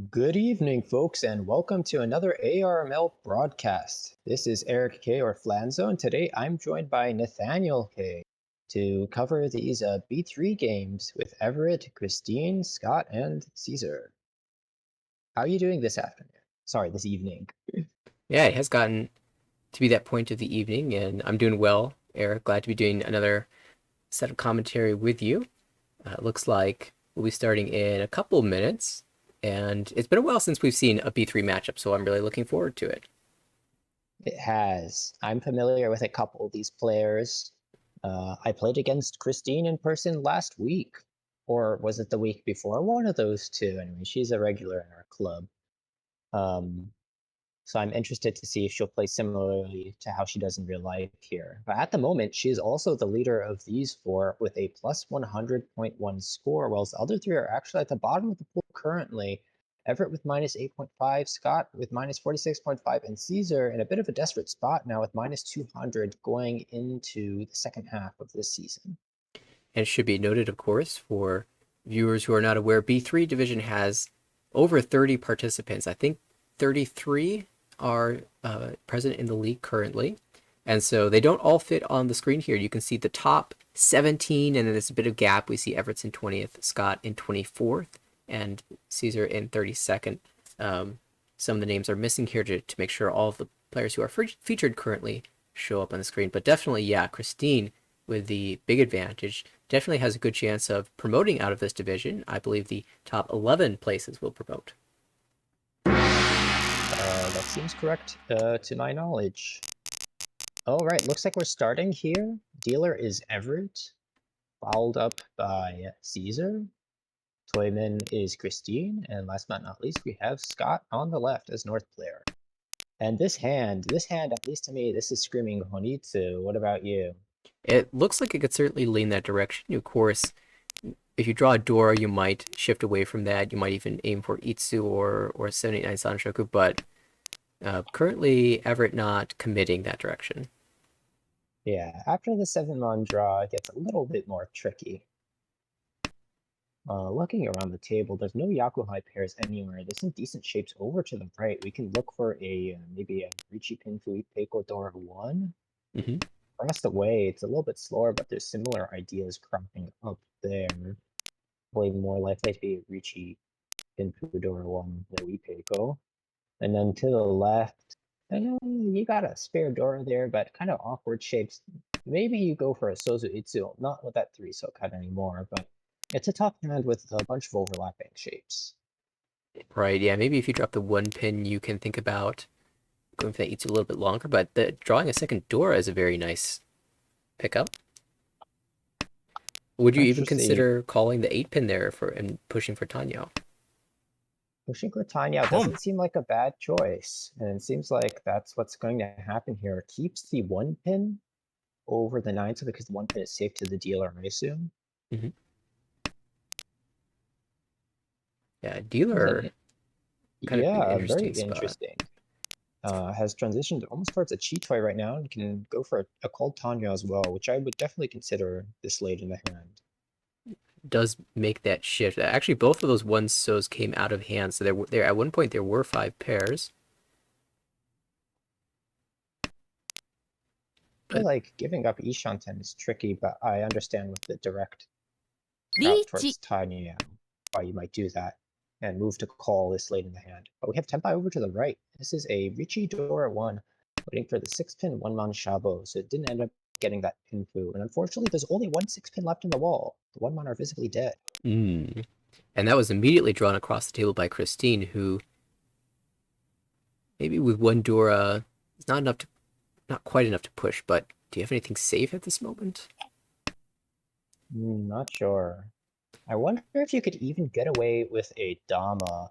Good evening, folks, and welcome to another ARML broadcast. This is Eric K. or Flanzo, and today I'm joined by Nathaniel K. to cover these B3 games with Everett, Christine, Scott, and Caesar. How are you doing this afternoon? Sorry, this evening. Yeah, it has gotten to be that point of the evening, and I'm doing well, Eric. Glad to be doing another set of commentary with you. It looks like we'll be starting in a couple of minutes, and it's been a while since we've seen a B3 matchup, so I'm really looking forward to it. It has. I'm familiar with a couple of these players. I played against Christine in person last week, or was it the week before? One of those two. Anyway, she's a regular in our club. Um, so I'm interested to see if she'll play similarly to how she does in real life here. But at the moment, she is also the leader of these four with a plus 100.1 score, while the other three are actually at the bottom of the pool currently. Everett with minus 8.5, Scott with minus 46.5, and Caesar in a bit of a desperate spot now with minus 200 going into the second half of this season. And it should be noted, of course, for viewers who are not aware, B3 division has over 30 participants. I think 33 are present in the league currently. And so they don't all fit on the screen here. You can see the top 17, and then there's a bit of gap. We see Everett's in 20th, Scott in 24th, and Caesar in 32nd. Some of the names are missing here to make sure all of the players who are featured currently show up on the screen. But definitely, yeah, Christine with the big advantage definitely has a good chance of promoting out of this division. I believe the top 11 places will promote. That seems correct to my knowledge. All right, looks like we're starting here. Dealer is Everett, followed up by Caesar. Toyman is Christine, and last but not least, we have Scott on the left as North player. And this hand, at least to me, this is screaming Honitsu. What about you? It looks like it could certainly lean that direction. Of course, if you draw a Dora, you might shift away from that. You might even aim for Itsu or 79 Sanshoku, but currently Everett not committing that direction. Yeah, after the 7-mon draw, it gets a little bit more tricky. Looking around the table, there's no Yakuhai pairs anywhere. There's some decent shapes over to the right. We can look for a maybe a Richi Pinfui Peiko Dora 1. Mm-hmm. Across the way, it's a little bit slower, but there's similar ideas cropping up there. Probably more likely to be Richi Pinfui Dora 1 Loi Peiko. And then to the left, I know you got a spare Dora there, but kind of awkward shapes. Maybe you go for a Sozu Itsu, not with that 3 so cut anymore, but it's a tough hand with a bunch of overlapping shapes. Right, yeah, maybe if you drop the one pin, you can think about going for that Itsu a little bit longer, but drawing a second Dora is a very nice pickup. Would you even Interesting. consider calling the 8 pin there for and pushing for Tanyo? Pushing Tanya doesn't seem like a bad choice, and it seems like that's what's going to happen here. It keeps the 1 pin over the 9, so because the 1 pin is safe to the dealer, I assume. Mm-hmm. Yeah, dealer kind of an Yeah, very interesting spot. interesting. Has transitioned almost towards a Cheetoy right now and can go for a cold Tanya as well, which I would definitely consider this late in the hand. Does make that shift. Actually, both of those one so's came out of hand, so there at one point there were 5 pairs. I feel But like giving up Ishanten is tricky, but I understand with the direct route リーチ towards Tanya why you might do that and move to call this late in the hand. But we have Tenpai over to the right. This is a Richi Dora 1, waiting for the 6-pin 1-man Shabo, so it didn't end up getting that Pinfu. And unfortunately, there's only one 6-pin left in the wall. The 1-man are visibly dead. and that was immediately drawn across the table by Christine, who maybe with one Dora is not quite enough to push. But do you have anything safe at this moment? Not sure. I wonder if you could even get away with a Dama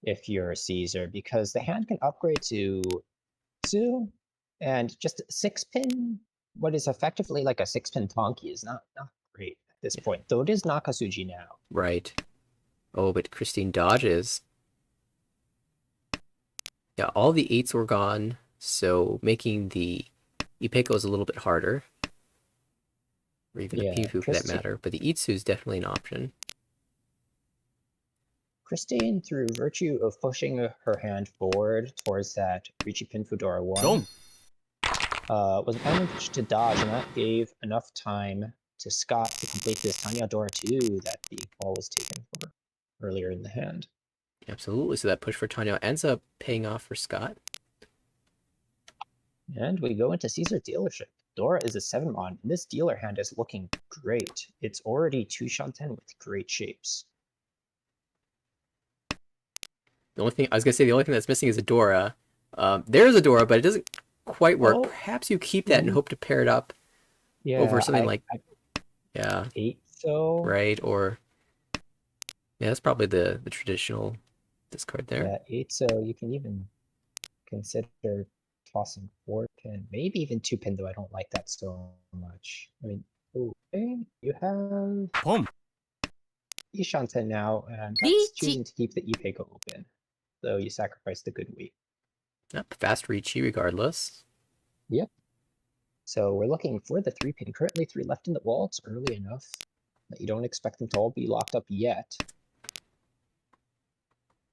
if you're a Caesar, because the hand can upgrade to 2, and just 6-pin, what is effectively like a 6-pin Tonki is not great at this Yeah. point, though it is Nakasuji now. Right. Oh, but Christine dodges. Yeah, all the 8s were gone, so making the Ipeko is a little bit harder. Or even the Yeah, Pinfu for that matter, but the Itsu is definitely an option. Christine, through virtue of pushing her hand forward towards that Ricci pin Fedora 1, was managed to dodge, and that gave enough time to Scott to complete this Tanya Dora 2 that the ball was taken for earlier in the hand. Absolutely. So that push for Tanya ends up paying off for Scott. And we go into Caesar dealership. Dora is a 7-mon, and this dealer hand is looking great. It's already 2 Shanten with great shapes. The only thing that's missing is a Dora. There's a Dora, but it doesn't quite work. Oh. Perhaps you keep that and hope to pair it up over something like 8 so. Right, or yeah, that's probably the traditional discard there. Yeah, 8 so. You can even consider tossing 4 pin, maybe even 2 pin, though I don't like that so much. I mean, okay, you have Ishanten now, and that's choosing to keep the Ipeiko open. So you sacrifice the good week. Yep, fast Ricci regardless. Yep. So we're looking for the 3 pin. Currently 3 left in the wall. It's early enough that you don't expect them to all be locked up yet.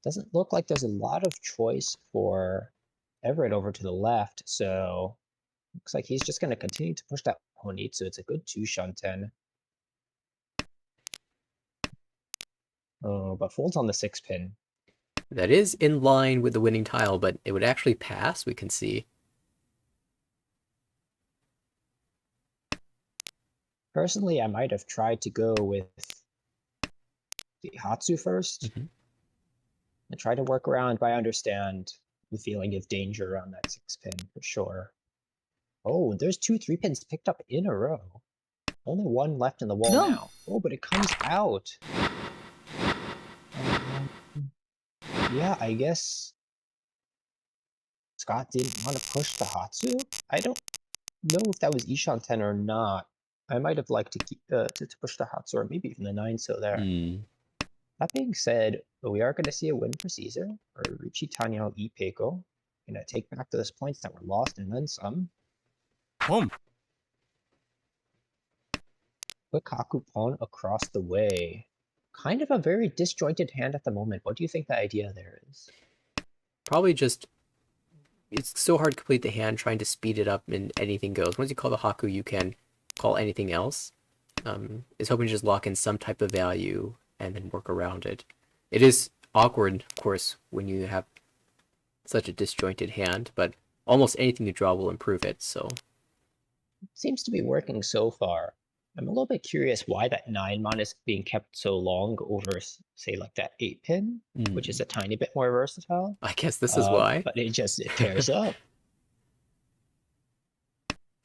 Doesn't look like there's a lot of choice for Everett over to the left, so looks like he's just going to continue to push that Honitsu. It's a good 2 Shanten. Oh, but folds on the 6 pin. That is in line with the winning tile, but it would actually pass, we can see. Personally, I might have tried to go with the Hatsu first and try to work around, but I understand the feeling of danger around that 6 pin for sure. Oh, there's 2 3 pins picked up in a row. Only 1 left in the wall now. Oh, but it comes out. Yeah, I guess Scott didn't want to push the Hatsu. I don't know if that was Ishanten or not. I might have liked to keep to push the Hatsu, or maybe even the 9 so there. That being said, we are going to see a win for Caesar, or Ricci Tanya Ipeiko. Gonna take back those points that were lost and then some. Put Kaku pawn across the way. Kind of a very disjointed hand at the moment. What do you think the idea there is? Probably just, it's so hard to complete the hand trying to speed it up and anything goes. Once you call the Haku, you can call anything else. Is hoping to just lock in some type of value and then work around it. It is awkward, of course, when you have such a disjointed hand, but almost anything you draw will improve it, so. Seems to be working so far. I'm a little bit curious why that 9-mon is being kept so long over, say, like that 8 pin, which is a tiny bit more versatile. I guess this is why. But it pairs up.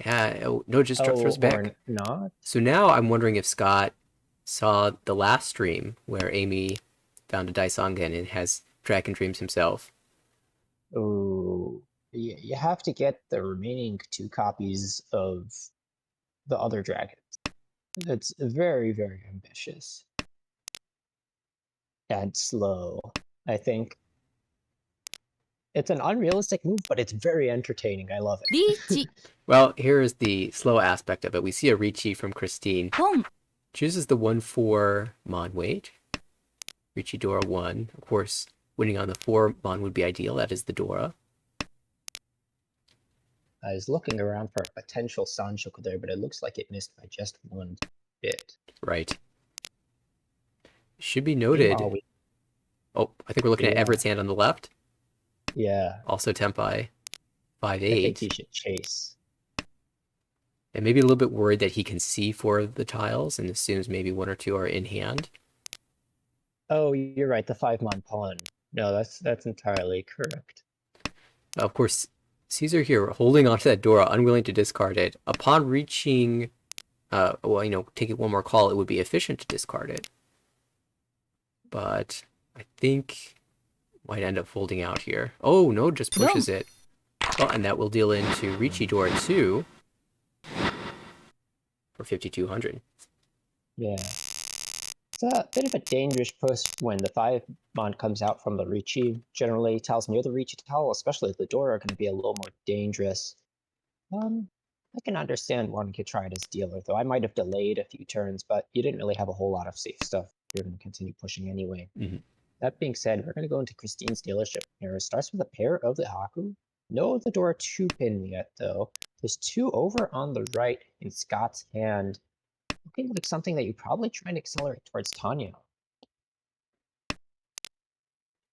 Yeah, no, just transfers back. Or not. So now I'm wondering if Scott saw the last stream where Amy found a Daisangen and has Dragon Dreams himself. Oh, you have to get the remaining 2 copies of the other dragons. It's very, very ambitious. And slow. I think it's an unrealistic move, but it's very entertaining. I love it. Well, here's the slow aspect of it. We see a Ricci from Christine. Chooses the 1/4 mon weight. Ricci Dora 1. Of course, winning on the 4 mon would be ideal. That is the Dora. I was looking around for a potential Sanshoku there, but it looks like it missed by just 1 bit. Right. Should be noted. Oh, I think we're looking at Everett's hand on the left. Yeah. Also Tenpai 5/8. I think he should chase. And maybe a little bit worried that he can see 4 of the tiles and assumes maybe 1 or 2 are in hand. Oh, you're right. The 5-mon pawn. No, that's entirely correct. Of course, Caesar here holding onto that Dora, unwilling to discard it. Upon reaching, taking 1 more call, it would be efficient to discard it. But I think might end up folding out here. Oh, no, just pushes it. Well, and that will deal into Ricci Dora 2 for 5,200. Yeah. It's a bit of a dangerous push when the 5-mon comes out from the Ricci. Generally, tiles near the Ricci tile, especially the Dora, are going to be a little more dangerous. I can understand wanting to try it as dealer, though. I might have delayed a few turns, but you didn't really have a whole lot of safe stuff. You're going to continue pushing anyway. That being said, we're going to go into Christine's dealership here. It starts with a pair of the Haku. No of the Dora 2 pin yet, though. There's 2 over on the right in Scott's hand. Looking like something that you probably try and accelerate towards Tanya.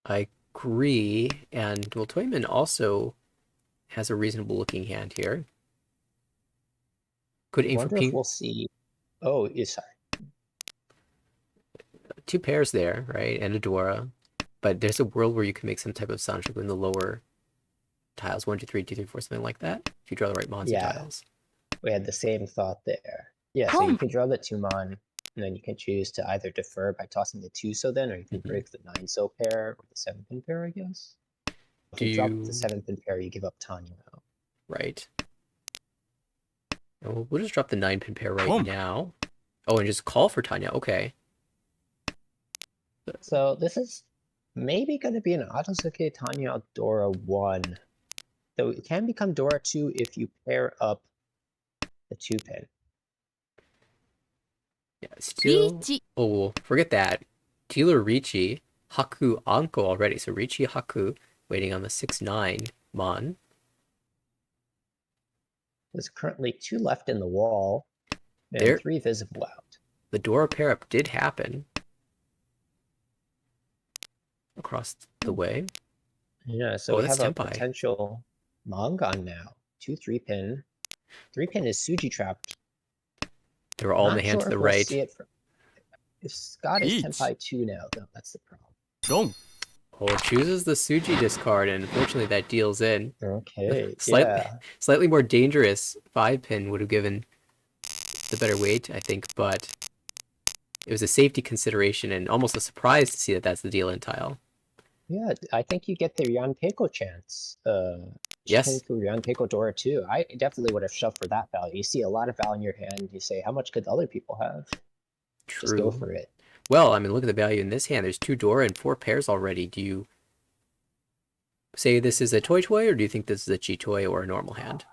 I agree. And well, Toyman also has a reasonable looking hand here. Could I aim for wonder if pink. we'll see. Oh, sorry. 2 pairs there, right? And a Dora. But there's a world where you can make some type of Sanchoku in the lower tiles. 1, 2, 3, 2, 3, 4, something like that. If you draw the right Monzi Yeah. tiles. We had the same thought there. Yeah, so you can draw the 2 Mon, and then you can choose to either defer by tossing the 2 so then, or you can break the 9 so pair or the 7 pin pair, I guess. If you drop the 7 pin pair, you give up Tanya now. Right. And we'll just drop the 9 pin pair right now. Oh, and just call for Tanya. Okay. So this is maybe going to be an Otosuke Tanya Dora 1. Though it can become Dora 2 if you pair up the 2 pin. Yeah, still. Oh, forget that. Dealer Ricci, Haku Anko already. So Ricci Haku waiting on the 6-9 Mon. There's currently 2 left in the wall and There, 3 visible out. The Dora pair up did happen across the way. Yeah, so we that's have a Tenpai. potential Mongon now. 2 3-pin. 3-pin is Suji trapped. They were all in Not the hand sure to the if we'll right. see it if Scott is Tenpai 2 now, though, that's the problem. Oh, it chooses the Suji discard, and unfortunately that deals in. Okay, Slightly more dangerous 5-pin would have given the better weight, I think, but it was a safety consideration and almost a surprise to see that that's the deal-in tile. Yeah, I think you get the Ryan Peiko chance. Yes. Ryan Peiko Dora 2. I definitely would have shoved for that value. You see a lot of value in your hand. You say, how much could the other people have? True. Just go for it. Well, I mean, look at the value in this hand. There's 2 Dora and 4 pairs already. Do you say this is a toy, or do you think this is a Chi-toy or a normal hand?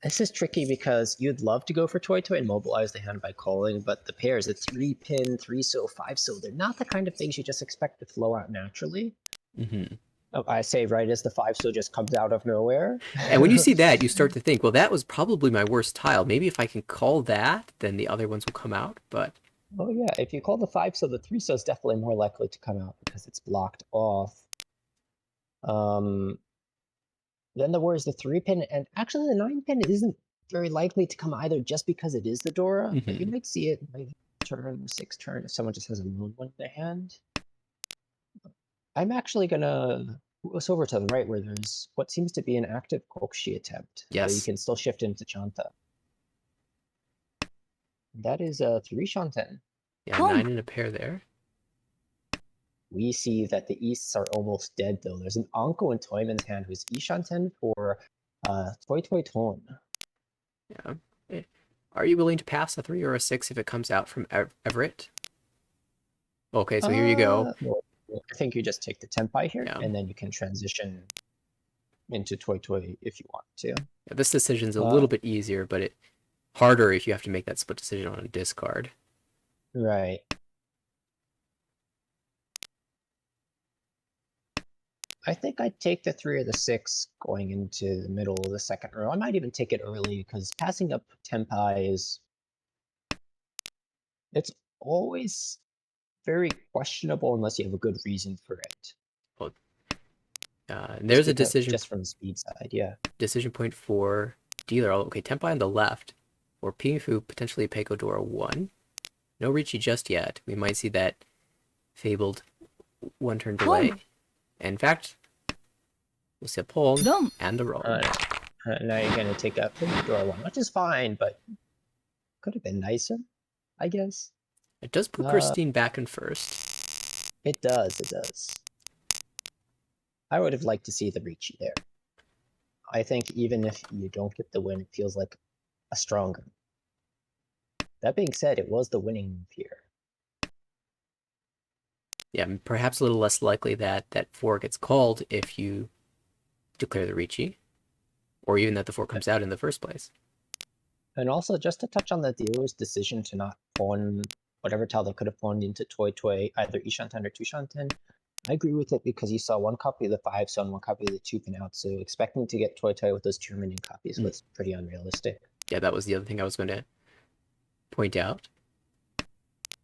This is tricky because you'd love to go for Toy and mobilize the hand by calling, but the pairs, the 3-pin, 3-so, 5-so, they're not the kind of things you just expect to flow out naturally. I say right as the 5-so just comes out of nowhere. And when you see that, you start to think, well, that was probably my worst tile. Maybe if I can call that, then the other ones will come out, but... Oh yeah, if you call the 5-so, the 3-so is definitely more likely to come out because it's blocked off. Then there was the 3-pin, and actually the 9-pin isn't very likely to come either just because it is the Dora, but you might see it by turn 6 turn if someone just has a lone one in their hand. I'm actually gonna move us over to the right where there's what seems to be an active Kokushi attempt. Yes. So you can still shift into Chanta. That is a 3 Shanten. Yeah, 9 in a pair there. We see that the Easts are almost dead, though. There's an Anko in Toyman's hand who's Ishanten for Toy Ton. Yeah. Are you willing to pass a 3 or a 6 if it comes out from Everett? Okay, so here you go. Well, I think you just take the Tenpai here, Yeah. and then you can transition into Toy if you want to. Yeah, this decision's a little bit easier, but harder if you have to make that split decision on a discard. Right. I think I'd take the 3 or the 6 going into the middle of the second row. I might even take it early because passing up Tenpai is... It's always very questionable unless you have a good reason for it. Well, there's a decision... Just from the speed side, yeah. Decision point for dealer. Okay, Tenpai on the left. For Pinfu, potentially Peiko Dora 1. No Ricci just yet. We might see that fabled 1-turn delay. In fact, we'll see a pull and a roll. Now you're going to take a Peiko Dora 1, which is fine, but could have been nicer, I guess. It does put Christine back in first. It does. I would have liked to see the Ricci there. I think even if you don't get the win, it feels like a stronger. That being said, it was the winning move here. Yeah, perhaps a little less likely that that 4 gets called if you declare the Ricci, or even that the 4 comes out in the first place. And also, just to touch on the dealer's decision to not pawn whatever tile they could have pawned into Toy, either Ishanten or Tushanten, I agree with it because you saw one copy of the 5 so and one copy of the 2 pin out, so expecting to get Toy with those 2 remaining copies was pretty unrealistic. Yeah, that was the other thing I was going to point out.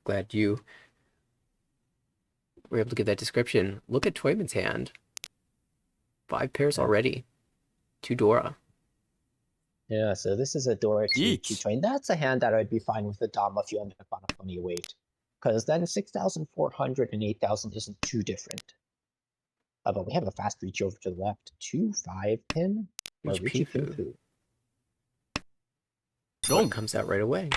Glad you were able to get that description. Look at Toyman's hand. 5 pairs already. 2 Dora. Yeah, so this is a Dora to Yeet. Toy. That's a hand that I'd be fine with the Dama if you end up on a funny weight. Because then 6,400 and 8,000 isn't too different. But we have a fast reach over to the left. 2-5 pin. Or Reach Richie Pinfu. Pinfu. One comes out right away.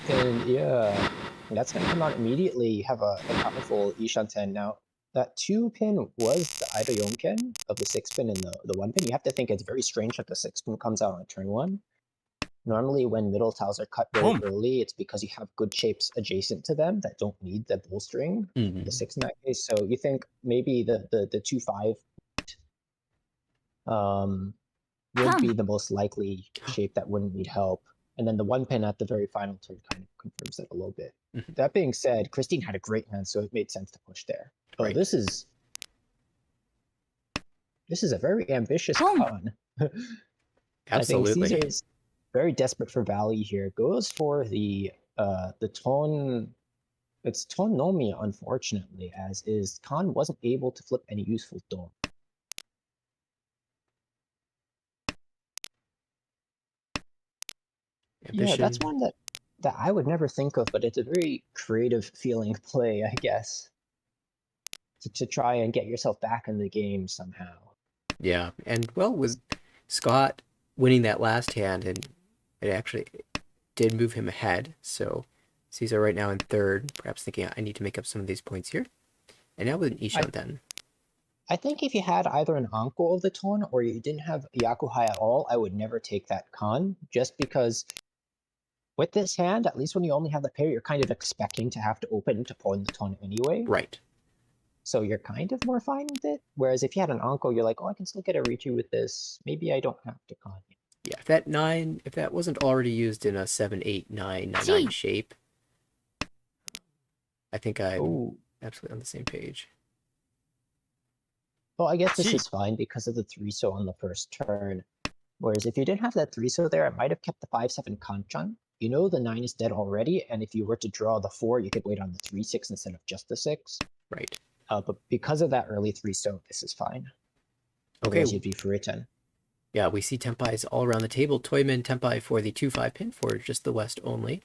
And yeah, that's going to come out immediately. You have a powerful Ishanten. Now, that 2 pin was the Ida Yonken of the 6 pin and the 1 pin. You have to think it's very strange that the 6 pin comes out on turn 1. Normally, when middle tiles are cut very early, it's because you have good shapes adjacent to them that don't need the bolstering. The 6 in that case. So you think maybe the 2-5 would be the most likely shape that wouldn't need help. And then the 1 pin at the very final turn kind of confirms it a little bit. That being said, Christine had a great hand, so it made sense to push there. Oh, Right. this is a very ambitious con. Absolutely. I think Caesar's very desperate for value here. Goes for the Ton. It's Ton Nomi, unfortunately, as is Khan wasn't able to flip any useful door. Ambition. Yeah, that's one that I would never think of, but it's a very creative feeling play, I guess. To try and get yourself back in the game somehow. Yeah, and well, was Scott winning that last hand, and it actually did move him ahead. So Caesar right now in third, perhaps thinking I need to make up some of these points here. And now with an Ishanten. I think if you had either an Anko of the Ton or you didn't have Yakuhai at all, I would never take that con, just because with this hand, at least when you only have the pair, you're kind of expecting to have to open to pawn the Ton anyway. Right. So you're kind of more fine with it. Whereas if you had an Anko, you're like, oh, I can still get a Richu with this. Maybe I don't have to con it. Yeah, if that wasn't already used in a 7, 8, 9, 9 shape, I think I'm absolutely on the same page. Well, I guess this is fine because of the 3-so on the first turn. Whereas if you didn't have that 3-so there, it might have kept the 5-7 Kanchan. You know the 9 is dead already, and if you were to draw the 4, you could wait on the 3-6 instead of just the 6. Right. But because of that early 3-so, this is fine. Okay. Otherwise you'd be for written. Yeah, we see Tempais all around the table. Toyman Tempai for the 2-5 pin for just the west only.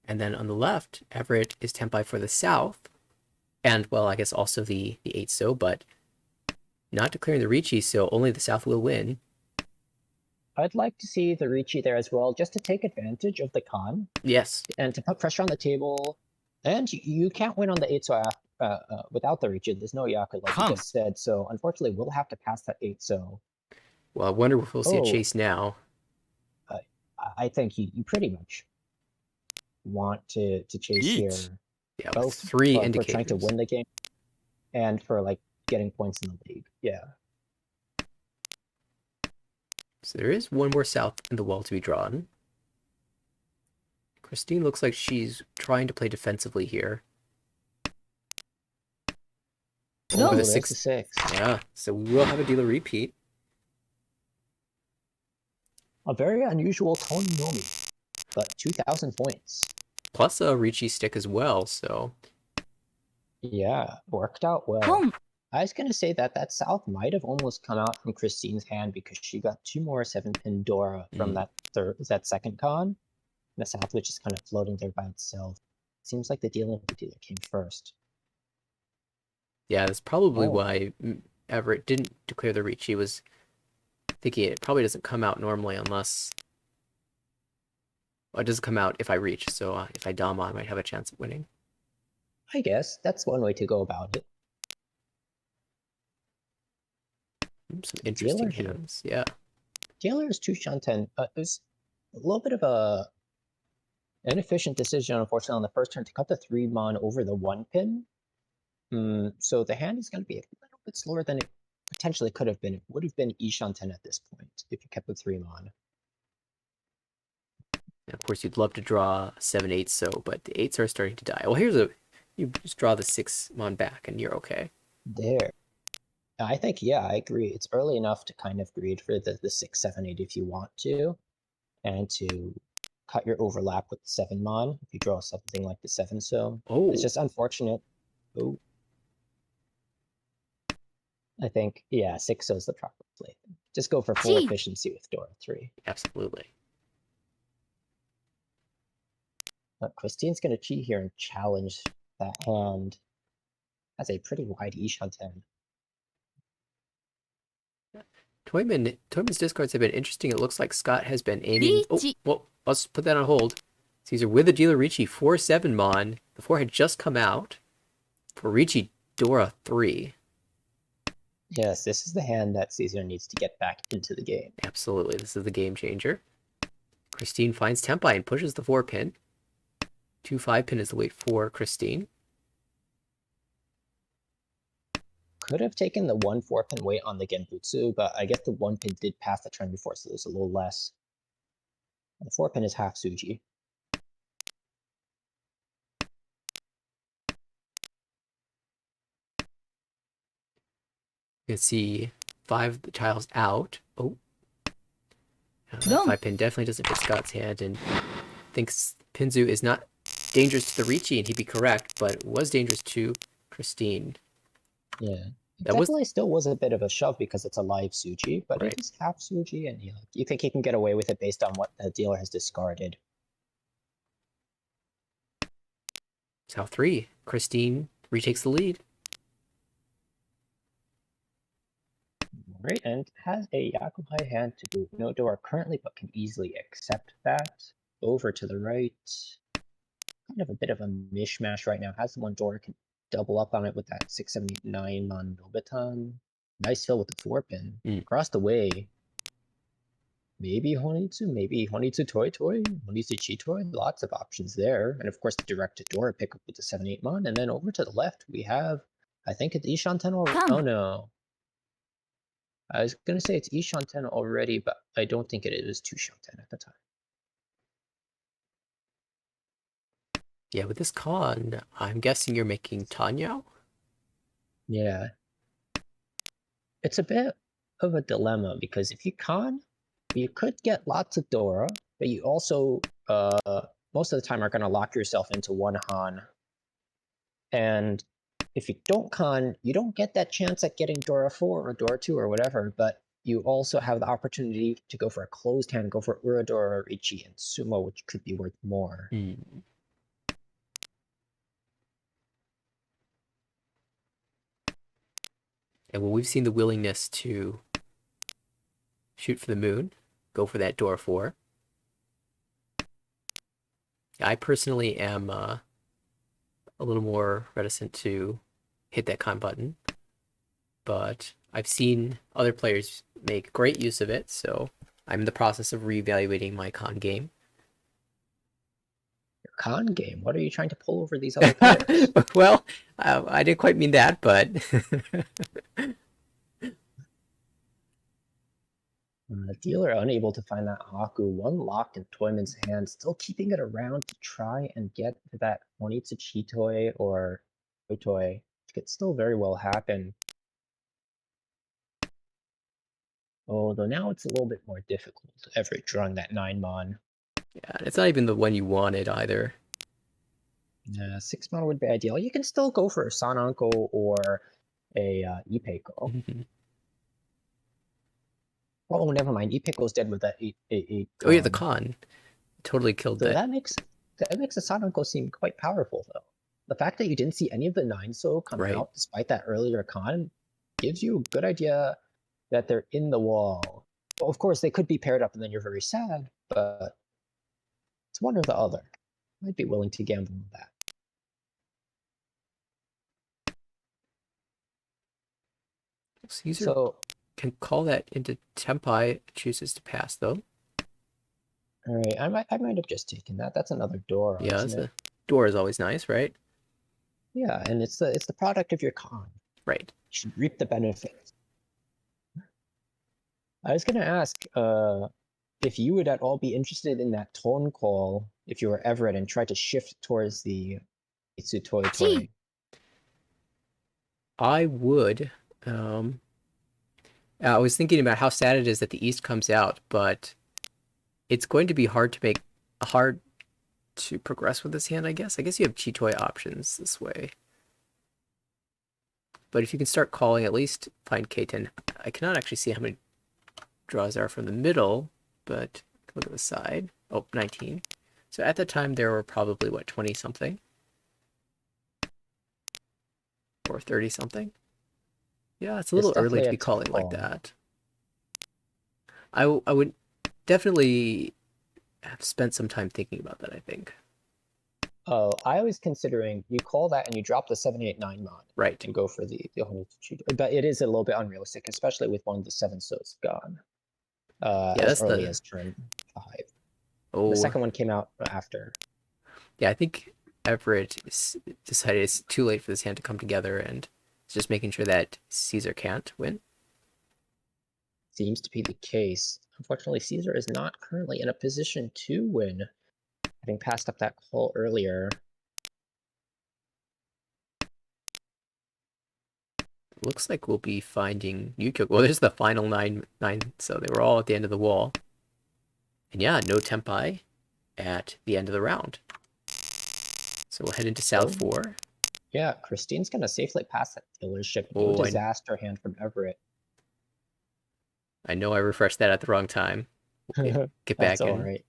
And then on the left, Everett is Tempai for the south. And, well, I guess also the 8-so, but not declaring the Ricci, so only the south will win. I'd like to see the Ricci there as well, just to take advantage of the con. Yes. And to put pressure on the table. And you can't win on the 8-so without the Ricci. There's no Yaku, like you just said. So unfortunately, we'll have to pass that 8-so. Well, I wonder if we'll see a chase now. I think you pretty much want to chase here. Yeah, both 3 indicators. For trying to win the game and for like getting points in the league. Yeah. So there is one more south in the wall to be drawn. Christine looks like she's trying to play defensively here. No, the that's 6. a 6. Yeah, so we will have a dealer repeat. A very unusual Tony Nomi, but 2,000 points. Plus a Ricci stick as well, so... Yeah, worked out well. I was going to say that south might have almost come out from Christine's hand because she got 2 more 7-pin Dora from that second con. The south, which is kind of floating there by itself. Seems like the dealer came first. Yeah, that's probably why Everett didn't declare the Ricci. Was thinking it probably doesn't come out normally unless... Well, it doesn't come out if I reach, so if I Dama, I might have a chance of winning. I guess that's one way to go about it. Some interesting hands, yeah. Dealer's 2 Shanten. It was a little bit of a inefficient decision, unfortunately, on the first turn to cut the 3 mon over the 1 pin. So the hand is going to be a little bit slower than it potentially could have been. It would have been Ishanten at this point if you kept the 3 mon. And of course, you'd love to draw 7, 8, so, but the 8s are starting to die. Well, here's you just draw the 6 mon back, and you're okay. there. I think, yeah, I agree. It's early enough to kind of greed for the 6, 7, 8 if you want to, and to cut your overlap with the 7 mon if you draw something like the 7 so. It's Oh, just unfortunate. Oh, I think, yeah, 6 so is the proper play. Just go for full efficiency with Dora 3. absolutely. But Christine's going to cheat here and challenge that hand. Has a pretty wide Ishanten. Toyman's discards have been interesting. It looks like Scott has been aiming. Oh, well, let's put that on hold. Caesar with a dealer Ricci 4/7 Mon. The 4 had just come out for Ricci Dora 3. Yes, this is the hand that Caesar needs to get back into the game. Absolutely, this is the game changer. Christine finds Tempai and pushes the 4 pin. 2/5 pin is the weight for Christine. Could have taken the 1/4 pin weight on the Genbutsu, but I guess the 1 pin did pass the turn before, so there's a little less. And the 4 pin is half Suji. You can see 5 tiles out. Oh. That 5 pin definitely doesn't fit Scott's hand and thinks Pinzu is not dangerous to the Ricci, and he'd be correct, but it was dangerous to Christine. Yeah. It definitely still was a bit of a shove because it's a live Suji, but Right. it is half Suji, and you think he can get away with it based on what the dealer has discarded. Tile 3. Christine retakes the lead. Right, and has a Yakuhai hand to boot. No door currently, but can easily accept that. Over to the right. Kind of a bit of a mishmash right now. Has the one door, can double up on it with that 6, 7, 8, 9 on Nobiton. Nice fill with the 4 pin. Across the way. Maybe Honitsu, maybe Honitsu Toy Toy, Honitsu Chitoy. Lots of options there. And of course, the direct door pickup with the 7, 8 mon. And then over to the left, we have, I think it's Ishanten already. Oh no. I was going to say it's Ishanten already, but I don't think it was 2 Shanten at the time. Yeah, with this con, I'm guessing you're making Tanyao? Yeah. It's a bit of a dilemma because if you con, you could get lots of Dora, but you also, most of the time are going to lock yourself into one Han. And if you don't con, you don't get that chance at getting Dora 4 or Dora 2 or whatever, but you also have the opportunity to go for a closed hand, go for Uradora, Ichi, and Sumo, which could be worth more. And well, we've seen the willingness to shoot for the moon, go for that Dora 4. I personally am a little more reticent to hit that con button, but I've seen other players make great use of it, so I'm in the process of reevaluating my con game. Your con game? What are you trying to pull over these other players? Well, I didn't quite mean that, but Dealer unable to find that Haku, one locked in Toyman's hand, still keeping it around to try and get to that Onitsu Chitoy or Toy. It could still very well happen. Although now it's a little bit more difficult, Everett drawing that 9 mon. yeah, it's not even the one you wanted either. 6 mon would be ideal. You can still go for a Sananko or a Ipeiko. Oh, never mind. Ipeiko's dead with that 8. Oh yeah, the con totally killed So that. that makes a Sananko seem quite powerful, though. The fact that you didn't see any of the 9 so come out despite that earlier con gives you a good idea that they're in the wall. Well, of course, they could be paired up and then you're very sad, but it's one or the other. I'd be willing to gamble on that. Caesar can call that into Tempai, chooses to pass though. Alright, I might have just taken that. That's another Dora. Yeah, the Dora is always nice, right? Yeah, and it's the product of your con. Right. You should reap the benefits. I was gonna ask if you would at all be interested in that tone call if you were Everett and try to shift towards the Itsu Toy Toy. I would. I was thinking about how sad it is that the East comes out, but it's going to be hard to progress with this hand, I guess. I guess you have Chitoy options this way. But if you can start calling, at least find K10. I cannot actually see how many draws there are from the middle, but look at the side. Oh, 19. So at that time, there were probably, what, 20-something? Or 30-something? Yeah, it's a It's little early definitely to a be tough calling like call. that. I would definitely have spent some time thinking about that, I think. Oh, I was considering you call that and you drop the 789 mod Right. and go for the Honitsuchi. But it is a little bit unrealistic, especially with one of the 7 souls gone Yeah, as that's early the... as turn 5. The Oh, second one came out after. yeah, I think Everett decided it's too late for this hand to come together, and it's just making sure that Caesar can't win. Seems to be the case. Unfortunately, Caesar is not currently in a position to win, having passed up that call earlier. Looks like we'll be finding Yukio. Well, there's the final nine, so they were all at the end of the wall. And yeah, no Tempai at the end of the round. So we'll head into South 4. Yeah, Christine's gonna safely pass that dealership. No Oh, disaster hand from Everett. I know I refreshed that at the wrong time. We'll get That's back all in. right.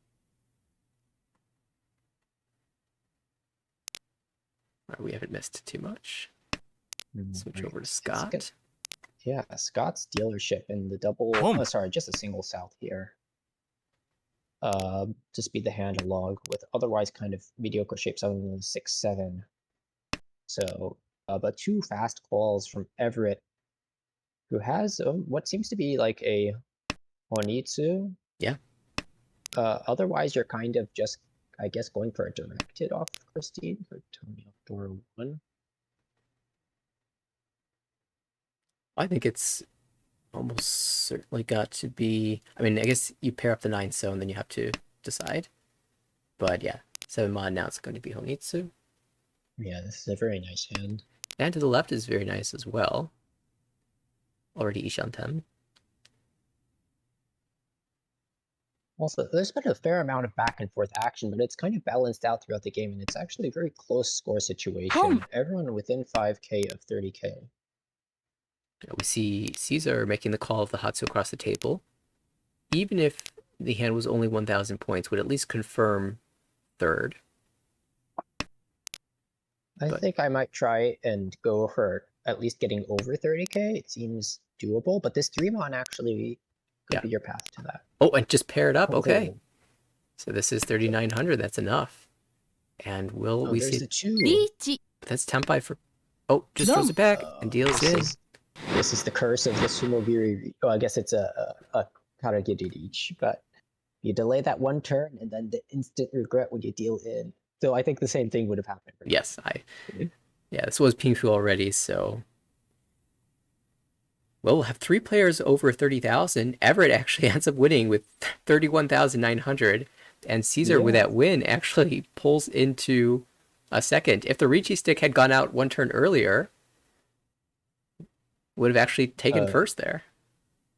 We haven't missed too much. Switch over to It's Scott. yeah, Scott's dealership in the double. Oh, sorry, just a single south here. To speed the hand along with otherwise kind of mediocre shapes other than the 6-7. So, but 2 fast calls from Everett, who has what seems to be like a Honitsu. Yeah. Otherwise, you're kind of just, I guess, going for a directed off Christine for Tony off door 1. I think it's almost certainly got to be... I mean, I guess you pair up the 9 so and then you have to decide. But yeah, 7 mod now it's going to be Honitsu. Yeah, this is a very nice hand. And to the left is very nice as well. Already Ishanten. Also, there's been a fair amount of back and forth action, but it's kind of balanced out throughout the game, and it's actually a very close score situation. Everyone within 5k of 30k. We see Caesar making the call of the Hatsu across the table. Even if the hand was only 1,000 points, would at least confirm third. I think I might try and go for at least getting over 30k. It seems doable, but this 3-mon actually could be your path to that. Oh, and just pair it up. Okay. Oh. So this is 3,900. That's enough. And will we see... The 2. That's Tempai for... Oh, just throws it back and deals in. This is the curse of the Sumogiri. Oh, I guess it's a Karagiri reach, but you delay that 1 turn and then the instant regret when you deal in. So I think the same thing would have happened. Yes, yeah, this was Pingfu already, so... Well, we'll have 3 players over 30,000. Everett actually ends up winning with 31,900. And Caesar, with that win, actually pulls into a second. If the Ricci stick had gone out 1 turn earlier, would have actually taken first there.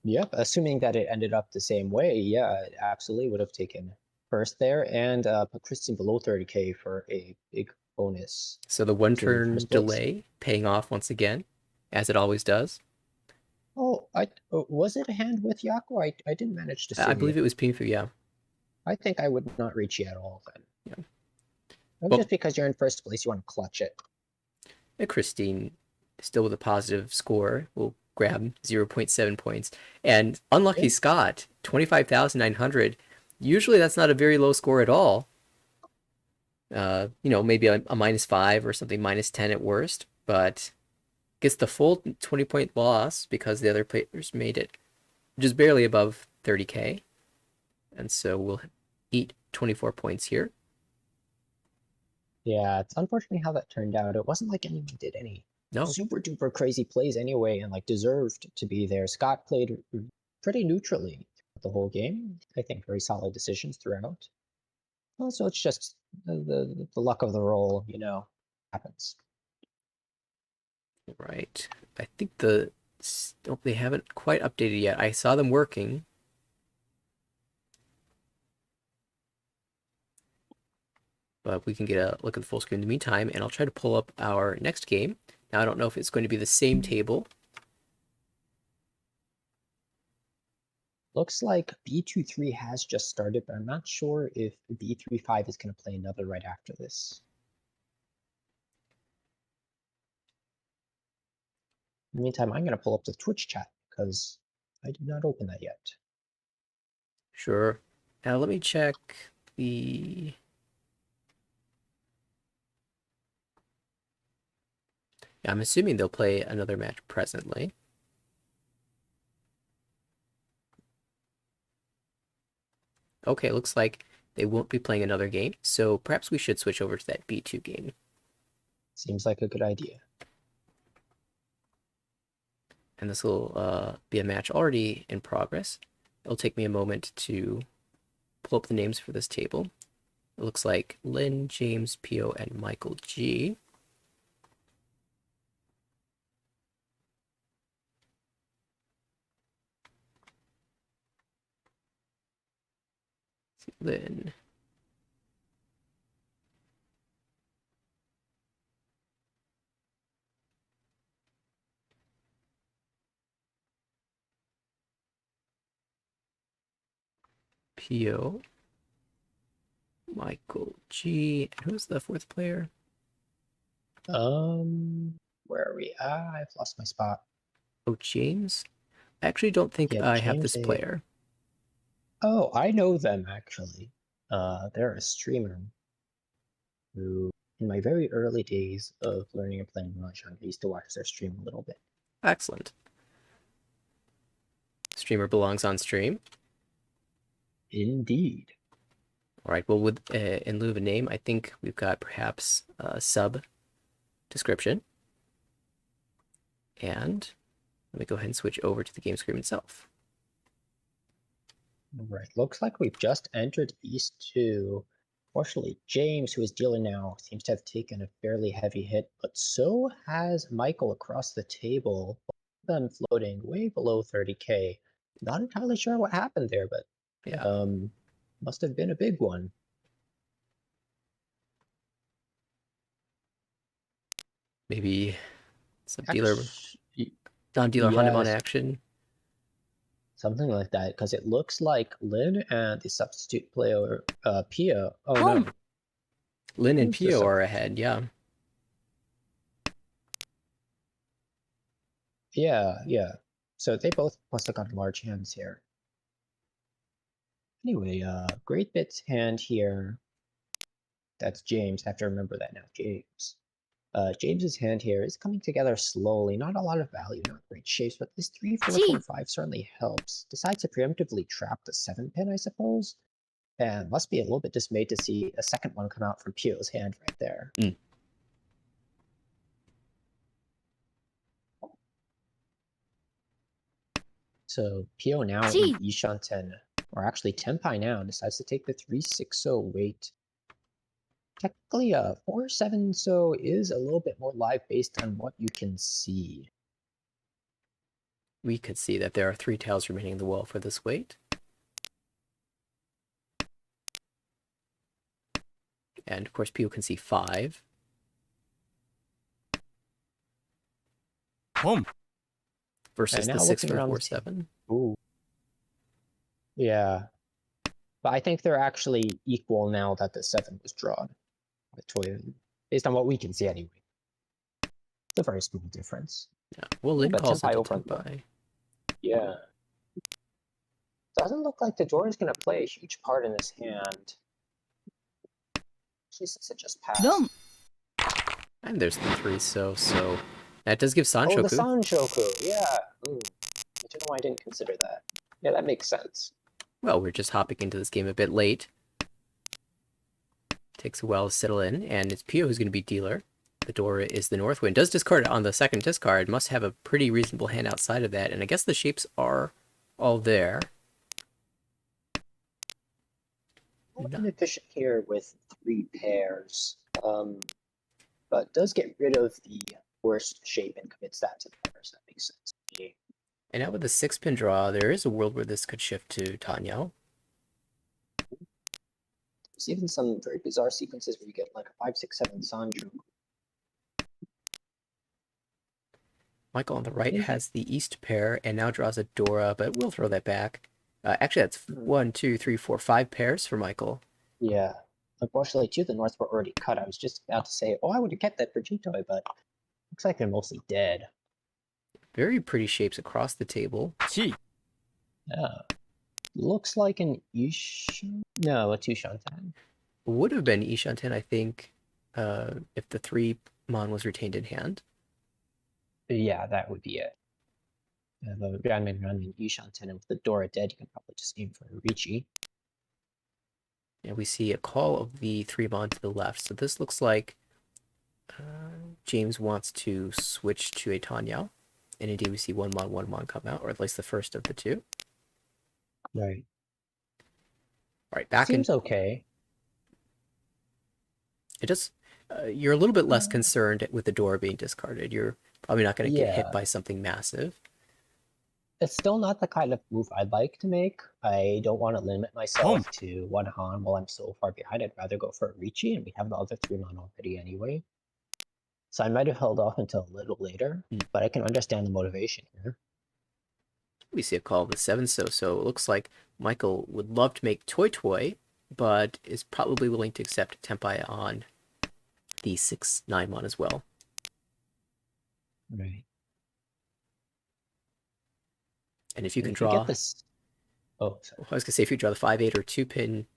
Yep, assuming that it ended up the same way, yeah, it absolutely would have taken first there and put Christine below 30k for a big bonus. So the 1 turn delay paying off once again, as it always does. Oh, was it a hand with Yako? I didn't manage to see. I believe it was Pingfu, yeah. I think I would not reach you at all then. Yeah. Well, just because you're in first place, you want to clutch it. And Christine, still with a positive score, will grab 0.7 points. And unlucky Scott, 25,900. Usually that's not a very low score at all. You know, maybe a -5 or something, -10 at worst, but gets the full 20-point loss because the other players made it just barely above 30k. And so we'll eat 24 points here. Yeah, it's unfortunately how that turned out. It wasn't like anyone did any super duper crazy plays anyway and like deserved to be there. Scott played pretty neutrally the whole game. I think very solid decisions throughout. Also, it's just the luck of the roll, you know, happens. Right. I think they haven't quite updated yet. I saw them working. But we can get a look at the full screen in the meantime, and I'll try to pull up our next game. Now, I don't know if it's going to be the same table. Looks like B23 has just started, but I'm not sure if B35 is going to play another right after this. In the meantime, I'm going to pull up the Twitch chat because I did not open that yet. Sure. Now, let me check the... Yeah, I'm assuming they'll play another match presently. Okay, looks like they won't be playing another game, so perhaps we should switch over to that B2 game. Seems like a good idea. And this will be a match already in progress. It'll take me a moment to pull up the names for this table. It looks like Lynn, James, Pio, and Michael G. Lynn. Pio. Michael G. Who's the fourth player? Where are we? I've lost my spot. Oh, James? I actually don't think Yeah, I have James this player. Oh, I know them actually. They're a streamer who, in my very early days of learning and playing Mahjong, I used to watch their stream a little bit. Excellent. Streamer belongs on stream. Indeed. All right, well, with in lieu of a name, I think we've got perhaps a sub description. And let me go ahead and switch over to the game screen itself. Right. Looks like we've just entered East 2. Fortunately, James, who is dealer now, seems to have taken a fairly heavy hit, but so has Michael across the table. Both of them floating way below 30k. Not entirely sure what happened there, but Yeah, must have been a big one. maybe some dealer, Actually, non-dealer Hanuman yes, action. something like that, because it looks like Lin and the substitute player, Pia. Oh Home. no, Lin and who's the Pio are substitute? ahead, yeah. Yeah. So they both must have got large hands here. Anyway, Great Bit's hand here. That's James. I have to remember that now. James. James's hand here is coming together slowly. Not a lot of value, not great shapes, but this 3, 4, 4, Gee. 5 certainly helps. Decides to preemptively trap the 7 pin, I suppose. And must be a little bit dismayed to see a second one come out from Pio's hand right there. Mm. So Pio now Gee. in Ishanten, or actually Tenpai now, decides to take the 360 weight. Technically, 4-7 so is a little bit more live based on what you can see. We could see that there are 3 tiles remaining in the wall for this weight. And of course, Pio can see 5. Home. Versus And the now 6, looking 4, around 4, the table. 7. Ooh. Yeah. But I think they're actually equal now that the 7 was drawn. Based on what we can see anyway. It's a very small difference. Yeah. Well, Lin But calls it Tenpai a over on the Tenpai. Yeah. Doesn't look like the door is going to play a huge part in this hand. Actually, since it just passed. Dum. And there's the 3, so that does give Oh, the Sanshoku. Sanchoku. Yeah. I don't know why I didn't consider that. Yeah, that makes sense. Well, we're just hopping into this game a bit late. Takes a while to settle in, and it's Pio who's going to be dealer. The door is the North Wind. Does discard it on the second discard. Must have a pretty reasonable hand outside of that, and I guess the shapes are all there. Inefficient here with 3 pairs. But does get rid of the worst shape and commits that to the first. That makes sense to me. And now with the 6-pin draw, there is a world where this could shift to Tanyao. There's even some very bizarre sequences where you get like a 5, 6, 7 Sanju. Michael on the right Mhm. has the East pair and now draws a Dora, but we'll throw that back. Actually, that's 1, 2, 3, 4, 5 pairs for Michael. Yeah. Unfortunately, two of the North were already cut. I was just about to say, oh, I would have kept that for Jitoi, but looks like they're mostly dead. Very pretty shapes across the table. Chi. Yeah. Looks like an Ishan. No, a Tushantan. Would have been Ishanten, I think, if the 3 Mon was retained in hand. Yeah, that would be it. The Ranman Ishanten, and with the Dora dead, you can probably just aim for a Ricci. And we see a call of the 3 Mon to the left. So this looks like James wants to switch to a Tanyao. And indeed, we see 1 Mon come out, or at least the first of the 2. Right. All right, back Seems okay. It just you're a little bit less concerned with the Dora being discarded. You're probably not going to get hit Yeah. by something massive. It's still not the kind of move I'd like to make. I don't want to limit myself to one Han while I'm so far behind. I'd rather go for a Ricci, and we have the other 3 Mon already anyway. So I might have held off until a little later, but I can understand the motivation here. We see a call of the 7 so it looks like Michael would love to make Toy Toy, but is probably willing to accept Tenpai on the 6-9 Mon as well. Right. And if you can If draw, get this. Oh, sorry. I was gonna say if you draw the 5-8 or 2-pin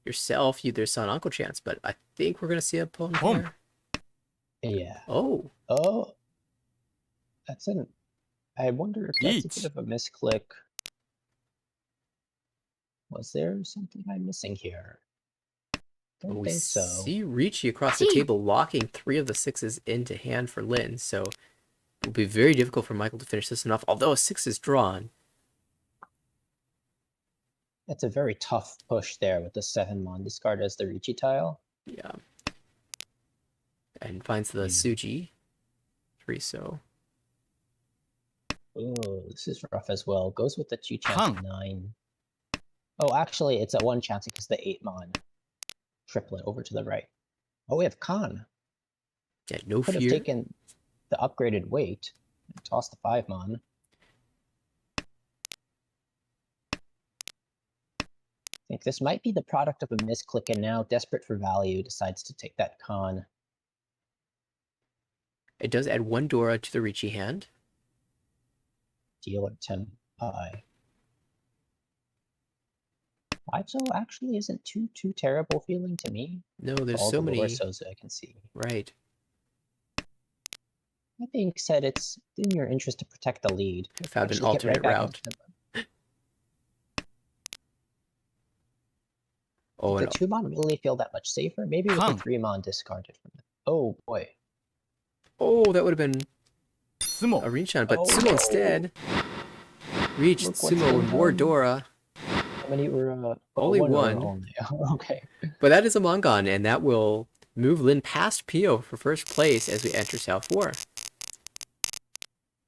yourself, there's Son Uncle chance, but I think we're gonna see a pull here. Yeah. Oh, That's an. I wonder if that's a bit of a misclick. Was there something I'm missing here? Don't we think so. see Ricci across the table locking 3 of the 6s into hand for Lin, so it will be very difficult for Michael to finish this one off, although a 6 is drawn. It's a very tough push there with the 7 Mon discard as the Ricci tile. Yeah. And finds the Suji. 3 so. Oh, this is rough as well. Goes with the 2 chance 9. Oh, actually, it's a 1 chance because the 8 Mon triplet over to the right. Oh, we have Khan. Yeah, no Could fear. have taken the upgraded weight and tossed the 5 Mon. I think this might be the product of a misclick, and now desperate for value decides to take that Khan. It does add 1 Dora to the Ricci hand. Deal at Tenpai. 5 so actually isn't too terrible feeling to me. No, there's all so the many. lower so's I can see. Right. That being said, it's in your interest to protect the lead. I found an alternate route. Oh, the 2 Mon really feel that much safer? Maybe with the 3 Mon discarded from it. Oh boy. Oh, that would have been a Rinchan, but Sumo instead reached Sumo and War Dora. How many were only 1. Only. Okay. But that is a Mongon, and that will move Lin past Pio for first place as we enter South 4.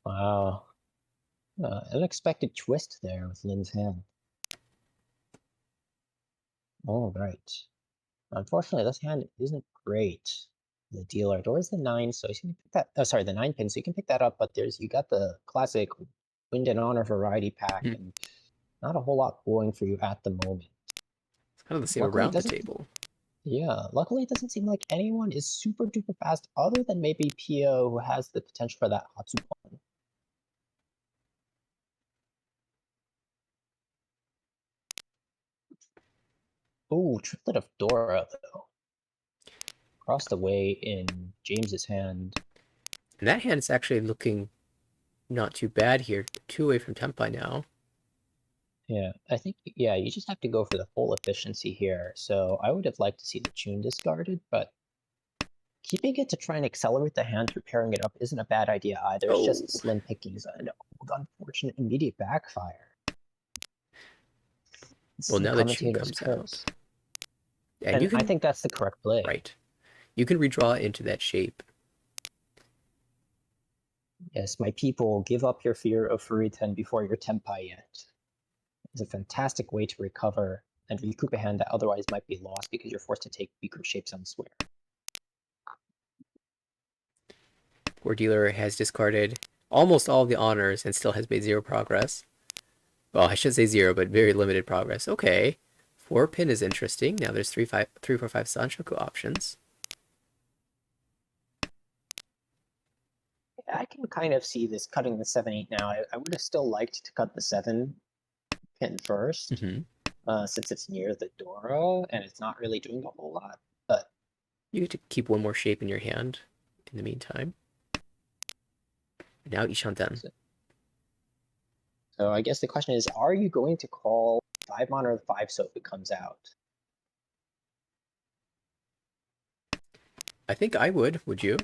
Wow. Unexpected twist there with Lin's hand. All right. Unfortunately, this hand isn't great. The dealer. Dora's the 9, so you can pick that. Oh, sorry, the 9 pin. So you can pick that up, but you got the classic Wind and Honor variety pack, and not a whole lot going for you at the moment. It's kind of the same around the table. Yeah, luckily it doesn't seem like anyone is super duper fast, other than maybe Pio, who has the potential for that Hatsupon. Ooh, triplet of Dora, though. Across the way in James's hand. And that hand is actually looking not too bad here. 2 away from Tenpai now. Yeah, I think, yeah, you just have to go for the full efficiency here. So I would have liked to see the Chun discarded, but keeping it to try and accelerate the hand through pairing it up isn't a bad idea either. It's just slim pickings and unfortunate immediate backfire. Well, now the Chun comes out. And I think that's the correct play. Right. You can redraw into that shape. Yes, my people, give up your fear of Furiten before your Tenpai yet. It's a fantastic way to recover and recoup a hand that otherwise might be lost because you're forced to take weaker shapes elsewhere. Poor dealer has discarded almost all of the honors and still has made 0 progress. Well, I should say 0, but very limited progress. Okay. 4 pin is interesting. Now there's 3, 4, 5 Sanshoku options. I can kind of see this cutting the 7-8 now. I would have still liked to cut the 7 pin first, since it's near the Dora and it's not really doing a whole lot. But you get to keep one more shape in your hand in the meantime. Now Ishanten. So I guess the question is, are you going to call 5 mana or 5 so if it comes out? I think I would. Would you?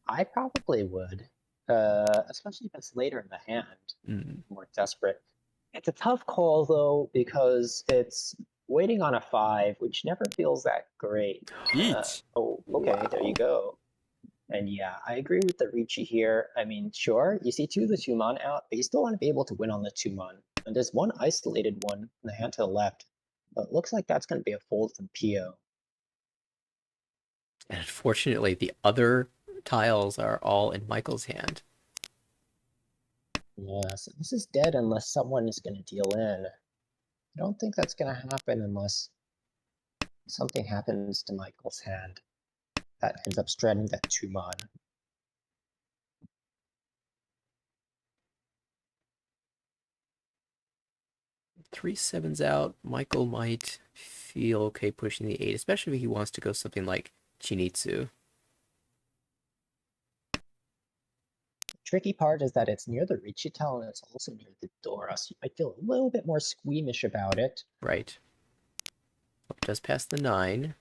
I probably would, especially if it's later in the hand, more desperate. It's a tough call though because it's waiting on a 5, which never feels that great. Oh, okay, wow. There you go. And yeah, I agree with the Ricci here. I mean, sure, you see 2 of the 2-mon out, but you still want to be able to win on the 2-mon. And there's one isolated one in the hand to the left, but it looks like that's going to be a fold from Pio. And unfortunately, the other tiles are all in Michael's hand. Yeah, so this is dead unless someone is going to deal in. I don't think that's going to happen unless something happens to Michael's hand that ends up stranding that 2-mon. Three 7s out. Michael might feel okay pushing the 8, especially if he wants to go something like Chinitsu. The tricky part is that it's near the Ricci tile and it's also near the Dora, so you might feel a little bit more squeamish about it. Right. Oh, it does pass the 9.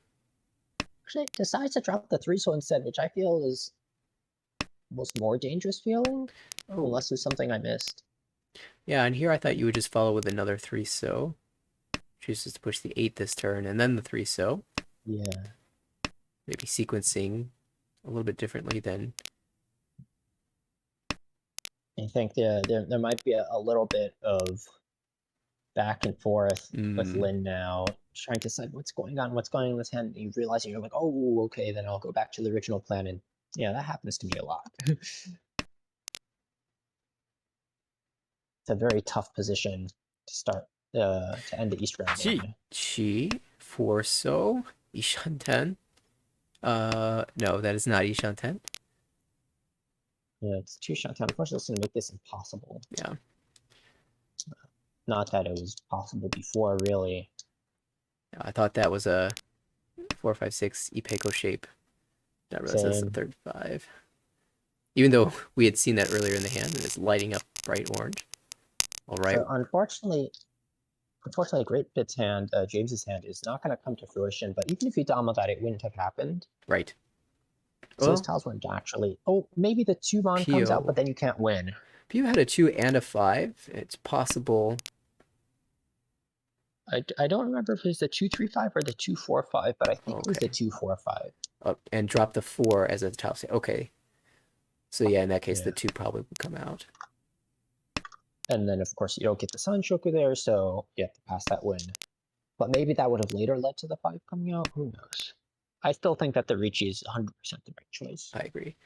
Actually, it decides to drop the 3 so instead, which I feel is almost more dangerous feeling, unless there's something I missed. Yeah, and here I thought you would just follow with another 3 so. Chooses to push the 8 this turn, and then the 3 so. Yeah. Maybe sequencing a little bit differently than... I think there might be a little bit of back and forth with Lin now, trying to decide what's going on in this hand. And you realize you're like, oh, okay, then I'll go back to the original plan. And yeah, that happens to me a lot. It's a very tough position to start to end the East round in. Chi, 4 so, Ishanten. No, that is not Ishanten. Yeah, it's 2 Shantan. Unfortunately, it's going to make this impossible. Yeah. Not that it was possible before, really. I thought that was a 4, 5, 6 Ipeco shape. Not realize that's the third 5. Even though we had seen that earlier in the hand and it's lighting up bright orange. All right. So unfortunately, Great Bit's hand, James's hand, is not going to come to fruition. But even if you dama that, it wouldn't have happened. Right. So those tiles weren't actually. Oh, maybe the 2-mon comes out, but then you can't win. Pio had a 2 and a 5. It's possible. I don't remember if it was the 2-3-5 or the 2-4-5, but I think it was the 2-4-5. And drop the 4 as a tile. Okay. So yeah, in that case, the 2 probably would come out. And then, of course, you don't get the Sanshoku there, so you have to pass that win. But maybe that would have later led to the 5 coming out. Who knows? I still think that the Ricci is 100% the right choice. I agree.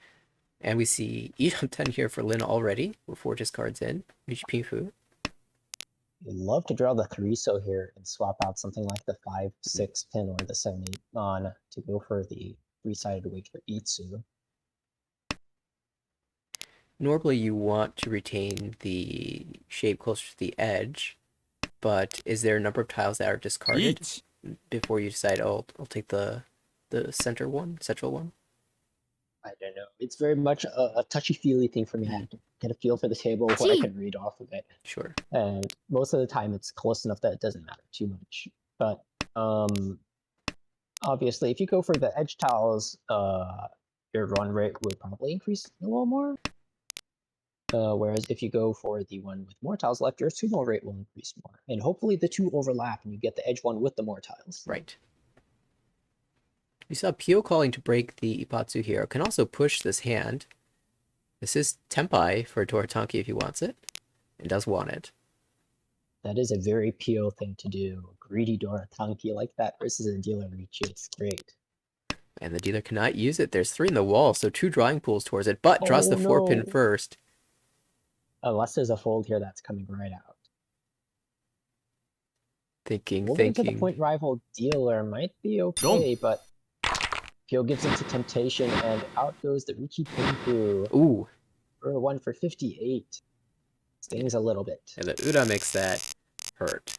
And we see Ishanten here for Lin already, with 4 discards in. Ricci Pinfu. You'd love to draw the 3 so here and swap out something like the 5-6 pin or the 7-8 on to go for the 3-sided wake for Itsu. Normally you want to retain the shape closer to the edge, but is there a number of tiles that are discarded before you decide, oh, I'll take the central one? I don't know. It's very much a touchy-feely thing for me. I have to get a feel for the table before I can read off of it. Sure. And most of the time it's close enough that it doesn't matter too much. But obviously, if you go for the edge tiles, your run rate would probably increase a little more. Whereas if you go for the one with more tiles left, your sumo rate will increase more. And hopefully the 2 overlap and you get the edge one with the more tiles. Right. We saw Pio calling to break the Ipatsu here. Can also push this hand. This is Tempai for Toratanki if he wants it. And does want it. That is a very PO thing to do. Greedy Doratanki like that versus a dealer reach. It's great. And the dealer cannot use it. There's 3 in the wall, so 2 drawing pools towards it, but draws the Oh 4 pin no! first. Unless there's a fold here that's coming right out. Thinking. Over to the point rival dealer might be okay, but Pio gives into temptation and out goes the Riki Pinku. Ooh. For 1 for 58. Stings a little bit. And the Uda makes that hurt.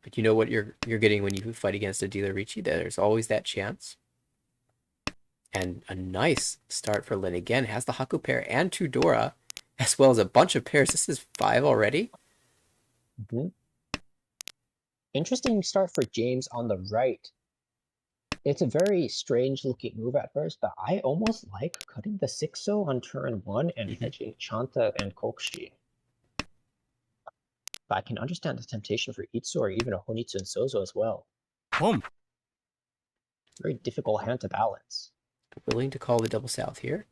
But you know what you're getting when you fight against a dealer Ricci? There's always that chance. And a nice start for Lin again. Has the Haku pair and 2 Dora, as well as a bunch of pairs. This is 5 already. Interesting start for James on the right. It's a very strange looking move at first, but I almost like cutting the 6-0 on turn 1 and hedging Chanta and Kokshi. But I can understand the temptation for Itsu or even a Honitsu and Sozo as well. Very difficult hand to balance. Willing to call the double south here.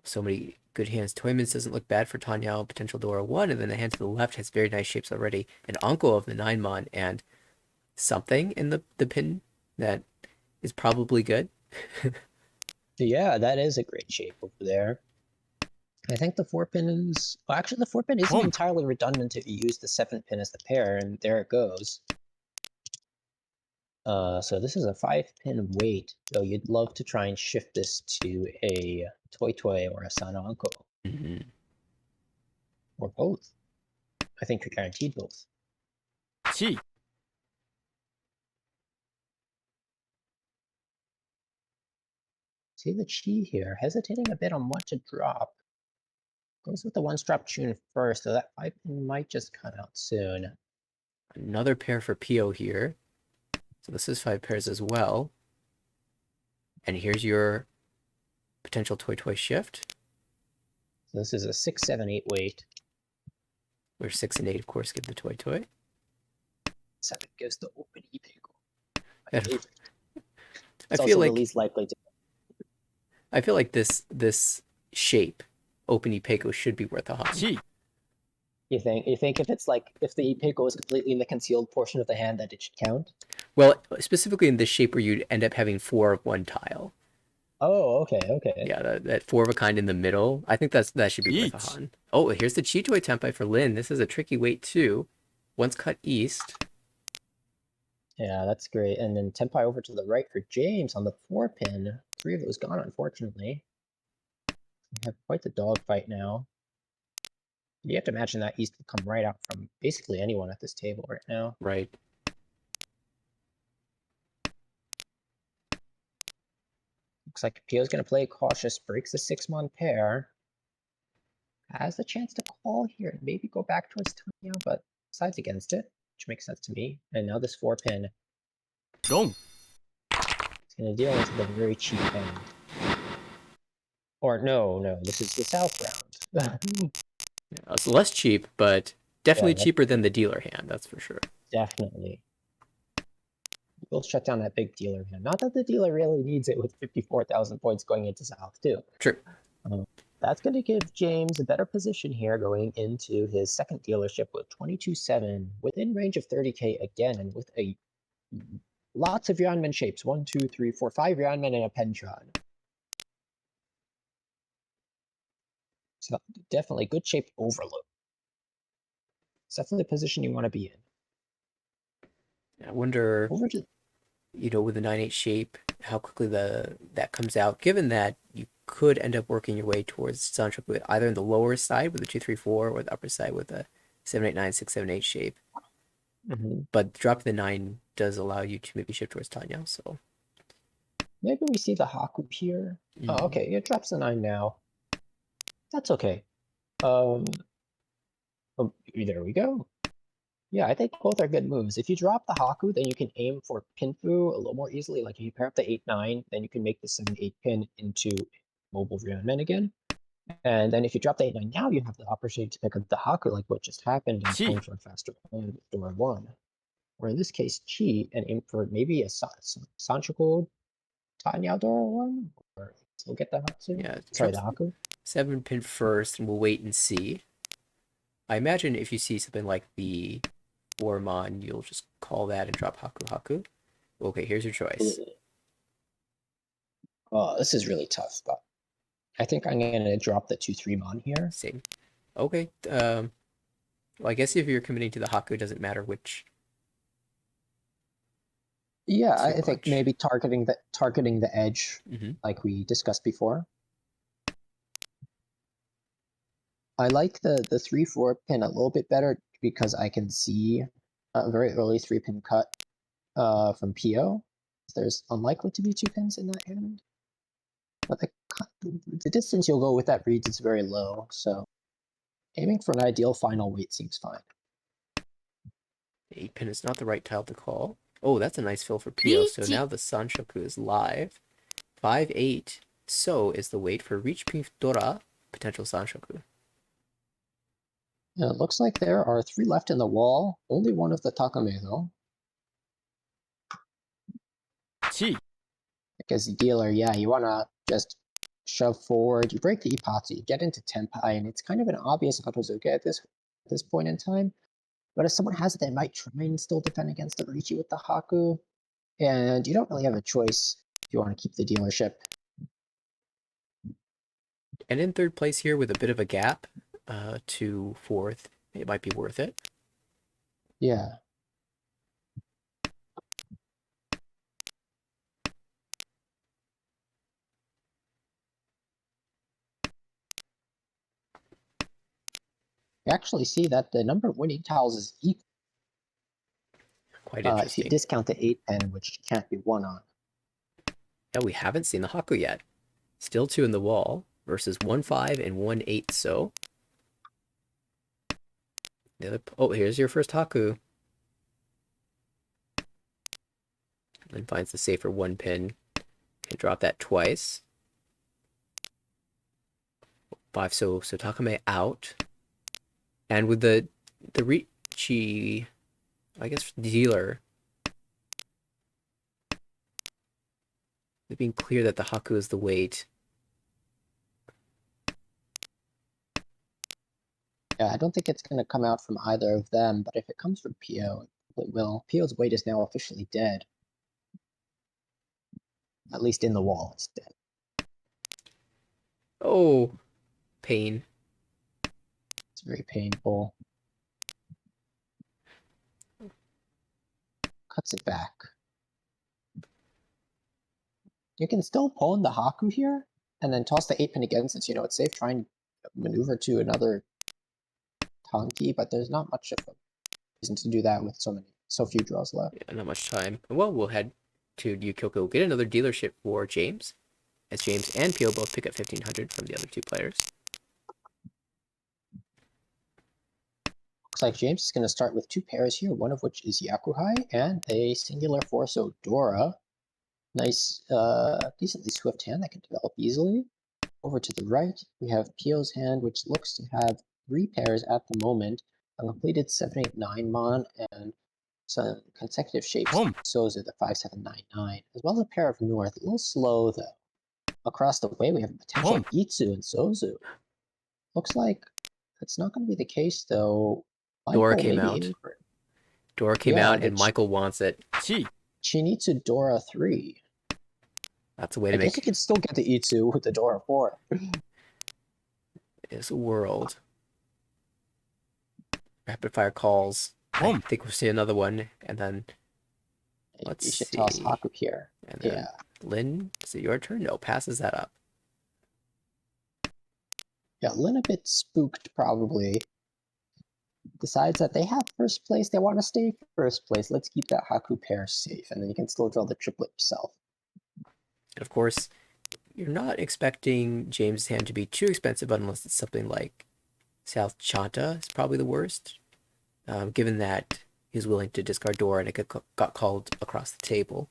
So many good hands. Toymans doesn't look bad for Tanyao, potential Dora 1, and then the hand to the left has very nice shapes already. An Anko of the 9-mon and something in the pin that is probably good. Yeah, that is a great shape over there. I think the 4-pin is... Well, actually, the 4-pin isn't entirely redundant if you use the 7-pin as the pair, and there it goes. So this is a 5-pin weight, though you'd love to try and shift this to a Toy Toy or a Sananko. Or both. I think you're guaranteed both. Chi. See the Chi here, hesitating a bit on what to drop. Goes with the 1-strap tune first, so that 5-pin might just cut out soon. Another pair for Pio here. So this is 5 pairs as well. And here's your potential Toy Toy shift. So this is a 6, 7, 8 weight. Where 6 and 8, of course, give the Toy Toy. 7 gives the open e-pickle. I feel like the least likely to... I feel like this shape, open Ipeco, should be worth a Han. You think if it's like, if the Ipeco is completely in the concealed portion of the hand, that it should count? Well, specifically in this shape where you'd end up having 4 of 1 tile. Oh, okay. Yeah, that 4 of a kind in the middle. I think that should be worth a Han. Oh, here's the Chi Toy Tempai for Lin. This is a tricky weight too. Once cut east. Yeah, that's great. And then Tempai over to the right for James on the 4-pin. 3 of those gone, unfortunately. We have quite the dogfight now. You have to imagine that east will come right out from basically anyone at this table right now. Right. Looks like Pio's going to play cautious, breaks the 6-mon pair. Has the chance to call here and maybe go back towards Tanya, but decides against it, which makes sense to me. And now this 4-pin. Long. It's going to deal into the very cheap hand. Or no, this is the south round. Yeah, it's less cheap, but definitely cheaper than the dealer hand, that's for sure. Definitely. We'll shut down that big dealer hand. Not that the dealer really needs it with 54,000 points going into south, too. True. That's going to give James a better position here going into his second dealership with 22-7, within range of 30k again, and with a lots of Yuanmen shapes. 1, 2, 3, 4, 5 Yuanmen and a Penchon. So definitely good shape overload. It's definitely the position you want to be in. I wonder, with the 9-8 shape, how quickly that comes out, given that you could end up working your way towards Sancho with either in the lower side with the 2-3-4 or the upper side with a 7-8-9, 6-7-8 shape. But dropping the 9 does allow you to maybe shift towards Tanya, so. Maybe we see the Haku here. Oh, okay, it drops the 9 now. That's okay. Oh, there we go. Yeah, I think both are good moves. If you drop the Haku, then you can aim for Pinfu a little more easily. Like if you pair up the 8-9, then you can make the 7-8 pin into mobile Ryumen again. And then if you drop the 8-9 now, you have the opportunity to pick up the Haku, like what just happened, and aim for a faster plan with Dora 1. Or in this case, Chi, and aim for maybe a Sancho Gold Tanya Dora one? Or still get the Hatsu? Yeah, Sorry, the Trump's Haku? 7-pin first, and we'll wait and see. I imagine if you see something like the Ormon, you'll just call that and drop Haku Haku. Okay, here's your choice. Oh, this is really tough, but I think I'm gonna drop the 2-3 Mon here. Same. Okay. Well, I guess if you're committing to the Haku, it doesn't matter which. Yeah, Too I think much. maybe targeting the edge, Mm-hmm. like we discussed before. I like the 3-4 pin a little bit better because I can see a very early 3-pin cut from PO. There's unlikely to be 2 pins in that hand. But the distance you'll go with that reads is very low, so aiming for an ideal final weight seems fine. 8-pin is not the right tile to call. Oh, that's a nice fill for PO. So now the Sanshoku is live. 5-8. So is the weight for Reach Pink Dora, potential Sanshoku. Yeah, it looks like there are 3 left in the wall. Only one of the Takame though. 1 As a dealer, yeah, you wanna just shove forward. You break the Ipatsu, you get into Tenpai, and it's kind of an obvious Kotozuka at this point in time. But if someone has it, they might try and still defend against the Riichi with the Haku. And you don't really have a choice if you want to keep the dealership. And in third place here with a bit of a gap to fourth, it might be worth it. Yeah. You actually see that the number of winning tiles is equal. Quite If you interesting. discount the 8-pin, which can't be won on. Yeah, we haven't seen the Haku yet. Still 2 in the wall versus 1-5 and 1-8. So the other, oh, here's your first Haku. And finds the safer 1 pin. Can drop that twice. 5, so Takame out. And with the Riichi, I guess, dealer, it being clear that the Haku is the weight. Yeah, I don't think it's going to come out from either of them, but if it comes from PO, it will. PO's weight is now officially dead. At least in the wall, it's dead. Oh, pain. It's very painful. Cuts it back. You can still pawn the Haku here, and then toss the 8-pin again since you know it's safe. Try and maneuver to another Tanki, but there's not much of a reason to do that with so few draws left. Yeah, not much time. Well, we'll head to Yukioka. We'll get another dealership for James, as James and Pio both pick up 1,500 from the other 2 players. Looks like James is going to start with 2 pairs here, one of which is Yakuhai and a singular force Odora. Nice, decently swift hand that can develop easily. Over to the right, we have Pio's hand, which looks to have 3 pairs at the moment, a completed 7-8-9 Mon, and some consecutive shapes Boom. Sozu, the 5-7-9-9, as well as a pair of North. A little slow, though. Across the way, we have a potential Boom. Itsu and Sozu. Looks like that's not going to be the case, though. Dora Michael came may be out. aiming for it. Dora came Yeah, out, and but Michael wants it. 1 Shinitsu Dora 3. That's a way I to guess you make can still get the Itsu with the Dora 4. this world. Rapid fire calls. I Boom. think we'll see another one, and then let's You should see. toss Haku here. And then Yeah. Lin, is it your turn? No, passes that up. Yeah, Lin a bit spooked probably. Decides that they have first place, they want to stay first place. Let's keep that Haku pair safe, and then you can still draw the triplet yourself. And of course, you're not expecting James' hand to be too expensive unless it's something like South Chanta is probably the worst, given that he's willing to discard Dora and it got called across the table.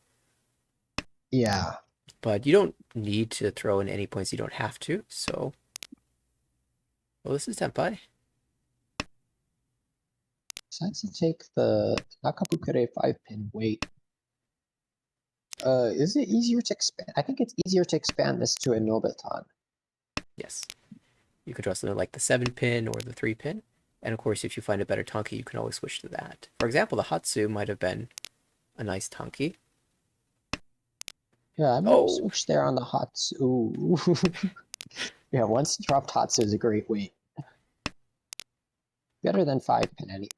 Yeah. But you don't need to throw in any points you don't have to, so... Well, this is Tenpai. Decides to take the Nakabukure 5-pin weight. Is it easier to expand? I think it's easier to expand this to a Nobiton. Yes. You could draw something like the 7-pin or the 3-pin. And of course, if you find a better Tonki, you can always switch to that. For example, the Hatsu might have been a nice Tonki. Yeah, I might Oh. switch there on the Hatsu. Ooh. Yeah, once dropped Hatsu is a great weight. Better than 5-pin anyway.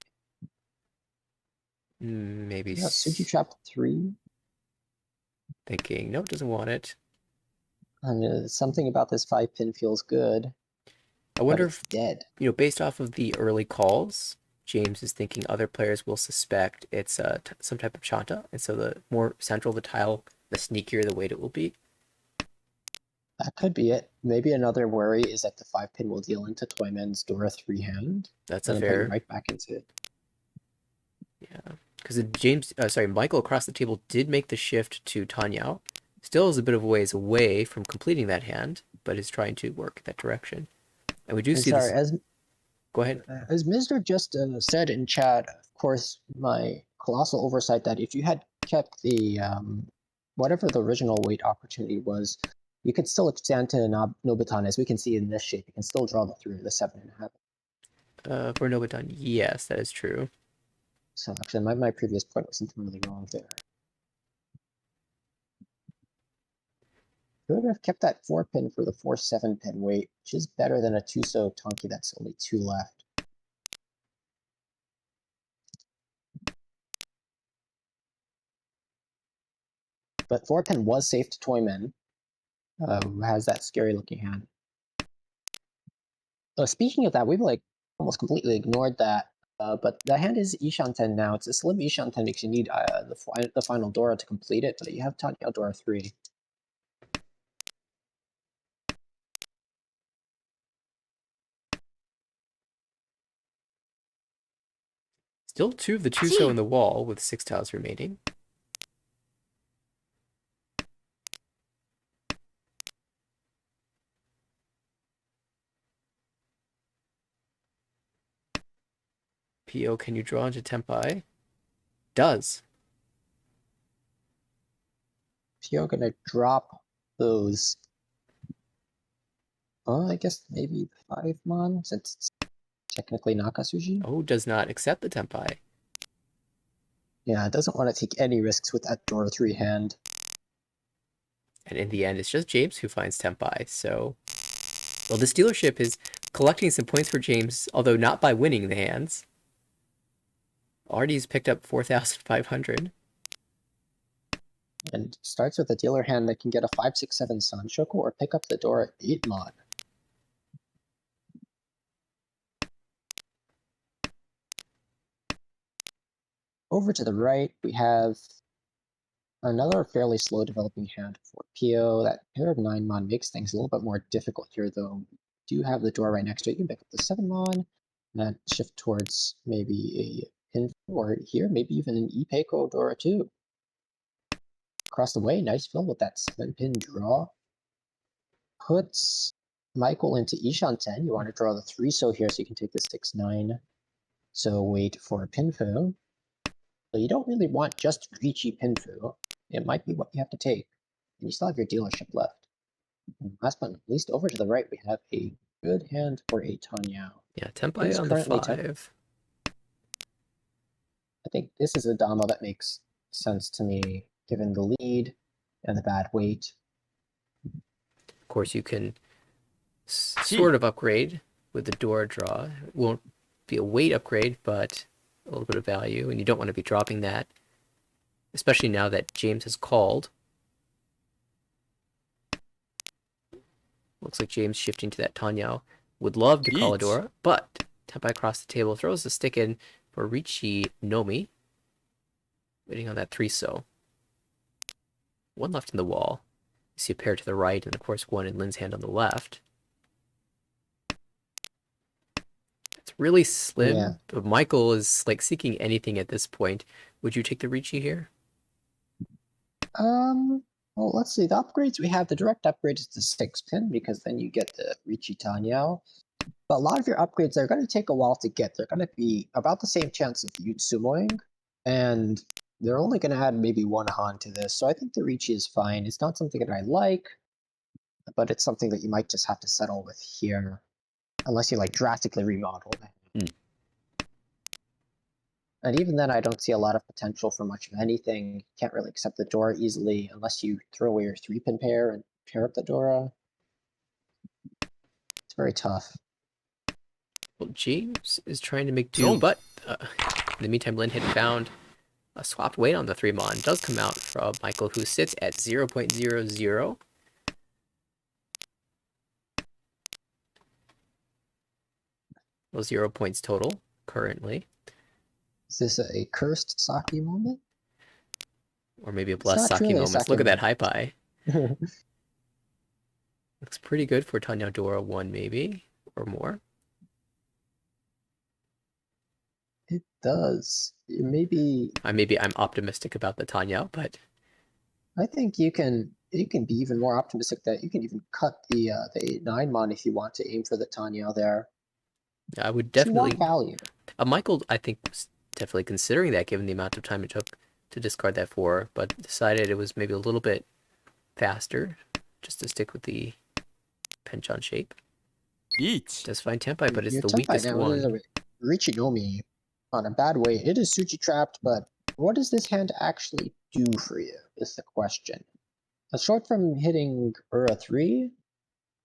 Maybe Yeah, Suji trapped 3. thinking, no, it doesn't want it. And something about this 5-pin feels good. I wonder it's dead. Based off of the early calls, James is thinking other players will suspect it's some type of Chanta, and so the more central the tile, the sneakier the weight it will be. That could be it. Maybe another worry is that the 5-pin will deal into Toyman's Dora 3 hand. That's and a then put you fair. right back into it. Yeah, because Michael across the table did make the shift to Tanyao. Still is a bit of a ways away from completing that hand, but is trying to work that direction. And we do see sorry, this. Go ahead. As Mr. just said in chat, of course, my colossal oversight that if you had kept the whatever the original weight opportunity was, you could still extend to Nobiton, as we can see in this shape. You can still draw the 3 or the 7.5. For Nobiton, yes, that is true. So actually, my previous point was entirely wrong there. Could have kept that 4-pin for the 4-7-pin weight, which is better than a Tuso Tonki that's only 2 left. But 4-pin was safe to Toyman, who has that scary looking hand. Speaking of that, we've almost completely ignored that. But the hand is Ishanten now. It's a slim Ishanten because you need the final Dora to complete it, but you have Tanyao Dora 3. Still 2 of the Chuso in the wall with 6 tiles remaining. Pio, can you draw into Tempai? Does. Pio gonna drop those. I guess maybe 5-mon, since it's technically Nakasuji. Oh, does not accept the Tempai. Yeah, it doesn't want to take any risks with that Dora 3 hand. And in the end, it's just James who finds Tempai. So, well, this dealership is collecting some points for James, although not by winning the hands. Already's picked up 4,500. And starts with a dealer hand that can get a 5-6-7 Sanshoku or pick up the Dora 8-mon. Over to the right, we have another fairly slow developing hand for Pio. That pair of 9-mon makes things a little bit more difficult here, though. You do have the door right next to it. You can pick up the 7-mon, and shift towards maybe a pin, or here, maybe even an Ipeiko Dora 2. Across the way, nice fill with that 7-pin draw. Puts Michael into Ishanten. You want to draw the 3-so here so you can take the 6-9. So wait for Pinfu. So you don't really want just Riichi Pinfu. It might be what you have to take. And you still have your dealership left. And last but not least, over to the right, we have a good hand for a Tanyao. Yeah, Tempai on the 5. I think this is a Dama that makes sense to me, given the lead and the bad weight. Of course, you can sort of upgrade with the Dora draw. It won't be a weight upgrade, but a little bit of value, and you don't want to be dropping that, especially now that James has called. Looks like James shifting to that Tanyao. Would love to call a Dora, but Tempai across the table throws the stick in for Riichi Nomi. Waiting on that 3-so. 1 left in the wall. You see a pair to the right, and of course 1 in Lin's hand on the left. It's really slim, Yeah. but Michael is like seeking anything at this point. Would you take the Riichi here? Well, let's see. The upgrades we have, the direct upgrade is the 6-pin, because then you get the Riichi Tanyao. But a lot of your upgrades are going to take a while to get. They're going to be about the same chance of Yutsumoing. And they're only going to add maybe one Han to this, so I think the Ricci is fine. It's not something that I like, but it's something that you might just have to settle with here, unless you like drastically remodel it. And even then, I don't see a lot of potential for much of anything. You can't really accept the Dora easily unless you throw away your 3-pin pair and pair up the Dora. It's very tough. Well, James is trying to make do, Don't. but in the meantime, Lin had found a swapped weight on the 3-mon. Does come out from Michael, who sits at 0.00. Well, 0 points total currently. Is this a cursed Saki moment? Or maybe a It's blessed not Saki truly a moments. Saki Look at that moment. high pie. Looks pretty good for Tanya Dora 1 maybe, or more. It does. Maybe Maybe I'm optimistic about the Tanya, but I think you can be even more optimistic that you can even cut the 8-9 mon if you want to aim for the Tanya there. I would So you want definitely... value. Michael, I think, was definitely considering that given the amount of time it took to discard that 4, but decided it was maybe a little bit faster just to stick with the penchant shape. Each. Does find Tenpai, but it's Your the Tenpai weakest now is one. a Richinomi on a bad way. It is Suji trapped, but what does this hand actually do for you is the question. Short from hitting Ura 3,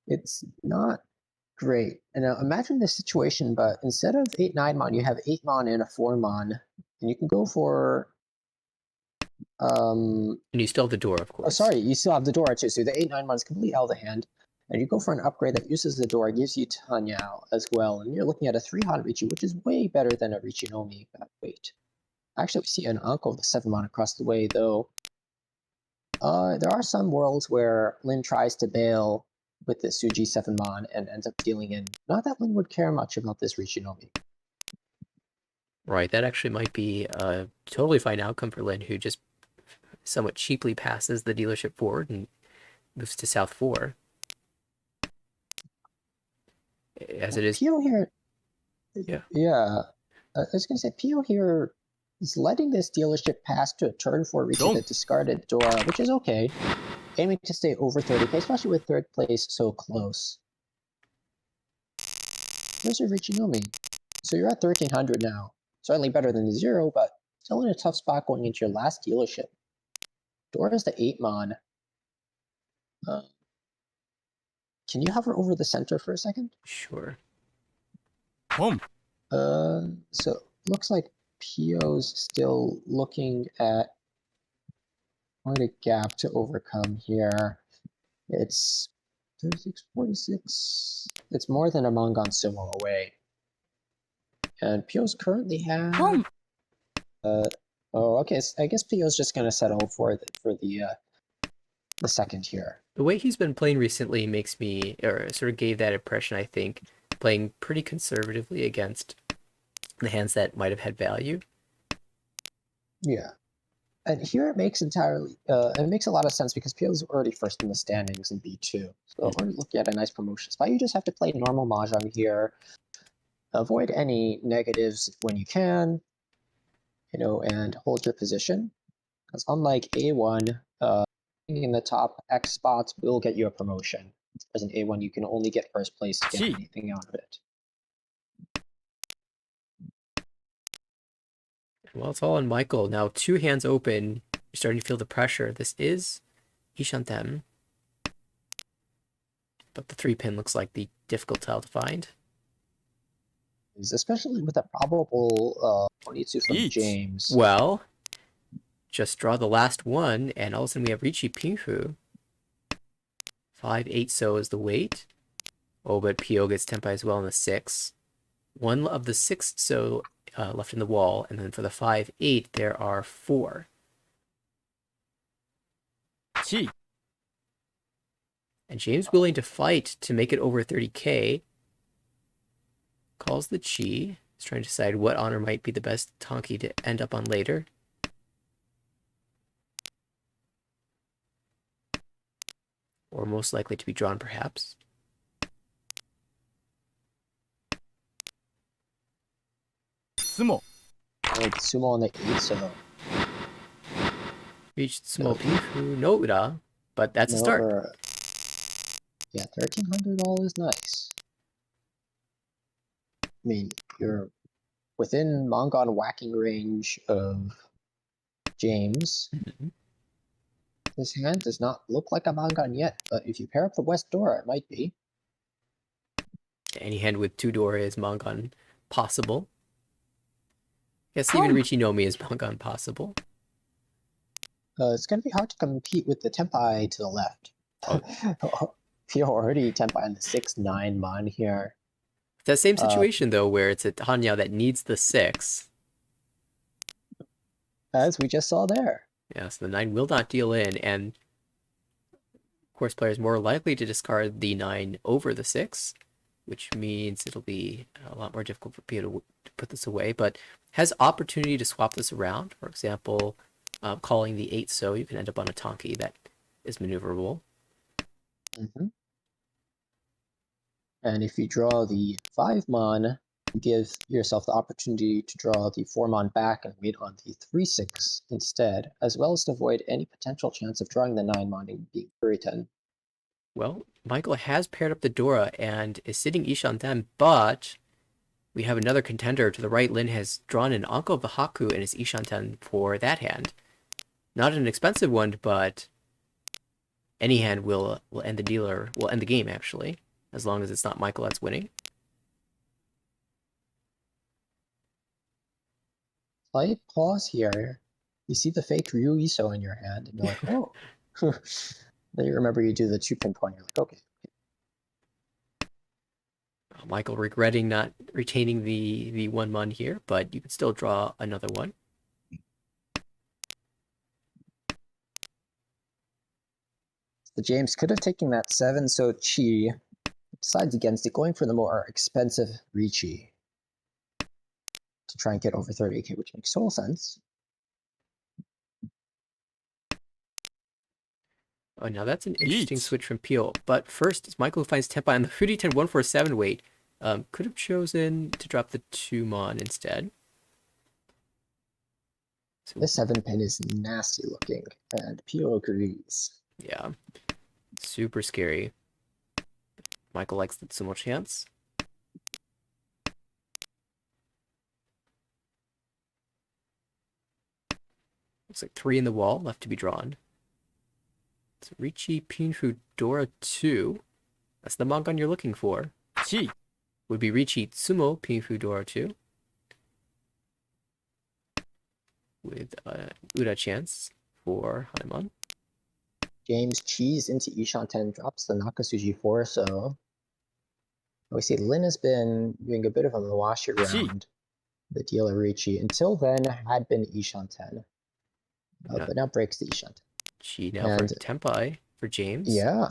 it's not great. And now imagine this situation, but instead of 8-9 mon, you have 8 mon and a 4 mon, and you can go for And you still have the door, of course. oh, sorry, you still have the Dora too. So the 8-9 mon is complete out of the hand. And you go for an upgrade that uses the Dora, gives you Tanya as well. And you're looking at a 3-Han Ricci, which is way better than a Richinomi at weight. Actually, we see an uncle with a 7 mon across the way, though. There are some worlds where Lin tries to bail with the Suji 7 mon and ends up dealing in. Not that Lin would care much about this Richinomi. Right, that actually might be a totally fine outcome for Lin, who just somewhat cheaply passes the dealership forward and moves to South 4. As it is... Pio here... Yeah. Yeah. I was going to say, Pio here is letting this dealership pass to a turn 4 Ricci that discarded Dora, which is okay. Aiming to stay over 30k, especially with 3rd place so close. There's your Richinomi. So you're at 1300 now. Certainly better than the 0, but still in a tough spot going into your last dealership. Dora's the 8 mon. Can you hover over the center for a second? Sure. Home. So looks like Pio's still looking at quite a gap to overcome here. It's 36, 46. It's more than a Mongon Sumo away. And Pio's currently have... Home. Oh, okay. So I guess Pio's just gonna settle for the second here. The way he's been playing recently makes me, or sort of gave that impression, I think, playing pretty conservatively against the hands that might have had value. Yeah. And here it makes it makes a lot of sense because Pio's already first in the standings in B2. So we're looking at a nice promotion spot. You just have to play normal Mahjong here. Avoid any negatives when you can, and hold your position. Because unlike A1, in the top X spots will get you a promotion. As an A1, you can only get first place to get anything out of it. Well, it's all on Michael. Now 2 hands open. You're starting to feel the pressure. This is Ishantem. But the 3-pin looks like the difficult tile to find. Especially with a probable Onitsu from James. Well, just draw the last one, and all of a sudden we have Ricci Pinfu. 5-8 so is the weight. Oh, but Pio gets Tenpai as well in the 6. One of the 6 so left in the wall, and then for the 5-8 there are 4. Chi. And James willing to fight to make it over 30k. Calls the Chi. He's trying to decide what honor might be the best Tonki to end up on later. Or most likely to be drawn, perhaps. Sumo. Sumo on the 8 so. Reached Sumo Pinfu no Ura, but that's a start. Yeah, 1,300 all is nice. I mean, you're within Mongon whacking range of James. Mhm. This hand does not look like a Mongon yet, but if you pair up the West Dora, it might be. Any hand with 2 Dora is Mongon possible. Yes, even Richinomi is Mongon possible. It's going to be hard to compete with the Tempai to the left. Oh. You're already Tempai on the 6-9 Mon here. It's that same situation, though, where it's a Hanyao that needs the 6. As we just saw there. Yeah, so the 9 will not deal in, and of course, players more likely to discard the 9 over the 6, which means it'll be a lot more difficult for Pio to put this away, but has opportunity to swap this around. For example, calling the 8 so you can end up on a Tonki that is maneuverable. Mm-hmm. And if you draw the 5 Mon, you give yourself the opportunity to draw the 4 Mon back and wait on the 3-6 instead, as well as to avoid any potential chance of drawing the 9 Mon and being Puritan. Well, Michael has paired up the Dora and is sitting Ishanten, but we have another contender to the right. Lin has drawn an Anko of the Haku and is Ishanten for that hand. Not an expensive one, but any hand will end the game, actually, as long as it's not Michael that's winning. Slight pause here. You see the fake Ryu Iso in your hand, and you're like, oh. Then you remember you do the 2-pin point, you're like, okay. Michael regretting not retaining the 1 Mon here, but you can still draw another one. The James could have taken that 7 so Chi, decides against it, going for the more expensive Ricci to try and get over 30k, which makes total sense. Oh, now that's an interesting switch from Pio. But first, it's Michael who finds Tempai on the Furi-ten 147 weight. Could have chosen to drop the 2 Mon instead. So this 7-pin is nasty looking, and Pio agrees. Yeah, super scary. Michael likes the Sumo chance. Looks like 3 in the wall left to be drawn. It's Ricci Pinfu Dora 2. That's the Mongon you're looking for. Chi. Would be Ricci Sumo Pinfu Dora 2. With Ura chance for Hanemon. James cheese into Ishanten, drops the Nakasuji 4, so we see Lin has been doing a bit of a Mawashi around the dealer Ricci. Until then, had been Ishanten, but now breaks the Ishanten. Chi now for Tempai for James. Yeah,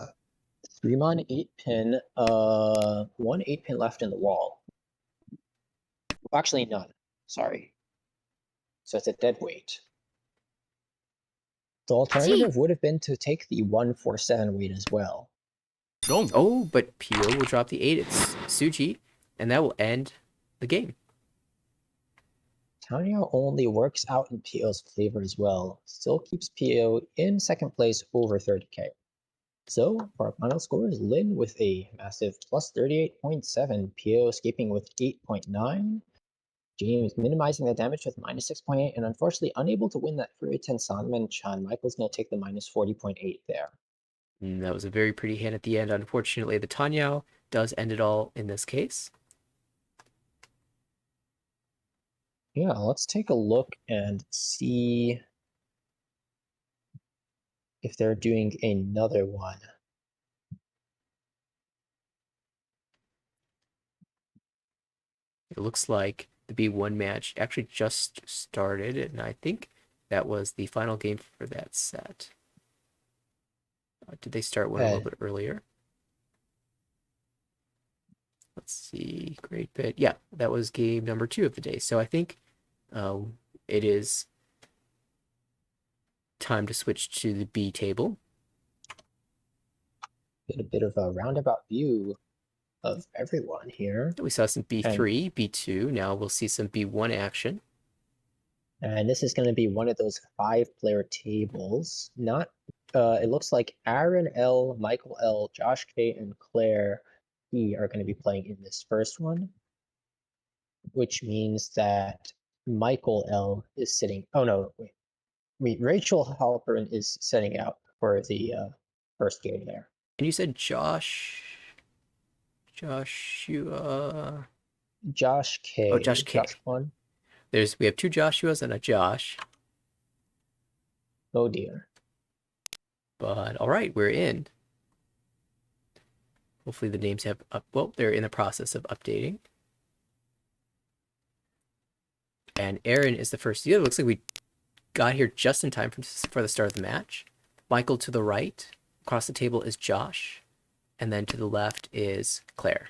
3 Mon 8-pin, 1 8-pin left in the wall. Well, actually, none. Sorry. So it's a dead weight. The alternative would have been to take the 147 weight as well. Oh, but Pio will drop the 8. It's Suji, and that will end the game. Tanya only works out in Pio's favor as well. Still keeps Pio in second place over 30k. So our final score is Lin with a massive plus 38.7, Pio escaping with 8.9, James minimizing the damage with minus 6.8, and unfortunately unable to win that Furi-ten Sanman Chan. Michael's going to take the minus 40.8 there. That was a very pretty hand at the end. Unfortunately, the Tanyao does end it all in this case. Yeah, let's take a look and see if they're doing another one. It looks like the B1 match actually just started, and I think that was the final game for that set. Did they start one a little bit earlier? Let's see, great bit. Yeah, that was game number 2 of the day. So I think it is time to switch to the B table. Get a bit of a roundabout view of everyone here. We saw some B3, B2. Now we'll see some B1 action. And this is going to be one of those 5-player tables. Not, it looks like Aaron L, Michael L, Josh K, and Claire P are going to be playing in this first one, which means that Michael L is sitting. Oh no, wait, Rachel Halperin is setting out for the first game there. And you said Joshua. Josh K. Oh, Josh K. Josh 1. We have 2 Joshuas and a Josh. Oh dear. But all right, we're in. Hopefully the names have well, they're in the process of updating. And Aaron is the first dealer. Looks like we got here just in time for the start of the match. Michael to the right. Across the table is Josh. And then to the left is Claire.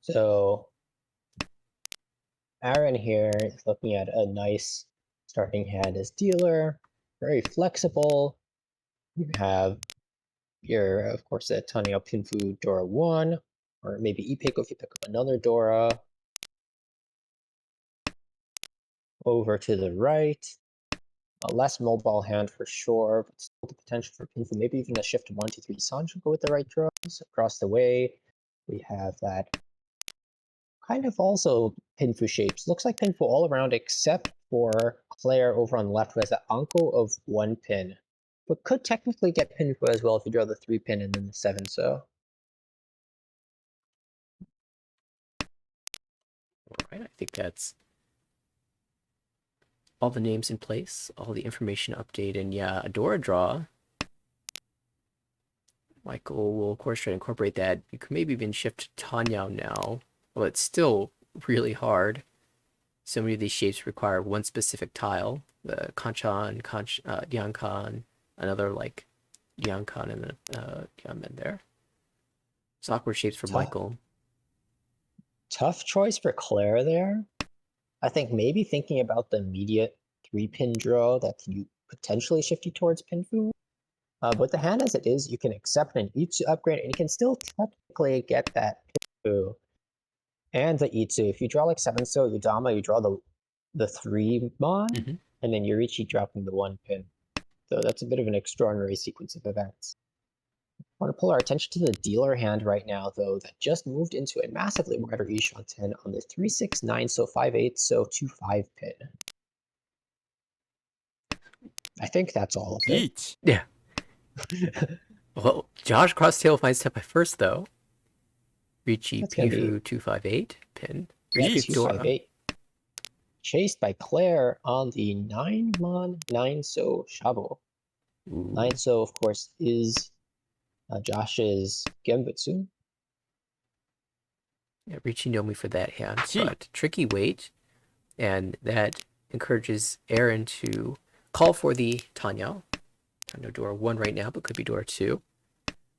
So Aaron here is looking at a nice starting hand as dealer. Very flexible. You have your, of course, a Tanya Pinfu Dora 1, or maybe ePick if you pick up another Dora. Over to the right. A less mobile hand for sure, but still the potential for Pinfu. Maybe even a shift 1, 2, 3 Sancho go with the right draws. Across the way, we have that kind of also Pinfu shapes. Looks like Pinfu all around except for Claire over on the left, who has an Anko of 1 pin. But could technically get Pinfu as well if you draw the 3 pin and then the 7 so. All right, I think that's all the names in place, all the information updated, and yeah, a Dora draw. Michael will, of course, try to incorporate that. You could maybe even shift Tanya now. Well, it's still really hard. So many of these shapes require one specific tile. The Kanchan, Diankan, another like Diankan and the Dianmen there. It's awkward shapes for Michael. Tough choice for Claire there. I think maybe thinking about the immediate 3-pin draw that can potentially shift you towards Pinfu. But the hand as it is, you can accept an Itsu upgrade, and you can still technically get that Pinfu and the Itsu. If you draw like 7 so Yudama, you draw the 3 mon, and then Yurichi dropping the 1 pin. So that's a bit of an extraordinary sequence of events. I want to pull our attention to the dealer hand right now, though, that just moved into a massively wider Ishan 10 on the 3-6-9 so 5-8 so 2-5 pin. I think that's all of it. Each. Yeah. Well, Josh Crosstail finds step by first, though. Ricci Pifu 258 pin. Ricci 258. Chased by Claire on the 9 mon 9 so Shabo. 9 so, of course, is Josh's Genbutsu. Yeah, Ricci know me for that hand, but tricky weight, and that encourages Aaron to call for the Tanya. Tanya Dora 1 right now, but could be Dora 2.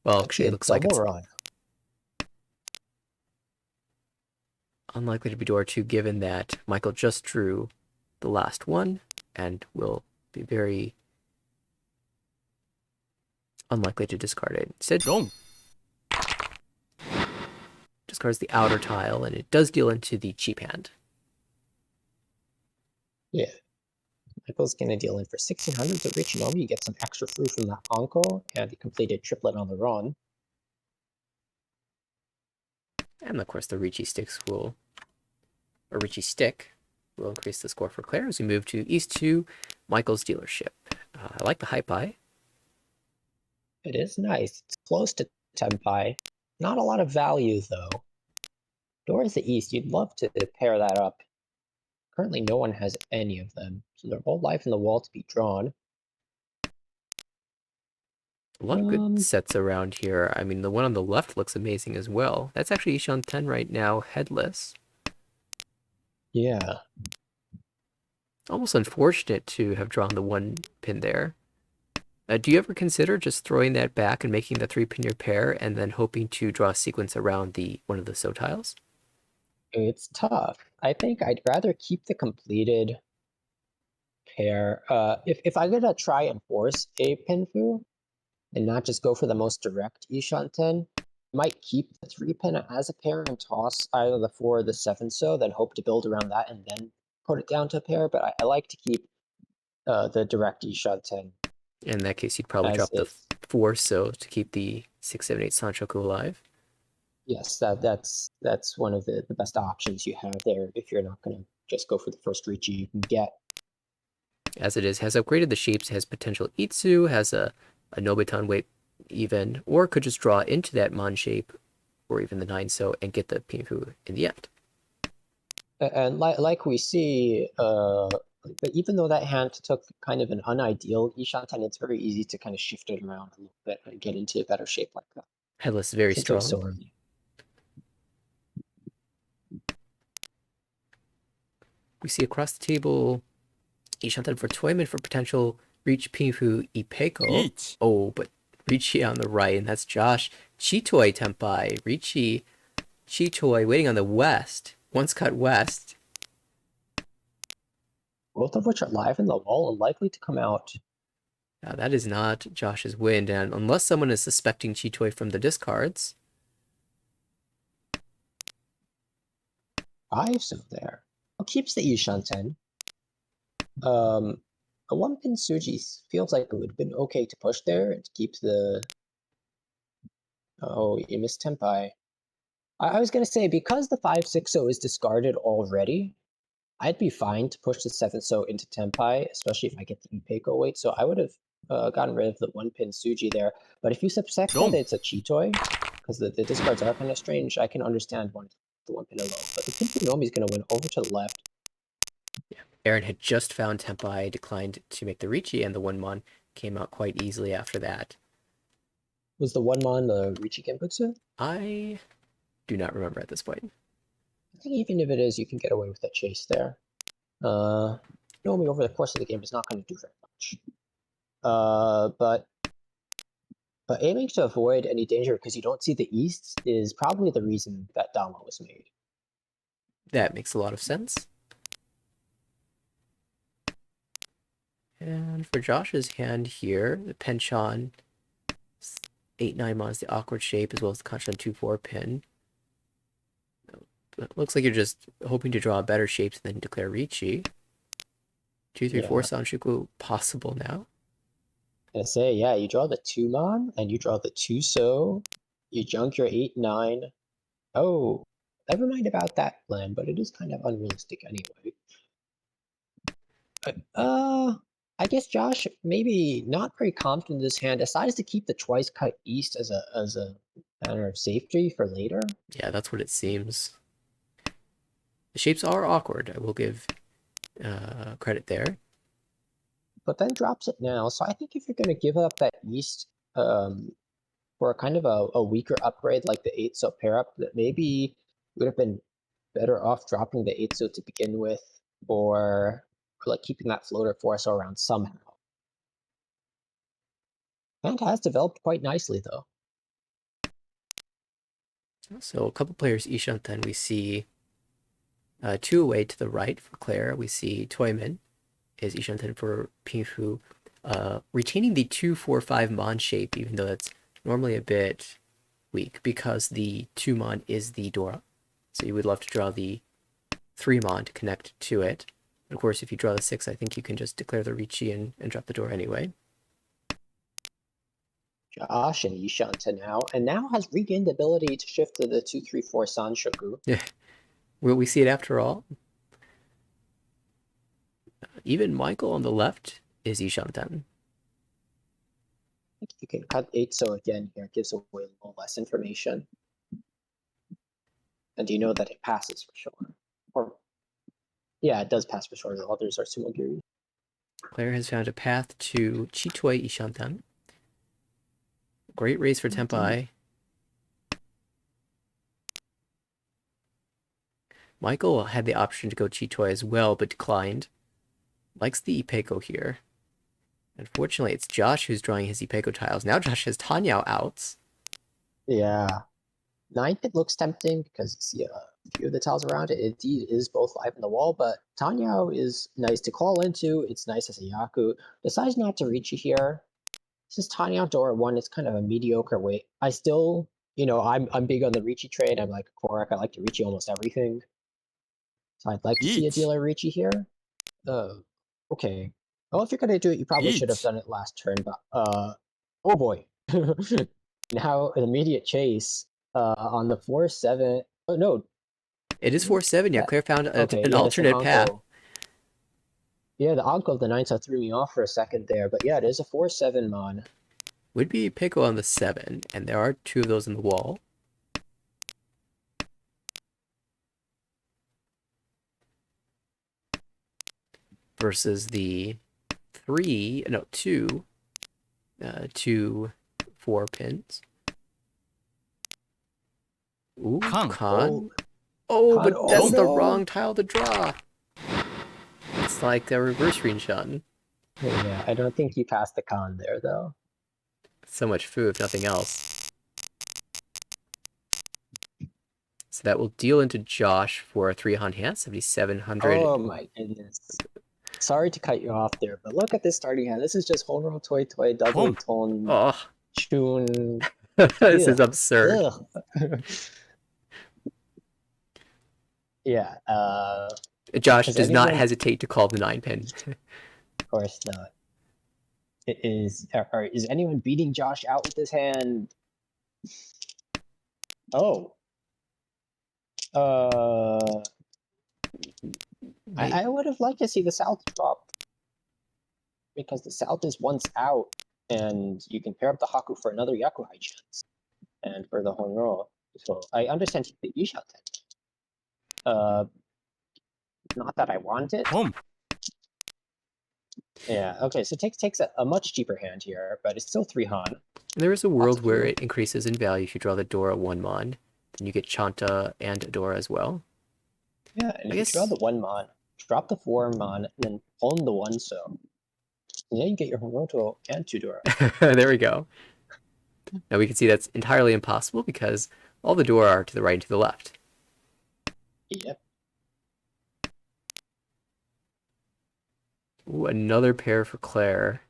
Well, actually, it looks like it's unlikely to be Dora 2, given that Michael just drew the last one, and will be very unlikely to discard it. Instead, discards the outer tile, and it does deal into the cheap hand. Yeah. Michael's going to deal in for 1600, but Richinomi, you get some extra fruit from that Anko, and the completed triplet on the run. And of course, the Ricci stick will increase the score for Claire as we move to East 2, Michael's dealership. I like the Hypai. It is nice. It's close to Tenpai. Not a lot of value, though. Dora's the East. You'd love to pair that up. Currently, no one has any of them, so they're all live in the wall to be drawn. A lot of good sets around here. I mean, the one on the left looks amazing as well. That's actually Ishan 10 right now, headless. Yeah. Almost unfortunate to have drawn the 1 pin there. Do you ever consider just throwing that back and making the 3-pin your pair, and then hoping to draw a sequence around one of the so tiles? It's tough. I think I'd rather keep the completed pair. If I'm gonna try and force a Pinfu, and not just go for the most direct Ishan 10, might keep the 3-pin as a pair and toss either the 4 or the 7 so, then hope to build around that and then put it down to a pair. But I like to keep the direct Ishanten In that case, you'd probably as drop the is. 4 so to keep the 6, 7, 8 Sanchoku alive. Yes, that's one of the best options you have there if you're not going to just go for the first Ricci you can get. As it is, has upgraded the shapes, has potential Itsu, has a Nobitan weight even, or could just draw into that Mon shape, or even the 9 so, and get the Pinfu in the end. And like we see, but even though that hand took kind of an unideal Ishanten, it's very easy to kind of shift it around a little bit and get into a better shape like that. Headless is very Since it was strong. so early. We see across the table Ishanten for Toyman for potential reach Pinfu Ipeko. 1 Oh, but Ricci on the right, and that's Josh. Chitoi Tenpai. Ricci, Chitoi waiting on the west. Once cut west. Both of which are live in the wall and likely to come out. Now, that is not Josh's wind, and unless someone is suspecting Chitoi from the discards. 5 so there. Well, keeps the Ishanten. A 1-pin Suji feels like it would have been okay to push there and to keep the... Oh, you missed Tenpai. I was going to say, because the 5-6-0 is discarded already, I'd be fine to push the 7-0 into Tenpai, especially if I get the Ipeko weight. So I would have gotten rid of the 1-pin Suji there. But if you suspect that it's a Chitoi, because the discards are kind of strange, I can understand wanting the 1-pin alone. But the Pinfu Nomi is going to win over to the left. Aaron had just found Tenpai, declined to make the Ricci, and the 1-mon came out quite easily after that. Was the 1-mon the Ricci Genbutsu? I do not remember at this point. I think even if it is, you can get away with that chase there. Nomi over the course of the game is not going to do very much. But aiming to avoid any danger because you don't see the east is probably the reason that Dama was made. That makes a lot of sense. And for Josh's hand here, the Penchon 8-9 mon is the awkward shape, as well as the Kanchan 2-4 pin. It looks like you're just hoping to draw better shapes and then declare Ricci. 2-3-4 Sanshuku possible now. I say, yeah, you draw the 2-mon, and you draw the 2-so, you junk your 8-9. Oh, never mind about that plan, but it is kind of unrealistic anyway. I guess Josh, maybe not very confident in this hand, decides to keep the twice cut east as a matter of safety for later. Yeah, that's what it seems. The shapes are awkward, I will give credit there. But then drops it now, so I think if you're going to give up that east for a kind of a weaker upgrade like the 8-so pair up, that maybe would have been better off dropping the 8-so to begin with, or like keeping that floater 4-so around somehow. And has developed quite nicely though. So a couple players Ishanten, we see 2 away to the right for Claire. We see Toyman is Ishanten for Pinfu, retaining the 2-4-5 mon shape, even though that's normally a bit weak because the 2-mon is the Dora. So you would love to draw the 3-mon to connect to it. But of course, if you draw the 6, I think you can just declare the Ricci and drop the Dora anyway. Josh and Ishanten now, and now has regained the ability to shift to the 2-3-4 Sanshoku. Yeah. Will we see it after all? Even Michael on the left is Ishanten. I think you can cut 8-so again here, it gives away a little less information. And do you know that it passes for sure? Or, yeah, it does pass for sure, the others are Sumogiri. Claire has found a path to Chitoi Ishanten. Great race for Tenpai. Michael had the option to go Chitoi as well, but declined. Likes the Ipeko here. Unfortunately, it's Josh who's drawing his Ipeko tiles. Now Josh has Tanyao outs. Yeah. 9-pin looks tempting because you see a few of the tiles around it. It indeed is both live in the wall, but Tanyao is nice to call into. It's nice as a Yaku. Decides not to reach you here. This is Tanyao Dora 1. It's kind of a mediocre weight. I still, you know, I'm big on the Ricci trade. I'm like a Korak. I like to Ricci almost everything. So I'd like to see a Each. dealer Ricci here. Okay. Well, if you're gonna do it, you probably should have Each. done it last turn. But oh boy. Now an immediate chase. On the 4-7. Oh no. It is 4-7. Yeah, That, Claire found okay. an Yeah, that's an alternate path. Anko. Yeah, the Anko of the 9 threw me off for a second there. But yeah, it is a 4-7 mon. Would be Pico on the 7, and there are 2 of those in the wall. Versus the 2 4 pins. Ooh, Khan. Oh, Khan, but that's the no. wrong tile to draw. It's like the reverse screenshot. Yeah, I don't think you passed the Khan there, though. So much food, if nothing else. So that will deal into Josh for a 3 on hand, 7,700. Oh my goodness. Sorry to cut you off there, but look at this starting hand. This is just Honro Toy Toy double tone Oh, Chun. this is absurd. Yeah. Josh Has does not anyone- hesitate to call the 9 pin. Of course not. Is anyone beating Josh out with this hand? Oh. I would have liked to see the South drop. Because the South is once out, and you can pair up the Haku for another Yakuhai chance. And for the Honro. So I understand the Isha ten. Not that I want it. Yeah, okay, so takes a much cheaper hand here, but it's still 3 Han. There is a world where it increases in value if you draw the Dora 1 mon. Then you get Chanta and Dora as well. Yeah, and if you draw the 1 mon, drop the 4 mon, and then own the 1 so. And then you get your Horoto and 2 Dora. There we go. Now we can see that's entirely impossible because all the Dora are to the right and to the left. Yep. Ooh, another pair for Claire.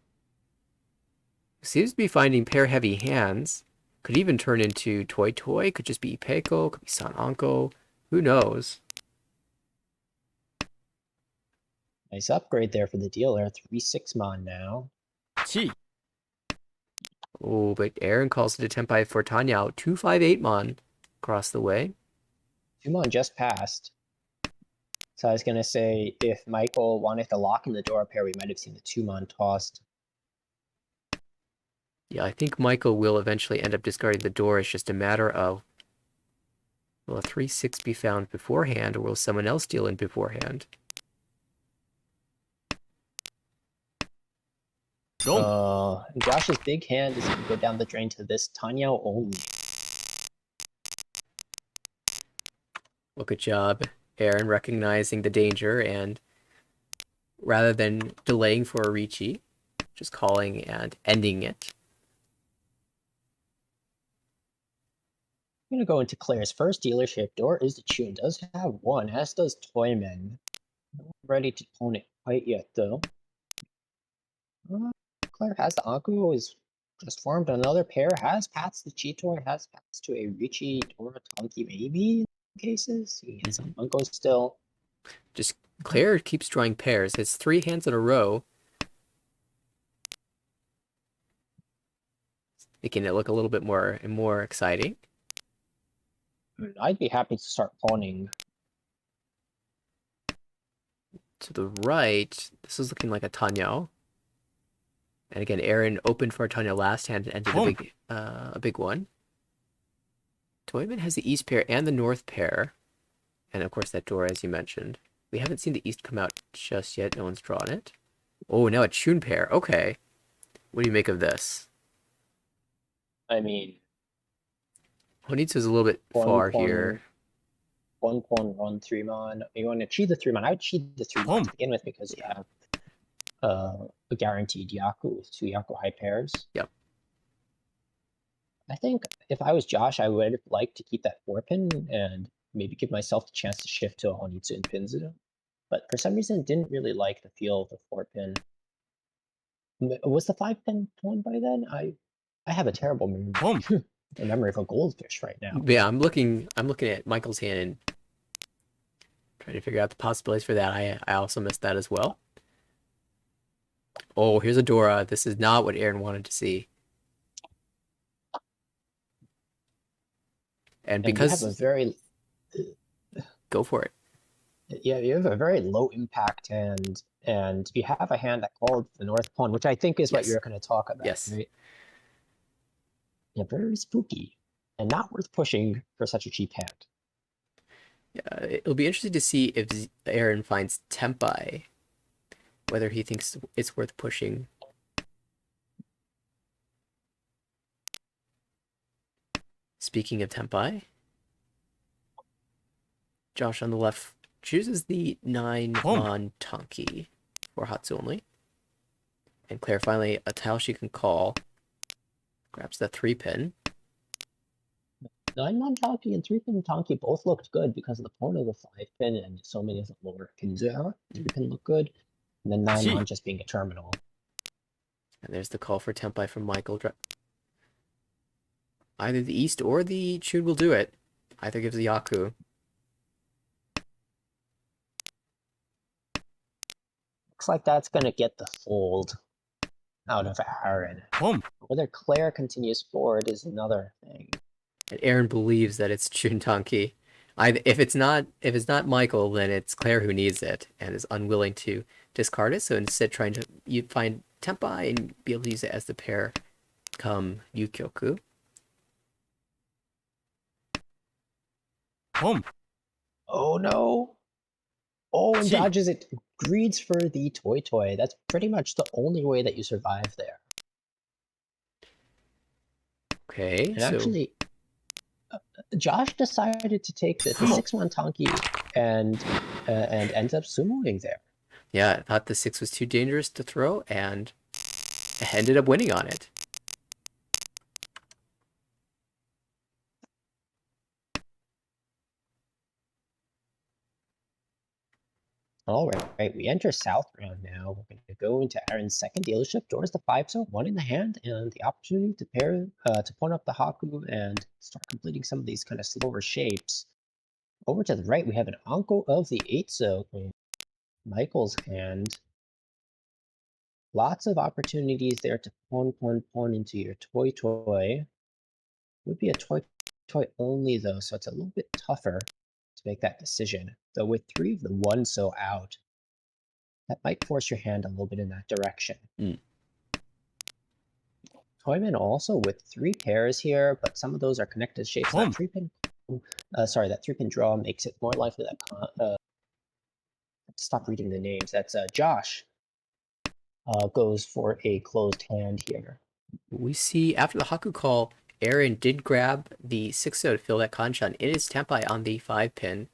Seems to be finding pair-heavy hands. Could even turn into Toy Toy. Could just be Ipeco. Could be San Anko. Who knows? Nice upgrade there for the dealer. 3-6 mon now. Chi. Oh, but Aaron calls it a Tenpai for Tanya out. 258 mon across the way. 2 mon just passed. So I was going to say, if Michael wanted to lock in the Dora pair, we might have seen the 2 mon tossed. Yeah, I think Michael will eventually end up discarding the Dora. It's just a matter of, will a 3-6 be found beforehand, or will someone else deal in beforehand? Josh's big hand is going to go down the drain to this Tanya only. Well, good job, Aaron, recognizing the danger, and rather than delaying for a Ricci, just calling and ending it. I'm going to go into Claire's first dealership. Door is the Chun. Does have 1, as does Toyman. Not ready to own it quite yet, though. Claire has the Anko, is just formed another pair, has passed the Chitoy, has passed to a Ricci Dora Tonki maybe in cases. He has some Anko still. Just Claire keeps drawing pairs. It's 3 hands in a row. Making it look a little bit more exciting. I'd be happy to start pawning. To the right, this is looking like a Tanyao. And again, Aaron opened for a Tanyao last hand and ended a big one. Toyman has the East pair and the North pair. And of course that Dora, as you mentioned. We haven't seen the East come out just yet. No one's drawn it. Oh, now a Chun pair. Okay. What do you make of this? I mean... Honitsu is a little bit far here. 1 pawn, 1 3 mon. You want to cheat the 3 mon. I would cheat the 3 mon to begin with because you have a guaranteed Yaku with 2 Yaku high pairs. Yep. I think if I was Josh, I would like to keep that 4 pin and maybe give myself the chance to shift to a Honitsu and Pinzu. But for some reason, didn't really like the feel of the 4 pin. Was the 5 pin won by then? I have a terrible memory. the memory of a goldfish right now. Yeah, I'm looking at Michael's hand and trying to figure out the possibilities for that. I also missed that as well. Oh, here's a Dora. This is not what Aaron wanted to see. And And you have because a very go for it. yeah, you have a very low impact hand, and you have a hand that called the North Pawn, which I think is what Yes. you're going to talk about. Yes. Right? Yeah, very spooky, and not worth pushing for such a cheap hand. Yeah, it'll be interesting to see if Aaron finds Tempai, whether he thinks it's worth pushing. Speaking of Tempai, Josh on the left chooses the 9 Mon Tonki for Hatsune. And Claire finally a tile she can call. Grabs the 3-pin. 9-Mon Tonki and 3-pin Tonki both looked good because of the point of the 5-pin and so many of the lower pins out. 3-pin looked good. And then 9-Mon just being a terminal. And there's the call for Tempai from Michael. Either the East or the Chun will do it. Either gives the Yaku. Looks like that's going to get the fold out of Aaron. Whether Claire continues forward is another thing. And Aaron believes that it's Chun Tonki. If it's not Michael, then it's Claire who needs it and is unwilling to discard it. So instead, trying to find Tempai and be able to use it as the pair come Yukioku. Oh no! Oh, and dodges it. Greeds for the Toy. That's pretty much the only way that you survive there. Okay, and so actually, Josh decided to take the 6-1 Tonki and ends up sumoing there. Yeah, I thought the 6 was too dangerous to throw and ended up winning on it. All right, we enter South round now. We're going to go into Aaron's second dealership. Doors the 5, so 1 in the hand, and the opportunity to pair to point up the Haku and start completing some of these kind of slower shapes. Over to the right, we have an Anko of the 8, so in Michael's hand. Lots of opportunities there to pawn into your Toy. Would be a Toy only though, so it's a little bit tougher to make that decision. Though with 3 of the 1 so out, that might force your hand a little bit in that direction. Toyman also with 3 pairs here, but some of those are connected shapes. That 3-pin, that 3-pin draw makes it more likely that stop reading the names. That's Josh goes for a closed hand here. We see after the Haku call, Aaron did grab the 6 to fill that Kanchan. It is Tempai on the 5-pin.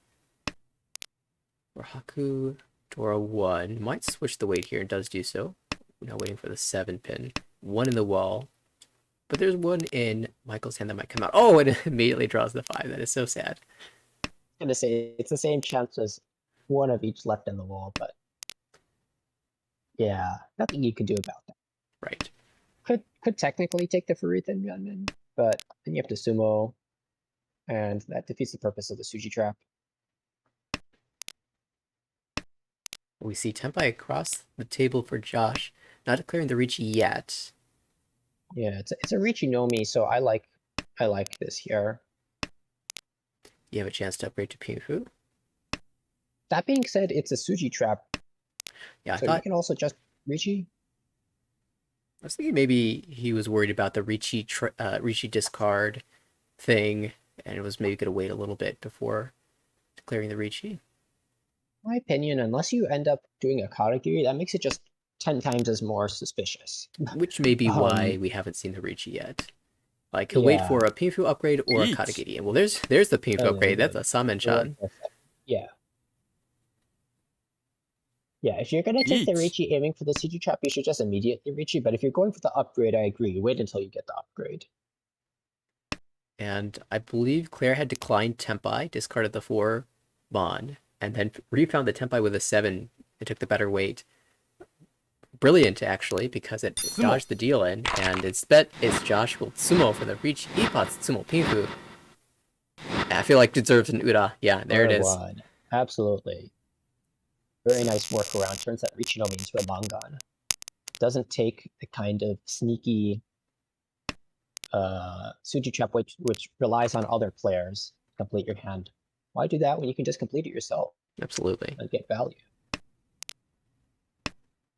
For Haku, Dora 1. Might switch the weight here and does do so. Now waiting for the 7-pin. 1 in the wall. But there's 1 in Michael's hand that might come out. Oh, it immediately draws the 5. That is so sad. I'm going to say it's the same chance as 1 of each left in the wall, but yeah, nothing you can do about that. Right. Could technically take the Furuthan Gunman, but then you have to sumo, and that defeats the purpose of the Suji trap. We see Tempai across the table for Josh, not declaring the Richi yet. Yeah, it's a Richi no Mi, so I like this here. You have a chance to upgrade to Pinfu. That being said, it's a Suji trap. Yeah, so you can also just Richi. I was thinking maybe he was worried about the Richi discard thing, and it was maybe going to wait a little bit before declaring the Richi. My opinion, unless you end up doing a Karagiri, that makes it just 10 times as more suspicious. Which may be why we haven't seen the Richi yet. Like, he'll wait for a Pinfu upgrade or a Karagiri. And well, there's the Pinfu upgrade. That's a Samenchan. Yeah. Yeah, if you're going to take the Richi aiming for the Suji trap, you should just immediately Richi. But if you're going for the upgrade, I agree. Wait until you get the upgrade. And I believe Claire had declined Tempai, discarded the 4 Mon, and then refound the Tempai with a 7. It took the better weight. brilliant actually, because it dodged the deal in, and its bet is Josh will sumo for the reach Ipats Sumo Pinfu. I feel like deserves an Ura. Yeah, there it is. One. Absolutely. Very nice workaround. Turns that Richinomi into a Mangan. Doesn't take the kind of sneaky Suji Trap which relies on other players to complete your hand. Why do that when you can just complete it yourself Absolutely. and get value?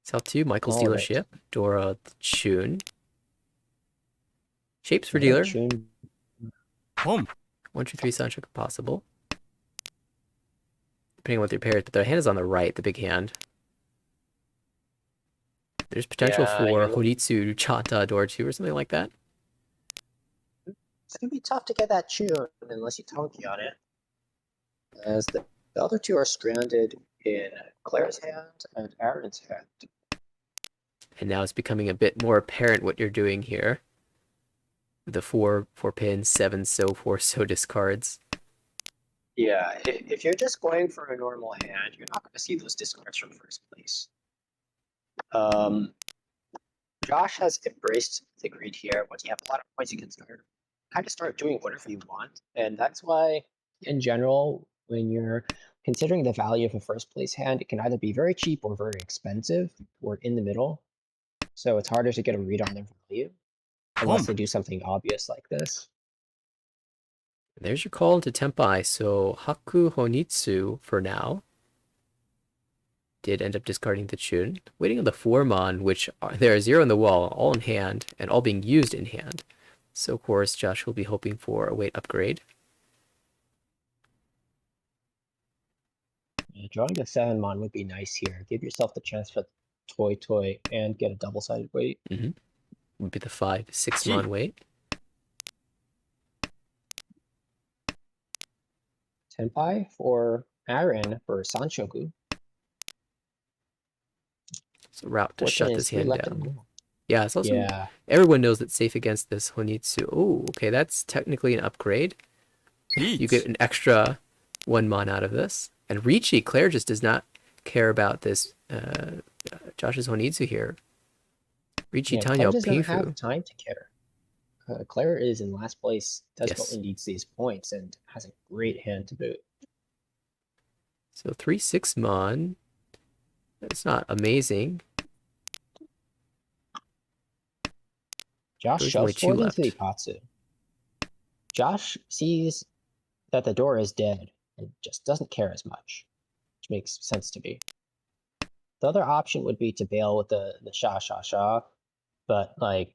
Cell 2, Michael's All right. dealership. Dora the Chun. Shapes for Another dealer. Chun. ポン 1, 2, 3 Sancho possible. Depending on what their pairs, but their hand is on the right, the big hand. There's potential Yeah, for you're- Horitsu, Chata, Dora 2 or something like that. It's gonna be tough to get that Chun unless you Tonki on it. As the other two are stranded in Claire's hand and Aaron's hand. And now it's becoming a bit more apparent what you're doing here. The 4 pins, 7 so, 4 so discards. Yeah, if you're just going for a normal hand, you're not going to see those discards from first place. Josh has embraced the greed here. Once you have a lot of points, you can start doing whatever you want, and that's why, in general, when you're considering the value of a first place hand, it can either be very cheap or very expensive, or in the middle. So it's harder to get a read on their value unless they do something obvious like this. There's your call into Tenpai, so Haku Honitsu for now. Did end up discarding the Chun. Waiting on the 4 Mon, which there are 0 in the wall, all in hand, and all being used in hand. So of course, Josh will be hoping for a weight upgrade. Drawing a 7 Mon would be nice here. Give yourself the chance for Toy and get a double-sided weight. Would be the 5, 6 Gee. Mon weight. Tenpai for Aaron for Sanshoku. So route to shut this hand left down. Yeah, it's also Yeah, everyone knows it's safe against this Honitsu. Oh, okay, that's technically an upgrade. You リー get チ an extra 1 Mon out of this. And Ricci, Claire just does not care about this Josh's Honitsu here. Ricci yeah, Tanyo Claire does not Pinfu. have time to care. Claire is in last place, desperately Yes. needs these points, and has a great hand to boot. So 3, 6 Mon. That's not amazing. Josh There's only shoves 2 forward left. into Ikatsu. Josh sees that the door is dead and just doesn't care as much, which makes sense to me. The other option would be to bail with the Sha, but like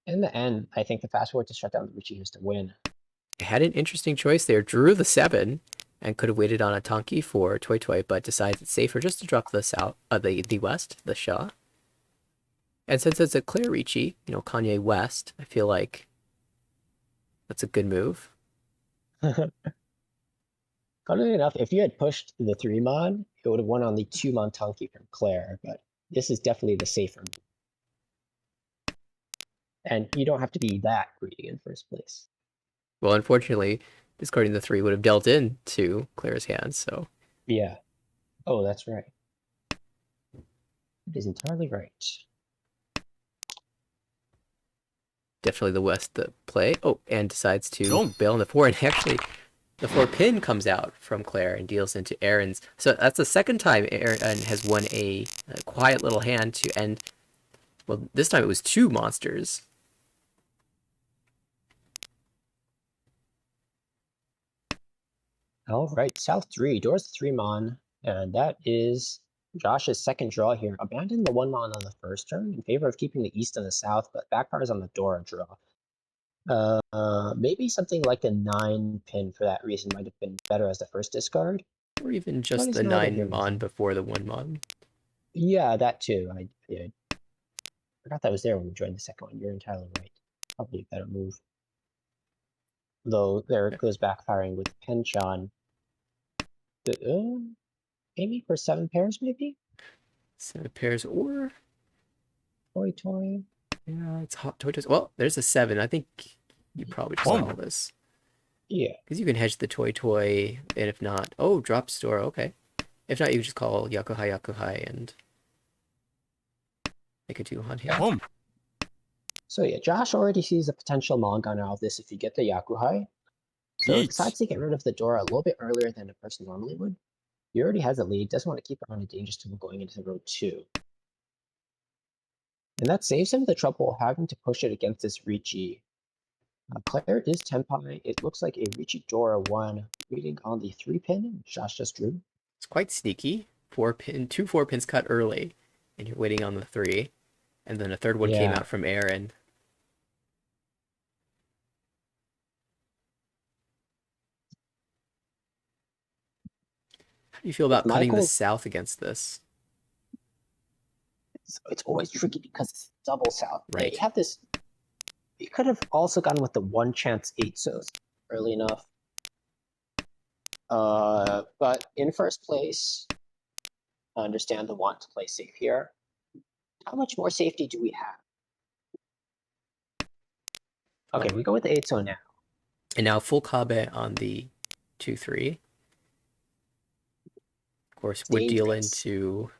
in the end, I think the fast forward to shut down the Richie is to win. It had an interesting choice there. Drew the 7 and could have waited on a Tonki for Toy, but decides it's safer just to drop the south, the west, the Sha. And since it's a clear Ricci, Kanye West, I feel like that's a good move. Funnily enough, if you had pushed the 3 Mon, it would have won on the 2 Mon Tonki from Claire, but this is definitely the safer move. And you don't have to be that greedy in first place. Well, unfortunately, discarding the 3 would have dealt into Claire's hands, so Yeah. Oh, that's right. It is entirely right. definitely the West the play. Oh, and decides to Boom. bail on the 4, and actually the 4 pin comes out from Claire and deals into Aaron's. So that's the second time Aaron has won a quiet little hand to end. Well, this time it was 2 monsters. All right, South 3, Doors 3 Mon, and that is Josh's second draw here. Abandon the 1 Mon on the first turn in favor of keeping the East and the South, but backfires on the Dora draw. Maybe something like a 9 pin for that reason might have been better as the first discard. Or even just it's the neither 9 here nor mon before the 1 mon. Yeah, that too. I forgot that was there when we joined the second one. You're entirely right. Probably a better move. Though there it goes backfiring with Penchon. Aiming for 7 pairs, maybe? 7 pairs or... Toy. Yeah, it's hot toy. Well, there's a 7. I think you probably just Boom. call this. Yeah. Because you can hedge the toy, and if not... Oh, drop store, okay. If not, you just call Yakuhai, and... Make a 2 on hand. Boom. So yeah, Josh already sees a potential Mongon out of this if you get the Yakuhai. So he Yeet. decides to get rid of the Dora a little bit earlier than a person normally would. He already has a lead, doesn't want to keep her on a dangerous table going into row 2. And that saves him the trouble of having to push it against this Ricci. Claire is Tenpai. It looks like a Ricci Dora 1 waiting on the 3-pin. Josh just drew. It's quite sneaky. 2 4-pins cut early, and you're waiting on the 3. And then a third one came Yeah. out from Aaron. How do you feel about cutting the Michael- south against this? It's always tricky because it's double south. Yeah, Right. you have this. You could have also gone with the 1 chance 8 so's early enough. But in first place, I understand the want to play safe here. How much more safety do we have? Okay, we go with the 8 so now. And now full Kabe on the 2-3. Of course, would deal Dangerous. into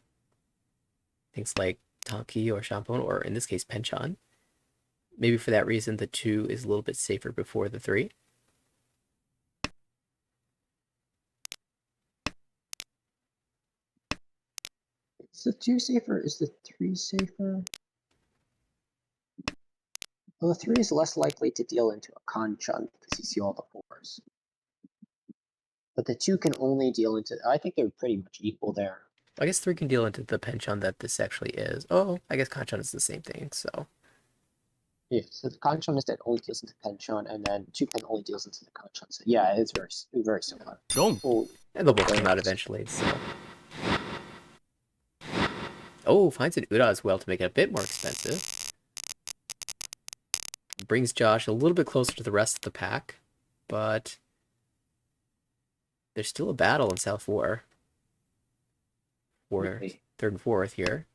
things like Tanki or Shampoo, or in this case, Penchan. Maybe for that reason, the 2 is a little bit safer before the 3. Is the 2 safer? Is the 3 safer? Well, the 3 is less likely to deal into a Kanchan because you see all the 4s. But the 2 can only deal into. I think they're pretty much equal there. I guess 3 can deal into the Penchan that this actually is. Oh, I guess Kanchan is the same thing, so. Yeah, so the Kanchan instead only deals into Penchon, and then 2-pin only deals into the Kanchan. So yeah, it's very similar. Dong. Oh, And they'll both come out Thanks. eventually, so. Oh, finds an Uda as well to make it a bit more expensive. Brings Josh a little bit closer to the rest of the pack, but there's still a battle in South 4 for really. 3rd and 4th here.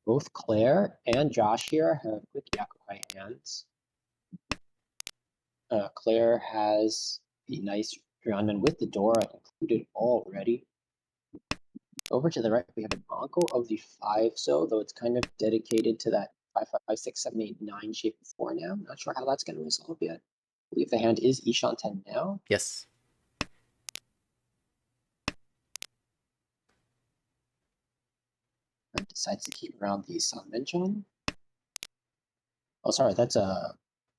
Both Claire and Josh here have quick Yakuhai hands. Claire has the nice Ryanman with the Dora included already. Over to the right, we have an Anko of the 5 so, though it's kind of dedicated to that 5, 5, 5, 6, 7, 8, 9 shape before now. Not sure how that's going to resolve yet. I believe the hand is Ishan 10 now. Yes. And decides to keep around the Sun Menchan. Oh, sorry, that's a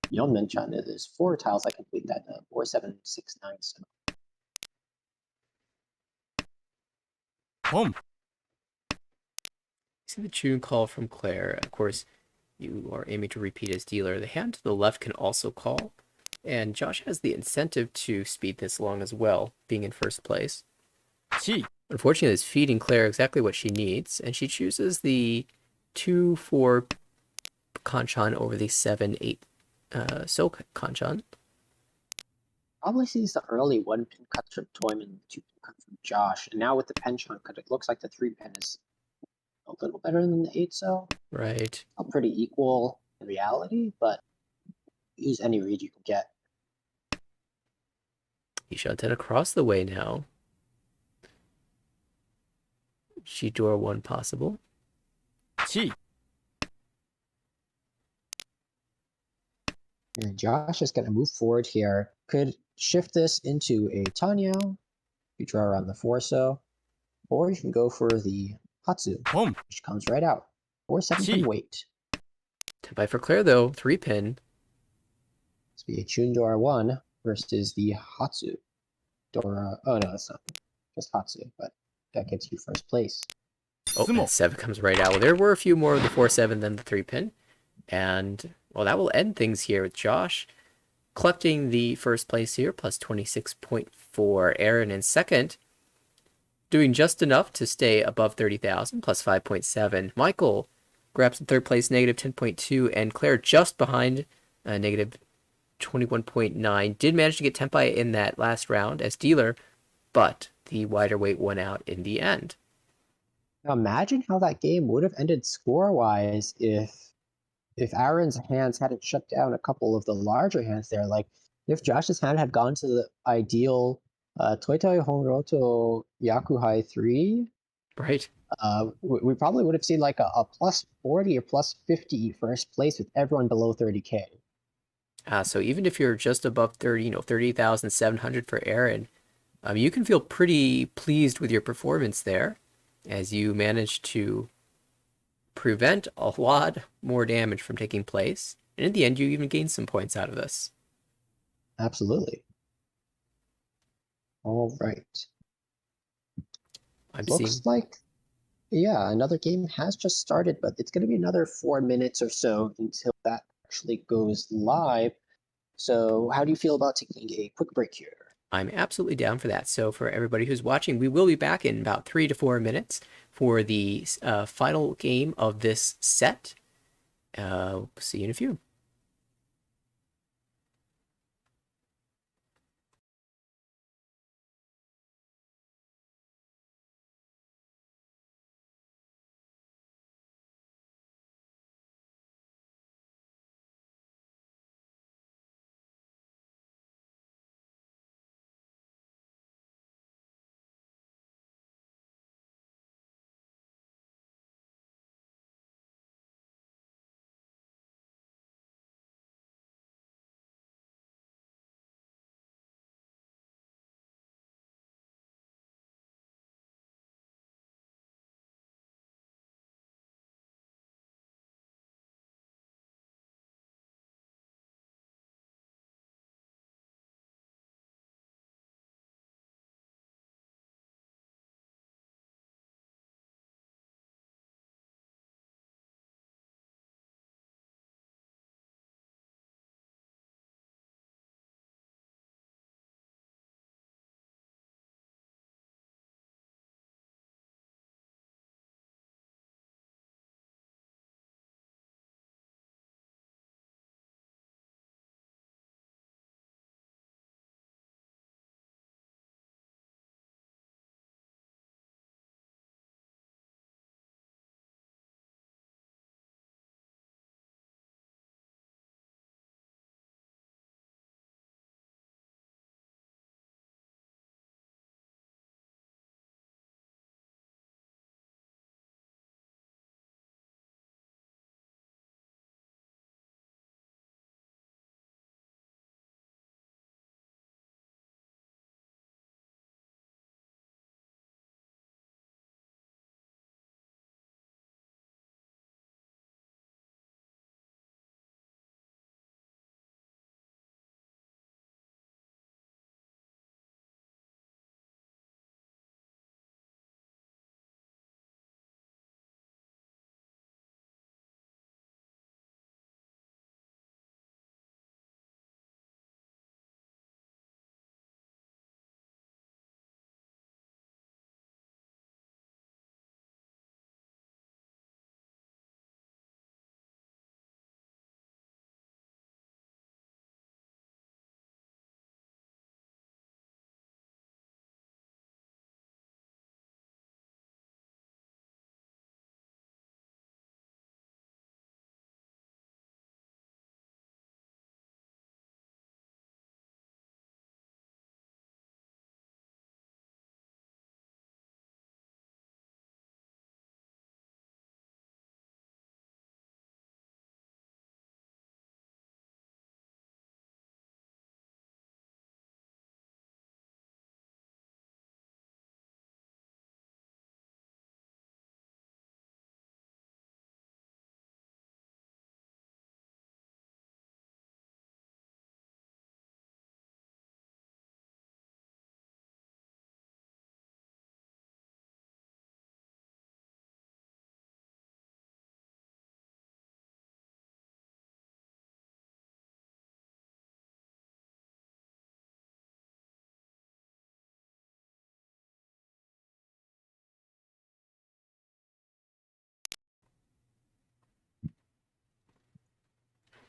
Yon Menchan. There's 4 tiles that complete that 4, 7, 6, 9. So Boom. You see the tune call from Claire. Of course, you are aiming to repeat as dealer. The hand to the left can also call, and Josh has the incentive to speed this along as well, being in first place. Chi. Unfortunately, it's feeding Claire exactly what she needs, and she chooses the 2-4 Kanchan over the 7-8 So Kanchan. probably sees the early 1-pin cut from Toyman and the 2-pin cut from Josh. And now with the Penchon cut, it looks like the 3-pin is a little better than the 8 so. Right. All pretty equal in reality, but use any read you can get. Ishan 10 across the way now. Shidora 1 possible. Chi. And Josh is going to move forward here. Could shift this into a Tanyo. You draw around the 4 so. Or you can go for the Hatsu, Boom. which comes right out. 4, 7-pin Gee. weight. 10 for Claire though, 3-pin. This would be a Chundora 1 versus the Hatsu. Dora. Oh no, that's not just Hatsu, but that gets you first place. Oh, Sumo. and 7 comes right out. Well, there were a few more of the 4-7 than the 3-pin. And, well, that will end things here with Josh collecting the first place here, plus 26.4. Aaron in second, doing just enough to stay above 30,000, plus 5.7. Michael grabs the third place, negative 10.2. And Claire just behind, negative 21.9. Did manage to get Tenpai in that last round as dealer, but the wider weight won out in the end. Now imagine how that game would have ended score-wise if Aaron's hands hadn't shut down a couple of the larger hands there. Like if Josh's hand had gone to the ideal Toitai Honroto Yakuhai 3, Right. We probably would have seen like a plus 40 or plus 50 first place with everyone below 30K. So even if you're just above 30, 30,700 for Aaron, you can feel pretty pleased with your performance there as you managed to prevent a lot more damage from taking place. And in the end, you even gained some points out of this. Absolutely. All right. I'm Looks seeing. like, yeah, another game has just started, but it's going to be another 4 minutes or so until that actually goes live. So, how do you feel about taking a quick break here? I'm absolutely down for that. So for everybody who's watching, we will be back in about 3 to 4 minutes for the final game of this set. See you in a few.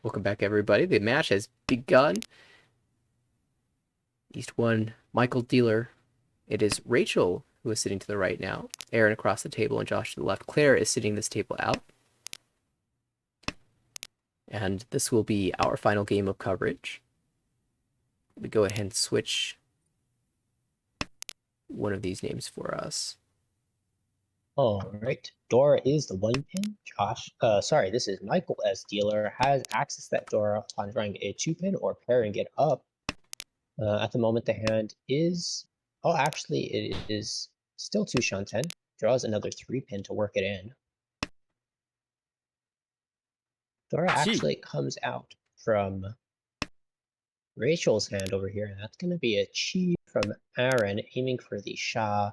Welcome back, everybody. The match has begun. East 1, Michael Dealer. It is Rachel who is sitting to the right now. Aaron across the table and Josh to the left. Claire is sitting this table out. And this will be our final game of coverage. We go ahead and switch one of these names for us. All right. Dora is the 1-pin. Sorry, this is Michael as dealer, has access to that Dora upon drawing a 2-pin or pairing it up. At the moment, the hand is... Oh, actually, it is still 2 Shanten. Draws another 3-pin to work it in. Dora actually comes out from Rachel's hand over here, and that's going to be a Chi from Aaron, aiming for the Sha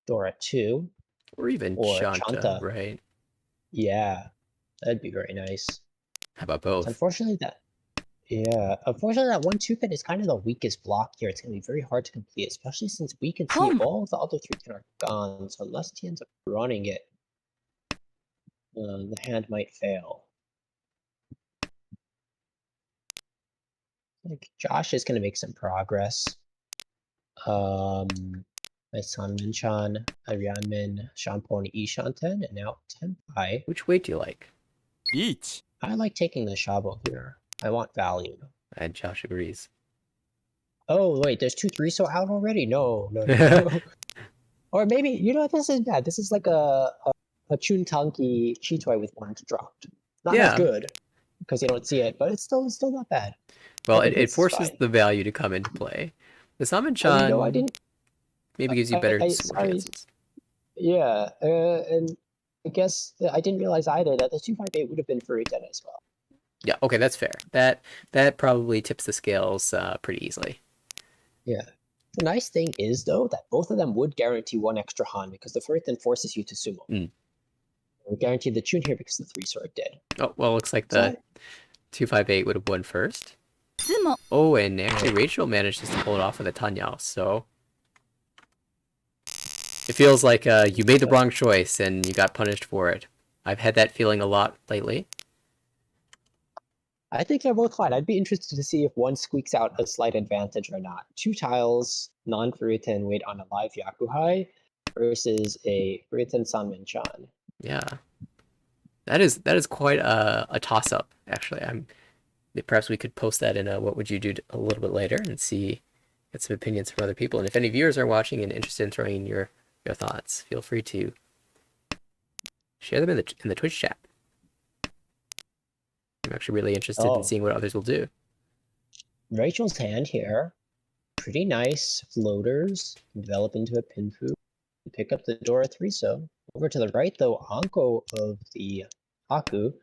Dora 2. Or even Or Chanta, Chanta. right? Yeah, that'd be very nice. How about both? Unfortunately, unfortunately, that 1-2 pin is kind of the weakest block here. It's going to be very hard to complete, especially since we can see all of the other 3 pin are gone. So unless he ends up running it, the hand might fail. Like Josh is going to make some progress. My son Minchan, Arianmin, Shampon, Ishanten, and now Tenpai. Which weight do you like? 1 I like taking the Shabo here. I want value. And Josh agrees. Oh, wait, there's 2 3-so out already? No. Or maybe, you know, this is bad. This is like a Chuntanki Chitoy with 1 dropped. Not as good, because you don't see it, but it's still not bad. Well, it forces the value to come into play. The Saman-chan no, I didn't. maybe gives you better sorry. chances. Yeah, and I guess I didn't realize either that the 258 would have been for Riten as well. Yeah, okay, that's fair. That probably tips the scales pretty easily. Yeah. The nice thing is, though, that both of them would guarantee 1 extra Han, because the Furiten forces you to sumo. We guaranteed the Chun here because the 3-sword did. Oh, well, looks like the 258 would have won first. Oh, and actually Rachel manages to pull it off with a Tanyao, so... It feels like you made the wrong choice and you got punished for it. I've had that feeling a lot lately. I think they're both fine. I'd be interested to see if one squeaks out a slight advantage or not. 2 tiles, non-Furiten wait on a live Yakuhai versus a Furiten Sanmin-chan. Yeah. That is quite a toss-up, actually. Perhaps we could post that in a What Would You Do a little bit later and get some opinions from other people. And if any viewers are watching and interested in throwing in your thoughts, feel free to share them in the Twitch chat. I'm actually really interested in seeing what others will do. Rachel's hand here, pretty nice. Floaters can develop into a Pinfu. Pick up the Dora 3-so. Over to the right, though, Anko of the Haku,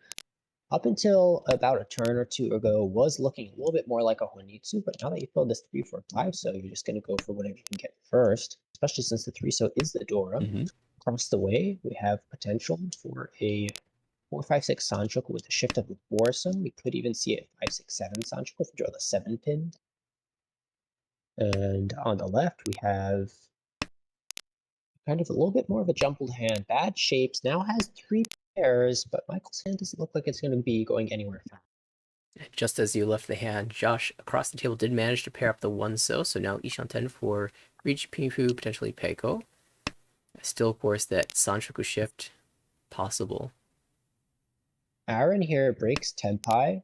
up until about a turn or 2 ago, was looking a little bit more like a Honitsu, but now that you filled this 3-4-5-so, you're just going to go for whatever you can get first, especially since the 3-so is the Dora. Across the way, we have potential for a 4-5-6 Sanchoku with a shift of the 4-so. We could even see a 5-6-7 Sanchoku if we draw the 7-pin. And on the left, we have kind of a little bit more of a jumbled hand. Bad shapes, now has 3 pairs, but Michael's hand doesn't look like it's going to be going anywhere fast. Just as you left the hand, Josh across the table did manage to pair up the 1-so, so now Ishanten for Reach, Pinfu, potentially Peiko. Still, of course, that Sanchoku shift possible. Aaron here breaks Tenpai,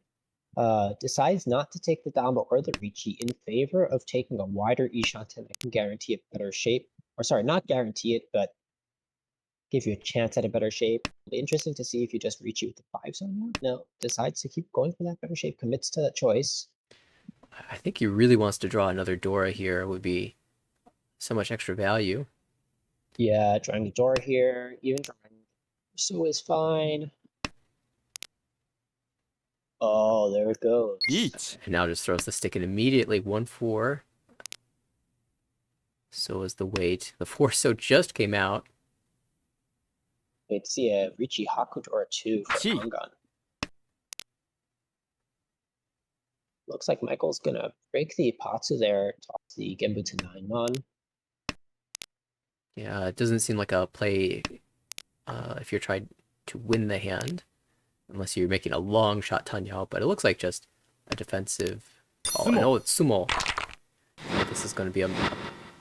decides not to take the Damba or the Richi in favor of taking a wider Ishanten that can guarantee a better shape. Or sorry, not guarantee it, but give you a chance at a better shape. It'll be interesting to see if you just Richi with the 5-so now. No, decides to keep going for that better shape, commits to that choice. I think he really wants to draw another Dora here. It would be so much extra value. Yeah, drawing the Dora here, even drawing so is fine. Oh, there it goes. And now just throws the stick in immediately. 1-4. So is the weight. The 4-so just came out. Let's see a Richi Haku Dora 2 for Angan. Looks like Michael's gonna break the Patsu there, toss the Genbu to 9-mon. Yeah, it doesn't seem like a play if you're trying to win the hand, unless you're making a long shot Tanyao, but it looks like just a defensive call. I know it's Sumo. This is going to be a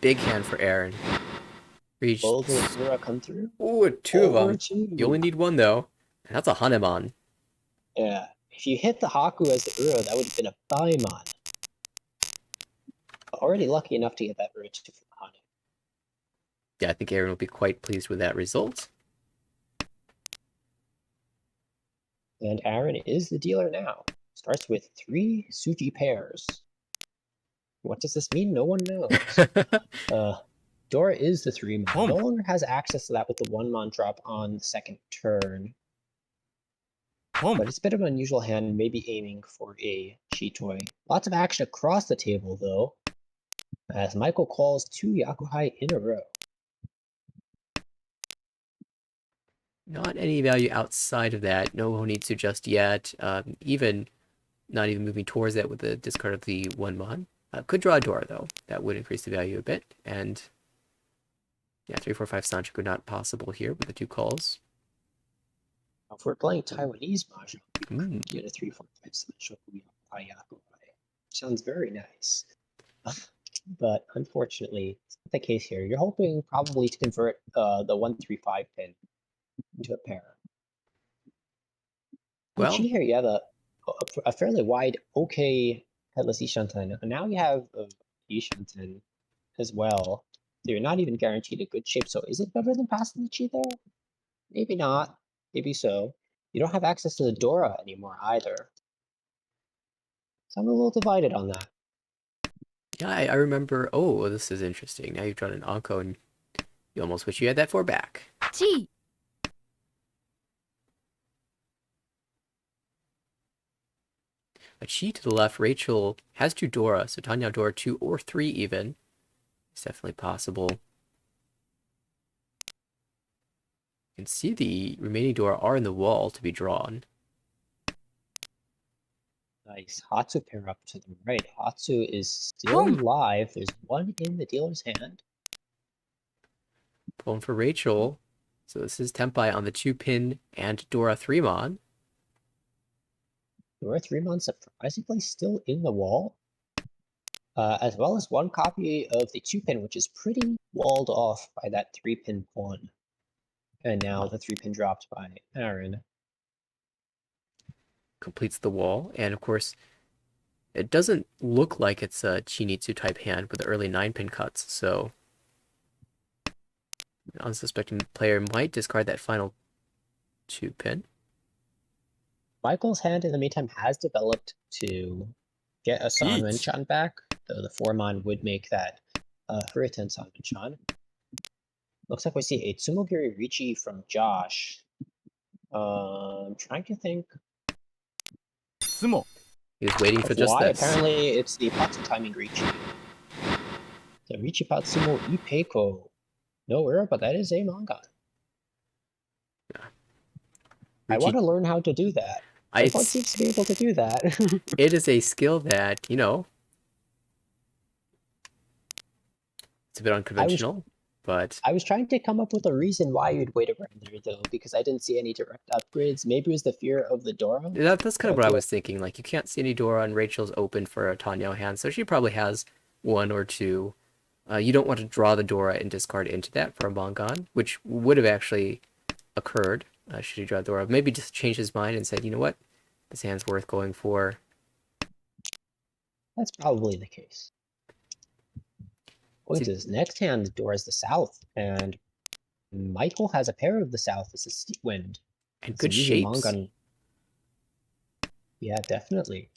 big hand for Aaron. Reach. Will the Zura come through? Ooh, 2 of them. You only need 1 though. And that's a Hanemon. Yeah. If you hit the Haku as the Uro, that would have been a Baimon. Already lucky enough to get that Uro 2 from Hane. Yeah, I think Aaron will be quite pleased with that result. And Aaron is the dealer now. Starts with 3 Suji pairs. What does this mean? No one knows. Dora is the 3-mon. No longer has access to that with the 1-mon drop on the second turn. But it's a bit of an unusual hand, maybe aiming for a Chitoy. Lots of action across the table, though, as Michael calls 2 Yakuhai in a row. Not any value outside of that. No Honitsu just yet. Even not even moving towards that with the discard of the 1-mon. Could draw a Dora, though. That would increase the value a bit. And yeah, 3, 4, 5 Sanchoku not possible here with the 2 calls. If we're playing Taiwanese Mahjong, get a 3, 4, 5 Sanchoku Yakuhai. Sounds very nice. But unfortunately, it's not the case here. You're hoping probably to convert the 1, 3, 5 pin into a pair. Well, you see here, you have a fairly wide, okay headless Ishanten. Now you have Ishanten as well. So you're not even guaranteed a good shape. So is it better than passing the Chi there? Maybe not. Maybe so. You don't have access to the Dora anymore either. So I'm a little divided on that. Yeah, I remember. Oh, this is interesting. Now you've drawn an Anko and you almost wish you had that 4 back. Chi. A Chi to the left. Rachel has 2 Dora, so Tanya Dora 2 or 3 even. It's definitely possible. You can see the remaining Dora are in the wall to be drawn. Nice. Hatsu pair up to the right. Hatsu is still alive. There's 1 in the dealer's hand. Pulling for Rachel. So this is Tenpai on the 2-pin and Dora 3-mon. Dora 3-mon surprisingly still in the wall. As well as 1 copy of the 2-pin, which is pretty walled off by that 3-pin pawn. And now the 3-pin dropped by Aaron. Completes the wall, and of course, it doesn't look like it's a Chinitsu type hand with the early 9-pin cuts, so an unsuspecting player might discard that final 2-pin. Michael's hand, in the meantime, has developed to get a Sanwen-chan back, though the 4-mon would make that Furiten Sanwen-chan. Looks like we see a Tsumogiri Richi from Josh. I'm trying to think. Sumo. He was waiting for just why. this. Apparently, it's the Patsu timing Richi. The Richi Patsumo Ipeiko. No error, but that is a manga. Yeah. I want to learn how to do that. Everyone seems to be able to do that. It is a skill that, you know, it's a bit unconventional, but I was trying to come up with a reason why you'd wait around there, though, because I didn't see any direct upgrades. Maybe it was the fear of the Dora. That's kind of what I was thinking. Like, you can't see any Dora, and Rachel's open for a Tanyo hand, so she probably has 1 or 2. You don't want to draw the Dora and discard into that for a Mongon, which would have actually occurred should he draw Dora. Maybe just change his mind and said, you know what, this hand's worth going for. That's probably the case. Look at this next hand, the Dora is the South, and Michael has a pair of the South as a Steep Wind. And good shapes. Mongon. Yeah, definitely.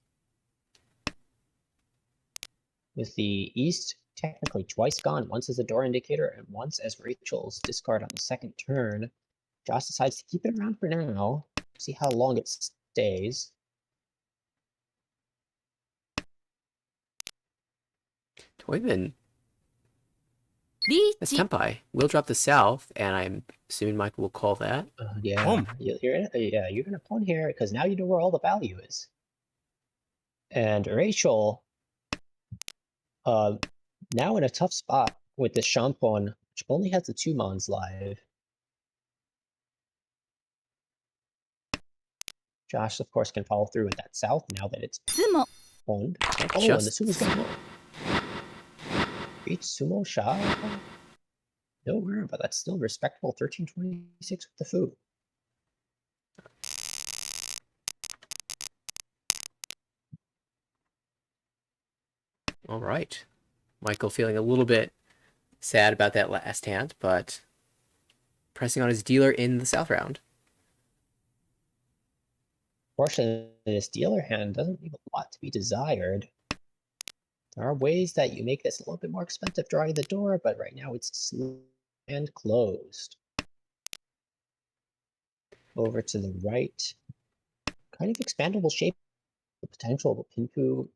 With the East technically twice gone, once as a Dora indicator and once as Rachel's discard on the second turn. Josh decides to keep it around for now, see how long it stays. Toyman. That's Tenpai. We'll drop the South, and I'm assuming Michael will call that. Yeah, you're gonna pawn here because now you know where all the value is. And Rachel, now in a tough spot with the Shampon, which only has the 2-mons live. Josh, of course, can follow through with that South now that it's owned. Oh, and the Sumo's gonna beat Sumo Sha. No worry, but that's still respectable. 1326 with the Fu. All right. Michael feeling a little bit sad about that last hand, but pressing on his dealer in the South round. Fortunately, this dealer hand doesn't leave a lot to be desired. There are ways that you make this a little bit more expensive drawing the door, but right now it's slow and closed. Over to the right, kind of expandable shape, the potential of a Pinpu,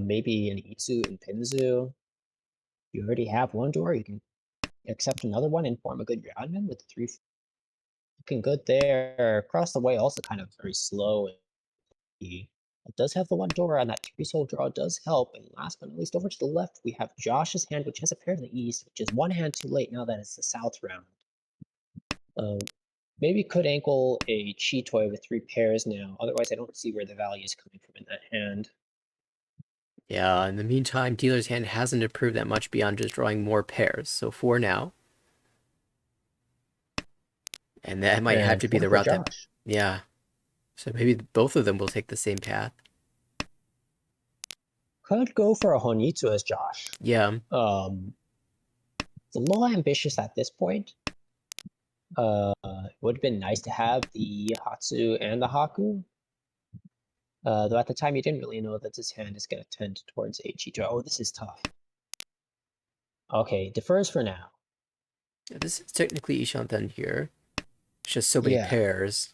maybe an Itsu and Pinzu. You already have one door, you can accept another one and form a good Yanmen with 3 looking good there. Across the way, also kind of very slow. It does have the one door, and that 3-soul draw does help. And last but not least, over to the left, we have Josh's hand, which has a pair in the east, which is one hand too late now that it's the south round. Maybe could ankle a Chi Toy with 3 pairs now. Otherwise, I don't see where the value is coming from in that hand. Yeah, in the meantime, dealer's hand hasn't improved that much beyond just drawing more pairs. So 4 now. And that might have to be the route that... Yeah. So maybe both of them will take the same path. Could go for a Honitsu as Josh. Yeah. It's a little ambitious at this point. It would have been nice to have the Hatsu and the Haku. Though at the time you didn't really know that this hand is going to tend towards a Chi Toy. Oh, this is tough. Okay, defers for now. Yeah, this is technically Ishanten here. It's just so many pairs.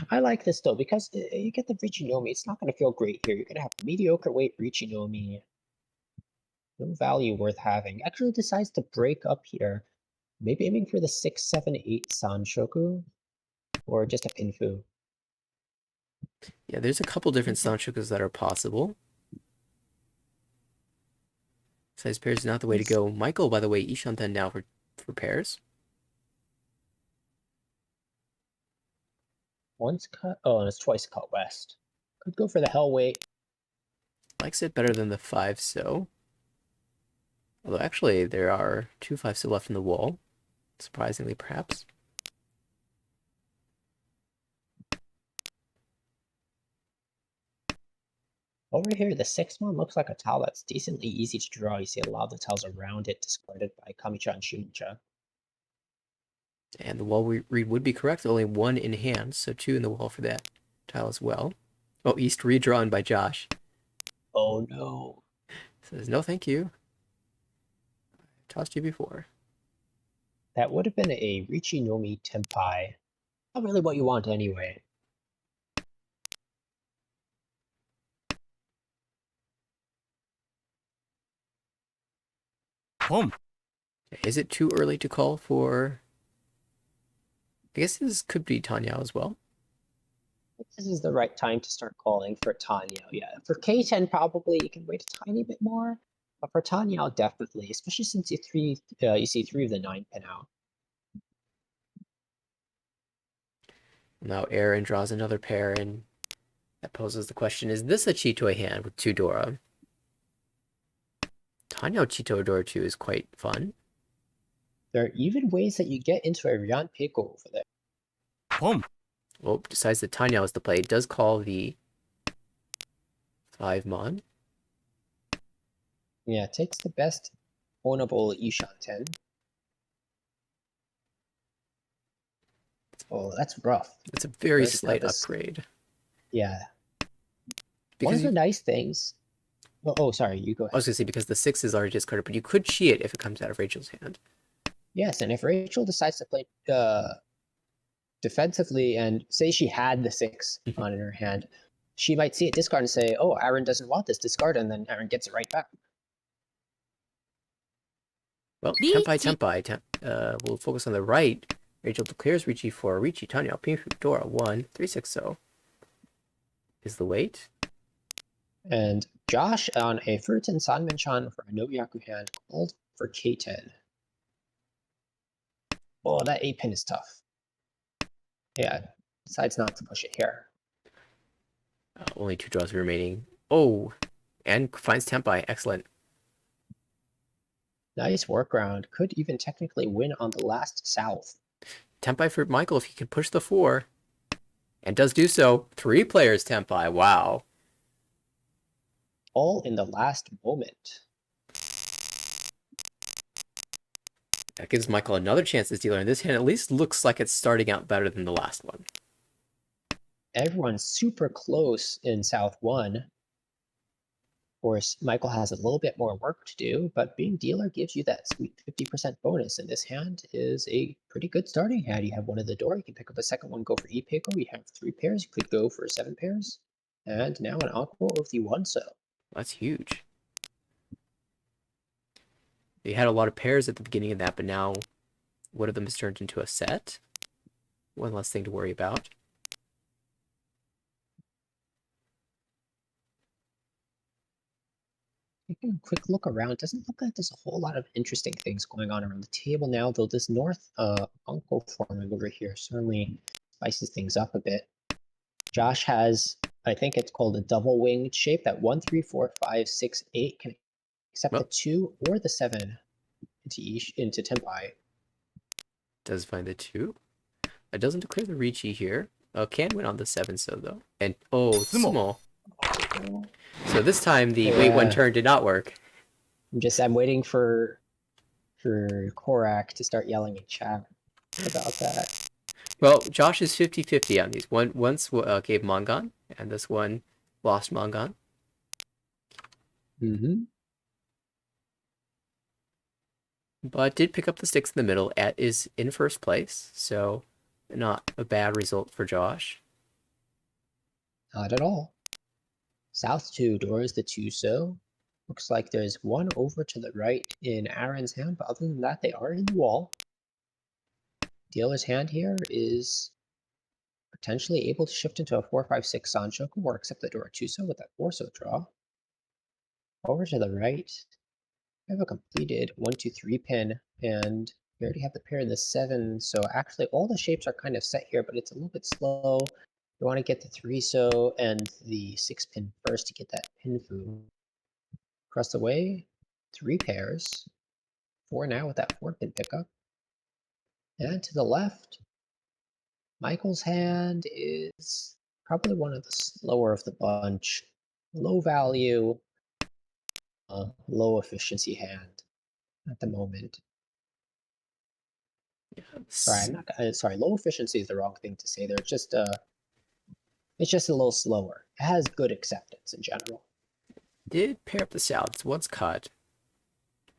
I like this though, because you get the Richinomi. It's not going to feel great here. You're going to have mediocre weight Richinomi. No value worth having. Actually decides to break up here. Maybe aiming for the 6, 7, 8 Sanshoku. Or just a Pinfu. Yeah, there's a couple different Sanshokus that are possible. Size pairs is not the way to go. Michael, by the way, Ishanten now for pairs. Once cut. Oh, and it's twice cut west. Could go for the Hellweight. Likes it better than the 5-so. Although actually there are 2 5-so left in the wall. Surprisingly, perhaps. Over here, the 6th one looks like a tile that's decently easy to draw. You see a lot of the tiles around it discarded by Kamicha and Shunicha. And the wall read would be correct. Only 1 in hand, so 2 in the wall for that tile as well. Oh, East redrawn by Josh. Oh no. Says, no thank you. I tossed you before. That would have been a Richinomi Tenpai. Not really what you want anyway. Boom. Is it too early to call for... I guess this could be Tanyao as well. This is the right time to start calling for Tanyao. Yeah, for K10 probably you can wait a tiny bit more, but for Tanyao definitely, especially since you see 3 of the 9 pin out. Now Aaron draws another pair, and that poses the question, is this a Chi Toy hand with 2 Dora? Tanyao Chi Toy Dora 2 is quite fun. There are even ways that you get into a Ryan Peiko over there. Boom. Well, decides that Tanyao is the play. It does call the 5 Mon. Yeah, it takes the best ownable Ishanten. Oh, that's rough. It's a very slight upgrade. Yeah. Because one of the nice things... Oh, sorry, you go ahead. I was going to say, because the 6 is already discarded, but you could Chi it if it comes out of Rachel's hand. Yes, and if Rachel decides to play defensively, and say she had the 6 on in her hand, she might see it discard and say, oh, Aaron doesn't want this, discard, and then Aaron gets it right back. Well, Tenpai. We'll focus on the right. Rachel declares Ricci for Ricci, Tanyao, Pinfu, Dora, 1, 3, 6, so is the weight. And Josh on a Furutan Sanmenchan for a Nobuyaku hand called for K10. Oh, that 8 pin is tough. Yeah, decides not to push it here. Only 2 draws remaining. Oh, and finds Tenpai. Excellent. Nice workaround. Could even technically win on the last south. Tenpai for Michael if he can push the 4. And does do so. 3 players Tenpai. Wow. All in the last moment. That gives Michael another chance as dealer, and this hand at least looks like it's starting out better than the last one. everyone's super close in South 1. Of course, Michael has a little bit more work to do, but being dealer gives you that sweet 50% bonus, and this hand is a pretty good starting hand. You have one at the door, you can pick up a second one, go for e-pickle, you have 3 pairs, you could go for 7 pairs, and now an aqua of the 1-so. That's huge. You had a lot of pairs at the beginning of that, but now one of them has turned into a set. One less thing to worry about. Taking a quick look around, it doesn't look like there's a whole lot of interesting things going on around the table now, though this North Uncle forming over here certainly spices things up a bit. Josh has, I think it's called a double winged shape, that 1, 3, 4, 5, 6, 8 can accept the 2 or the 7 into Tempai. Does find the 2. It doesn't declare the Ricci here. Can win on the 7-so though. And Sumo. So this time the wait 1 turn did not work. I'm waiting for Korak to start yelling in chat about that. Well, Josh is 50-50 on these. Once gave Mongon, and this one lost Mongon. But did pick up the 6 in the middle. Is in first place, so not a bad result for Josh. Not at all. South 2 doors the 2-so. Looks like there's one over to the right in Aaron's hand, but other than that, they are in the wall. Dealer's hand here is potentially able to shift into a 4-5-6 Sanchoku or accept the door 2-so with that 4-so draw. Over to the right, we have a completed 1, 2, 3 pin, and we already have the pair in the 7, so actually all the shapes are kind of set here, but it's a little bit slow. You want to get the 3-so and the 6 pin first to get that pin food. Across the way, 3 pairs, 4 now with that 4 pin pickup. And to the left, Michael's hand is probably one of the slower of the bunch. Low value, low efficiency hand at the moment. Sorry, low efficiency is the wrong thing to say there. It's just a little slower. It has good acceptance in general. Did pair up the Souths once cut,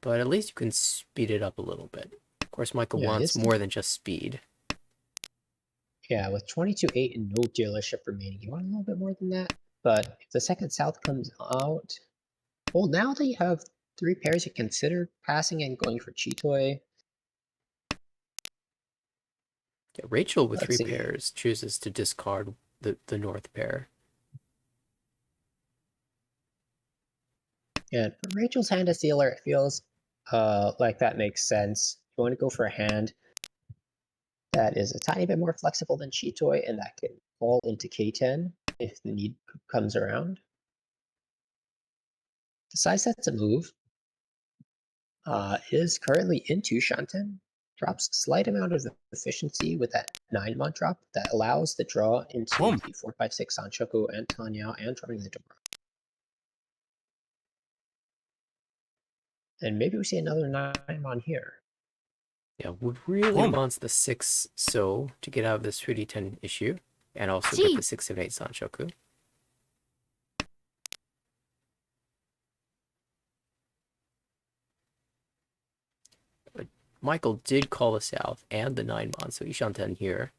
but at least you can speed it up a little bit. Of course, Michael wants more than just speed. Yeah, with 22-8 and no dealership remaining, you want a little bit more than that. But if the second South comes out, well, now that you have 3 pairs, you consider passing and going for Chitoy. Yeah, Rachel with 3 pairs chooses to discard the North pair. Yeah, for Rachel's hand as dealer, it feels like that makes sense. You want to go for a hand that is a tiny bit more flexible than Chitoy, and that can fall into K10 if the need comes around. The side set's a move. Is currently into Shanten. Drops a slight amount of efficiency with that 9-mon drop that allows the draw into the 4-5-6 Sanchoku and Tanya and drawing the door. And maybe we see another 9-mon here. Yeah, would really wants the 6-so to get out of this 3D10 issue, and also get the 6, 7, 8 Sanchoku. But Michael did call the South and the 9-mon, so Ishanten here.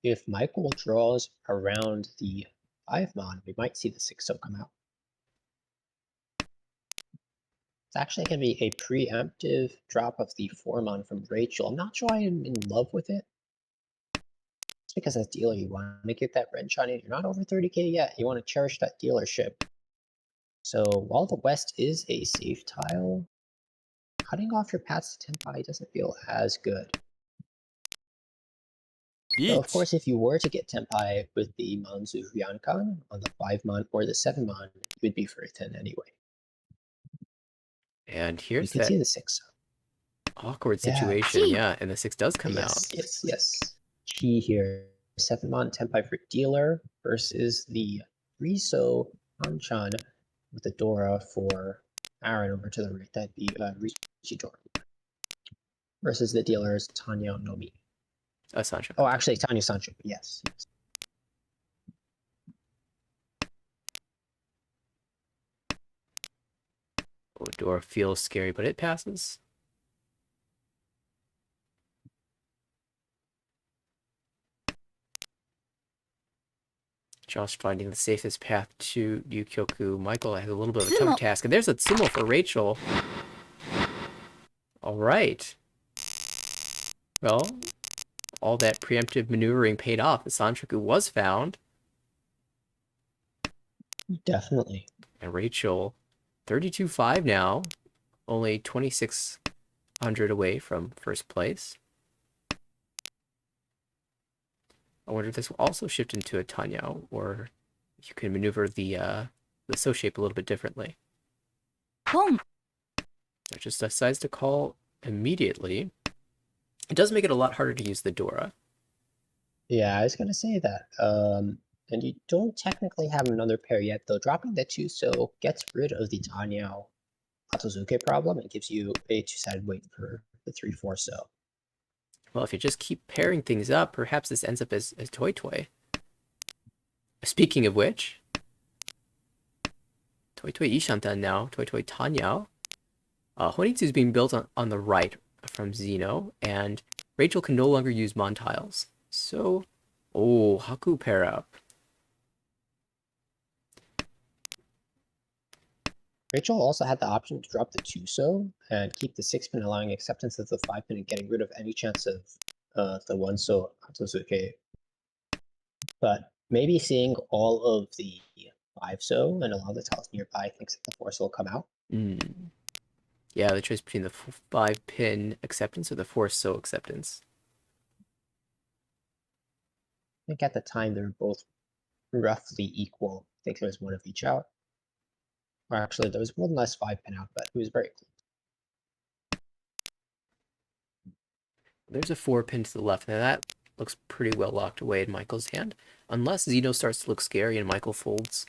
If Michael draws around the 5-mon, we might see the 6-so come out. It's actually going to be a preemptive drop of the 4-mon from Rachel. I'm not sure I am in love with it. It's because as dealer, you want to get that red shiny. You're not over 30k yet. You want to cherish that dealership. So while the West is a safe tile, cutting off your paths to Tempai doesn't feel as good. So of course, if you were to get Tempai with the Manzu Ryankan on the 5-mon or the 7-mon, you would be for a 10 anyway. And here's you can see the 6. Awkward situation, yeah, and the 6 does come out. Yes. Key here, 7-mon Tempai for dealer versus the 3-so Anchan with the Dora for Aaron over to the right. That'd be Richidora. versus the dealer's Tanya Nomi. Sancho. Oh, actually, Tanya Sancho. Yes. Oh, Dora feels scary, but it passes. Josh finding the safest path to Yukioku. Michael has a little bit of a tough task. And there's a sumo for Rachel. All right. Well, all that preemptive maneuvering paid off. The Sanchoku was found. Definitely. And Rachel, 32-5 now. Only 2,600 away from first place. I wonder if this will also shift into a Tanya, or you can maneuver the so shape a little bit differently. Boom. So it just decides to call immediately. It does make it a lot harder to use the Dora. Yeah, I was gonna say that. And you don't technically have another pair yet, though. Dropping the Chuso gets rid of the Tanya Atozuke problem and gives you a two-sided weight for the 3-4 so. Well, if you just keep pairing things up, perhaps this ends up as Toy Toy. Speaking of which, Toy Toy Ishantan now, Toy Toy Tanya. Honitsu is being built on the right from Xeno, and Rachel can no longer use Mon tiles. So, oh, Haku pair up. Rachel also had the option to drop the 2-so and keep the 6-pin, allowing acceptance of the 5-pin and getting rid of any chance of the 1-so Atozuke. But maybe seeing all of the 5-so and allow the tiles nearby thinks that the 4-so will come out. Yeah, the choice between the 5-pin acceptance or the 4-so acceptance. I think at the time they were both roughly equal. I think there was one of each out. Or actually, there was one less 5-pin out, but it was very close. There's a 4-pin to the left. Now that looks pretty well locked away in Michael's hand. Unless Xeno starts to look scary and Michael folds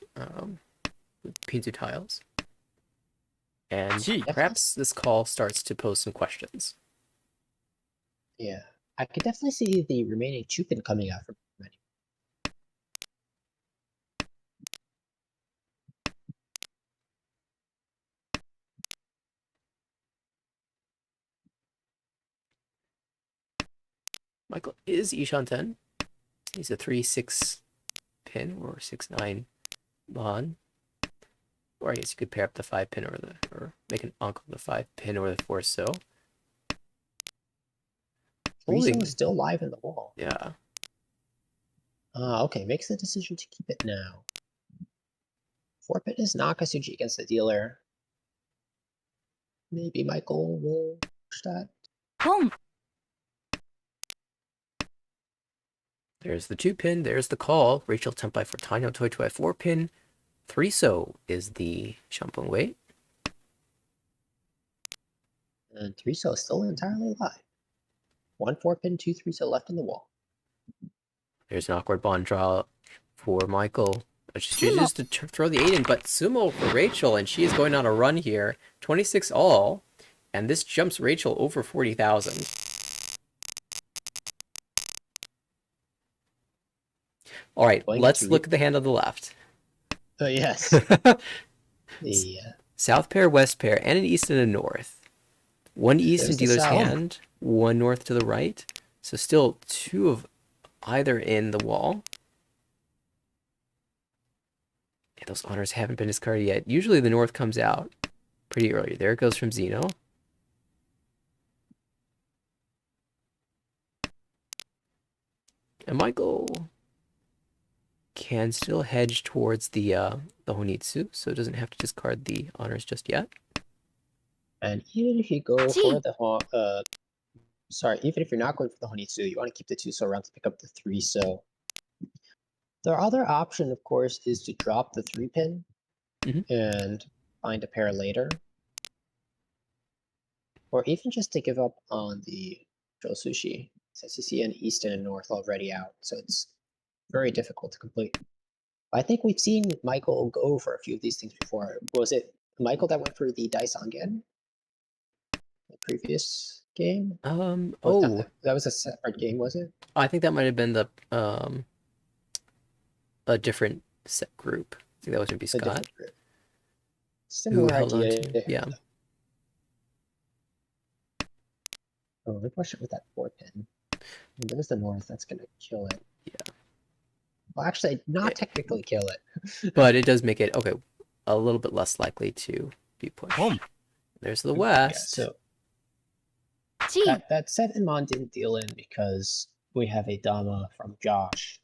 with Pinzu tiles. And perhaps this call starts to pose some questions. Yeah, I could definitely see the remaining 2-pin coming out from many. Michael is Ishanten. He's a 3-6 pin or 6-9 Mon. Or I guess you could pair up the 5-pin or make an uncle the 5-pin or the 4-so. 3-so is still live in the wall. Yeah. Okay, makes the decision to keep it now. 4-pin is Nakasuji against the dealer. Maybe Michael will push that. Boom. There's the 2-pin. There's the call. Rachel Tempai for Tanya Toy Toy 4-pin. 3-so is the Shampoo weight. And 3-so is still entirely alive. 1 4-pin, 2 3-so left in the wall. There's an awkward bond draw for Michael. She chooses to throw the 8 in, but sumo for Rachel, and she is going on a run here. 26 all, and this jumps Rachel over 40,000. All right, let's look at the hand on the left. Yes. The South pair, west pair, and an east and a north. One east in dealer's hand, one north to the right. So still 2 of either in the wall. Yeah, those honors haven't been discarded yet. Usually the north comes out pretty early. There it goes from Xeno. And Michael can still hedge towards the Honitsu, so doesn't have to discard the honors just yet. And even if you go for the even if you're not going for the Honitsu, you want to keep the 2-so around to pick up the 3-so. The other option, of course, is to drop the 3-pin and find a pair later. Or even just to give up on the Josushi, since you see an east and a north already out, so it's very difficult to complete. I think we've seen Michael go for a few of these things before. Was it Michael that went for the Daisangen? The previous game? Oh, That was a separate game, was it? I think that might have been the a different set group. I think that was gonna be A Scott, different group. who Similar held on idea. to, yeah. Oh, they push it with that 4-pin. And there's the north. That's gonna kill it. Yeah. Well, actually, not technically kill it. But it does make it, okay, a little bit less likely to be pushed. Boom. There's the Yeah, west. so 进 that 7-mon didn't deal in because we have a Dama from Josh.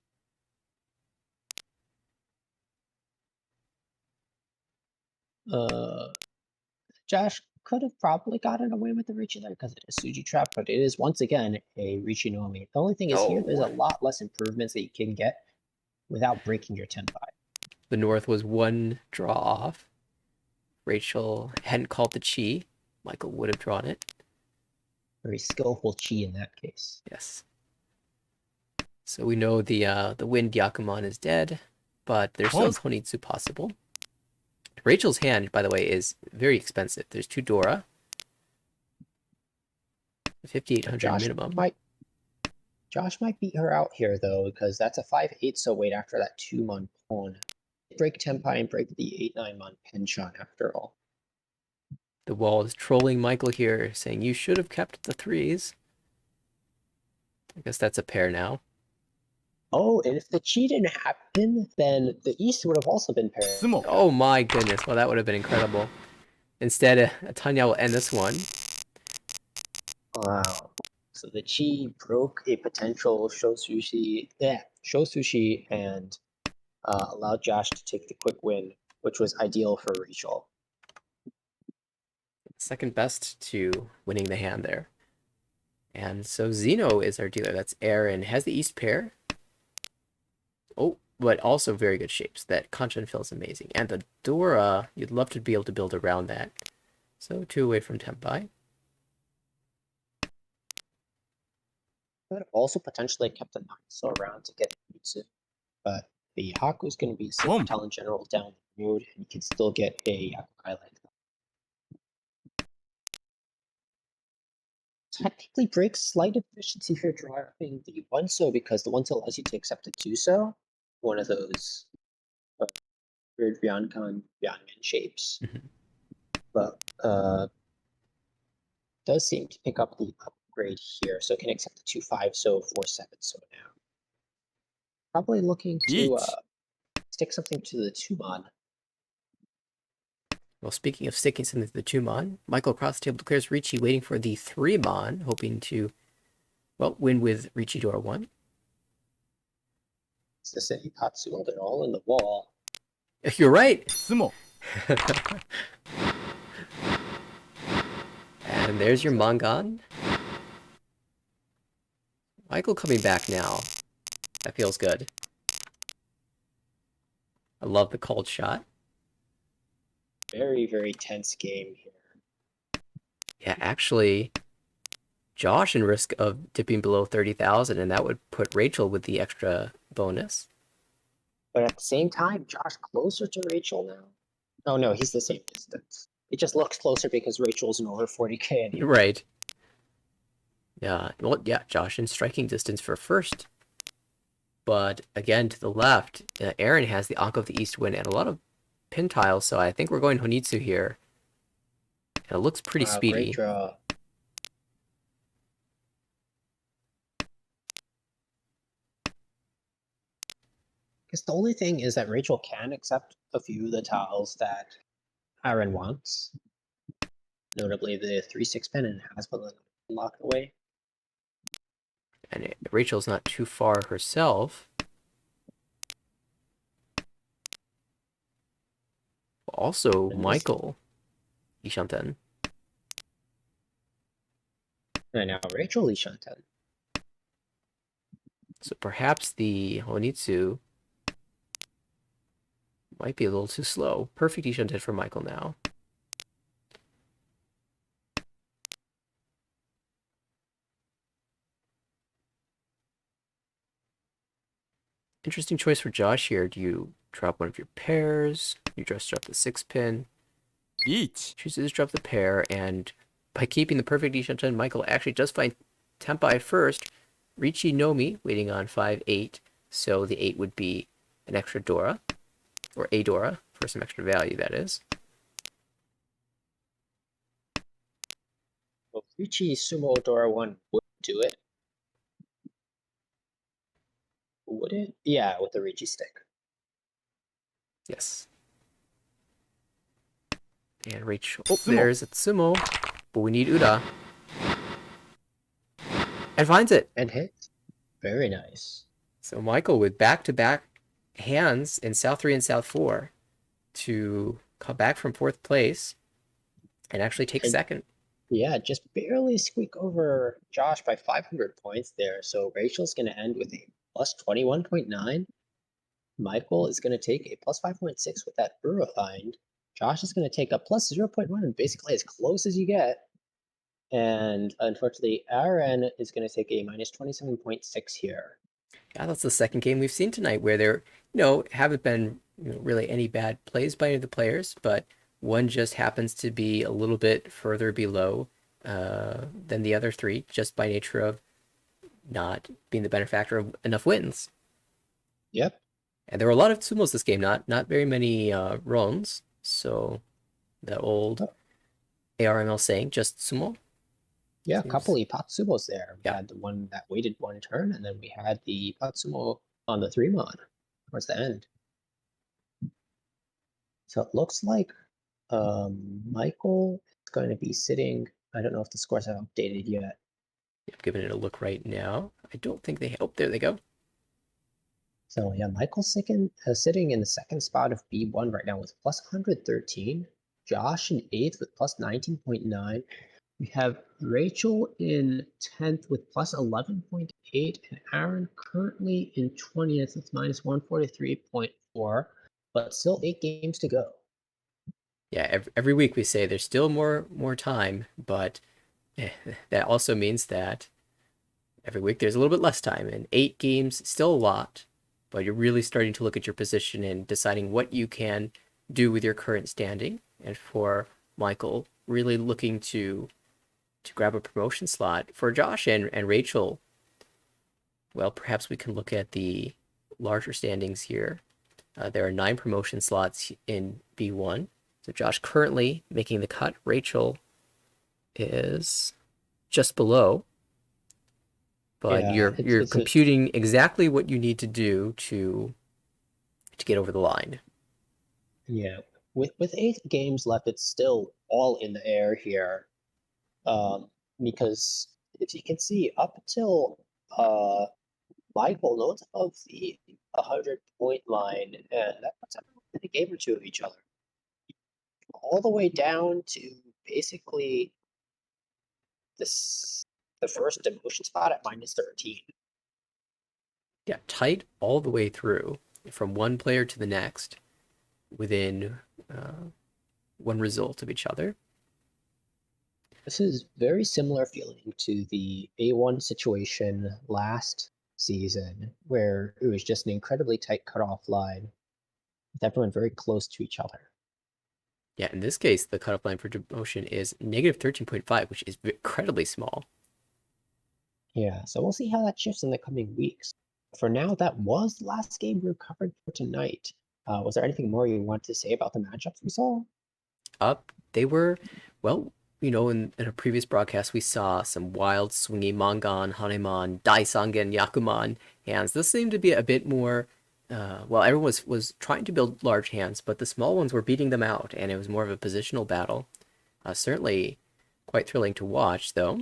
Josh could have probably gotten away with the Richi there because it is Suji Trap, but it is once again a Richi Nomi. The only thing is here, there's a lot less improvements that you can get without breaking your Tenpai. The north was one draw off. Rachel hadn't called the chi. Michael would have drawn it. Very skillful Chi in that case. Yes. So we know the wind Yakuman is dead, but there's still Honitsu possible. Rachel's hand, by the way, is very expensive. There's 2 Dora. 5,800 minimum. Josh might beat her out here though, because that's a 5-8 so wait after that 2-mon pawn. Break Tenpai and break the 8-9-mon Penchon after all. The wall is trolling Michael here, saying you should have kept the 3s. I guess that's a pair now. Oh, and if the Chi didn't happen, then the East would have also been paired. 相撲 Oh my goodness, well that would have been incredible. Instead, Tanya will end this one. Wow. So the Chi broke a potential Shosushi, and allowed Josh to take the quick win, which was ideal for Rachel. Second best to winning the hand there. And so Zeno is our dealer. That's Aaron. Has the East pair. Oh, but also very good shapes. That Kanchan feels amazing. And the Dora, you'd love to be able to build around that. So 2 away from Tenpai. Could have also potentially kept the Naxo around to get Mitsu, but the Haku is going to be a safe talent general down the road, and you can still get a Yakukai like that. Technically breaks slight efficiency for dropping the 1-so because the 1-so allows you to accept the 2-so, one of those weird Byankan Byanmin shapes. But does seem to pick up the upgrade here, so it can accept the 2-5 so 4-7 so now. Probably looking to stick something to the 2-mon. Well, speaking of sticking something to the 2-mon, Michael across the table declares Ricci, waiting for the 3-mon, hoping to, well, win with Ricci Dora 1. Is this a Tatsu? They're all in the wall. You're right. 相撲 And there's your Mangan. Michael coming back now. That feels good. I love the cold shot. Very, very tense game here. Yeah, actually, Josh in risk of dipping below 30,000, and that would put Rachel with the extra bonus. But at the same time, Josh closer to Rachel now. Oh no, he's the same distance. It just looks closer because Rachel's in over 40k anyway. Right. Yeah, well, yeah, Josh in striking distance for first. But again, to the left, Aaron has the Ankh of the East win and a lot of pin tiles, so I think we're going Honitsu here. And it looks pretty speedy. Great draw. Because the only thing is that Rachel can accept a few of the tiles that Aaron wants. Notably the 3-6 pin and has been locked away. And Rachel's not too far herself. Also, Michael Ishanten. And now Rachel Ishanten. So perhaps the Honitsu might be a little too slow. Perfect Ishanten for Michael now. Interesting choice for Josh here. Do you drop one of your pairs? You just drop the 6 pin.1 Chooses to drop the pair, and by keeping the perfect Ishanten, Michael actually just find Tempai first. Richie Nomi waiting on 5-8, so the 8 would be an extra Dora, or a Dora, for some extra value, that is. Well, Richie Sumo Dora 1 would do it. Would it? Yeah, with the Ricci stick. Yes. And reach. Oh, there's a Sumo, but we need Uda. And finds it. And hits. Very nice. So Michael with back-to-back hands in South 3 and South 4 to come back from 4th place and actually take second. Yeah, just barely squeak over Josh by 500 points there. So Rachel's going to end with a plus 21.9. Michael is going to take a plus 5.6 with that Ura find. Josh is going to take a plus 0.1, basically as close as you get. And unfortunately, Aaron is going to take a minus 27.6 here. Yeah, that's the second game we've seen tonight where there, haven't been really any bad plays by any of the players, but one just happens to be a little bit further below than the other 3, just by nature of not being the benefactor of enough wins. Yep. And there were a lot of sumos this game, not very many runs. So that old ARML saying, just sumo. Yeah, a couple of Patsumos there. We Yeah. had the one that waited one turn, and then we had the Patsumo on the 3-mon towards the end. So it looks like Michael is going to be sitting. I don't know if the scores have updated yet. I'm giving it a look right now. I don't think they. Oh, there they go. So yeah, Michael's sitting in the second spot of B1 right now with plus 113. Josh in 8th with plus 19.9. We have Rachel in 10th with plus 11.8, and Aaron currently in 20th with minus 143.4, but still 8 games to go. Yeah, every week we say there's still more time, but that also means that every week there's a little bit less time, and 8 games still a lot, but you're really starting to look at your position and deciding what you can do with your current standing. And for Michael, really looking to grab a promotion slot. For Josh and Rachel, well, perhaps we can look at the larger standings here. There are 9 promotion slots in B1. So Josh currently making the cut. Rachel is just below. But Yeah, you're computing exactly what you need to do to get over the line. Yeah, with 8 games left, it's still all in the air here. Because if you can see, up until Michael, no one's above the 100-point line, and that puts everyone within a game or 2 of each other. All the way down to basically the first demotion spot at minus 13. Yeah, tight all the way through, from one player to the next, within one result of each other. This is very similar feeling to the A1 situation last season, where it was just an incredibly tight cutoff line with everyone very close to each other. Yeah, in this case, the cutoff line for demotion is negative 13.5, which is incredibly small. Yeah, so we'll see how that shifts in the coming weeks. For now, that was the last game we covered for tonight. Was there anything more you want to say about the matchups we saw? They were, well, in a previous broadcast, we saw some wild, swingy Mangan, Haneman, Daisangen, Yakuman hands. This seemed to be a bit more, everyone was trying to build large hands, but the small ones were beating them out, and it was more of a positional battle. Certainly quite thrilling to watch, though.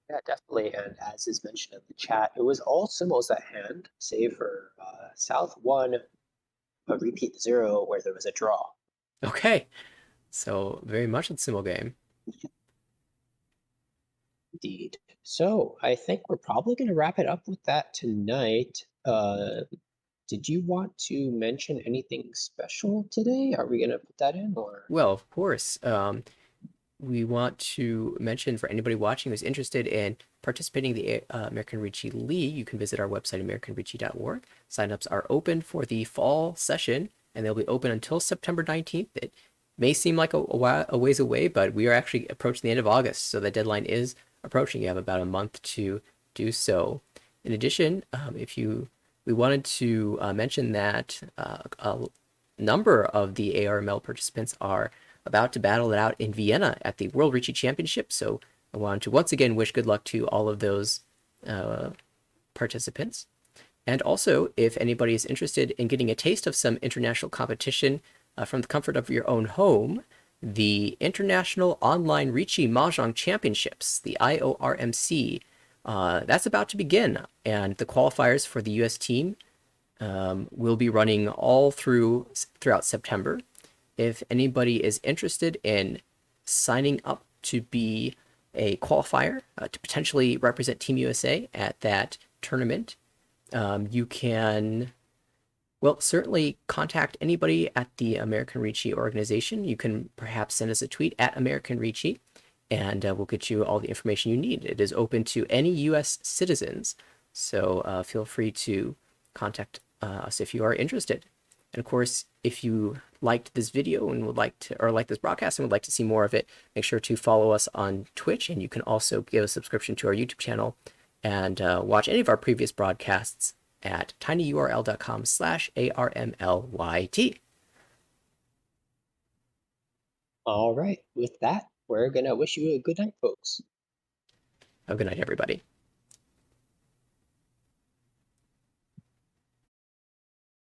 Yeah, definitely. And as is mentioned in the chat, it was all symbols at hand, save for South 1, a repeat 0, where there was a draw. Okay, so very much a Sumo game. Indeed. So I think we're probably going to wrap it up with that tonight. Did you want to mention anything special today? Are we going to put that in, or? Well, of course. We want to mention for anybody watching who's interested in participating in the American Ricci League, you can visit our website, americanricci.org. Signups are open for the fall session, and they'll be open until September 19th. may seem like a ways away, but we are actually approaching the end of August, so the deadline is approaching. You have about a month to do so. In addition, we wanted to mention that a number of the ARML participants are about to battle it out in Vienna at the World Ricci Championship. So I wanted to once again wish good luck to all of those participants. And also, if anybody is interested in getting a taste of some international competition from the comfort of your own home, the International Online Ricci Mahjong Championships, the IORMC, that's about to begin. And the qualifiers for the US team will be running all throughout September. If anybody is interested in signing up to be a qualifier to potentially represent Team USA at that tournament, you can, well, certainly contact anybody at the American Ricci organization. You can perhaps send us a tweet at American Ricci, and we'll get you all the information you need. It is open to any U.S. citizens, so feel free to contact us if you are interested. And of course, if you liked this video and would like to, or like this broadcast and would like to see more of it, make sure to follow us on Twitch, and you can also give a subscription to our YouTube channel and watch any of our previous broadcasts at tinyurl.com/ARMLYT. All right. With that, we're going to wish you a good night, folks. Have a good night, everybody.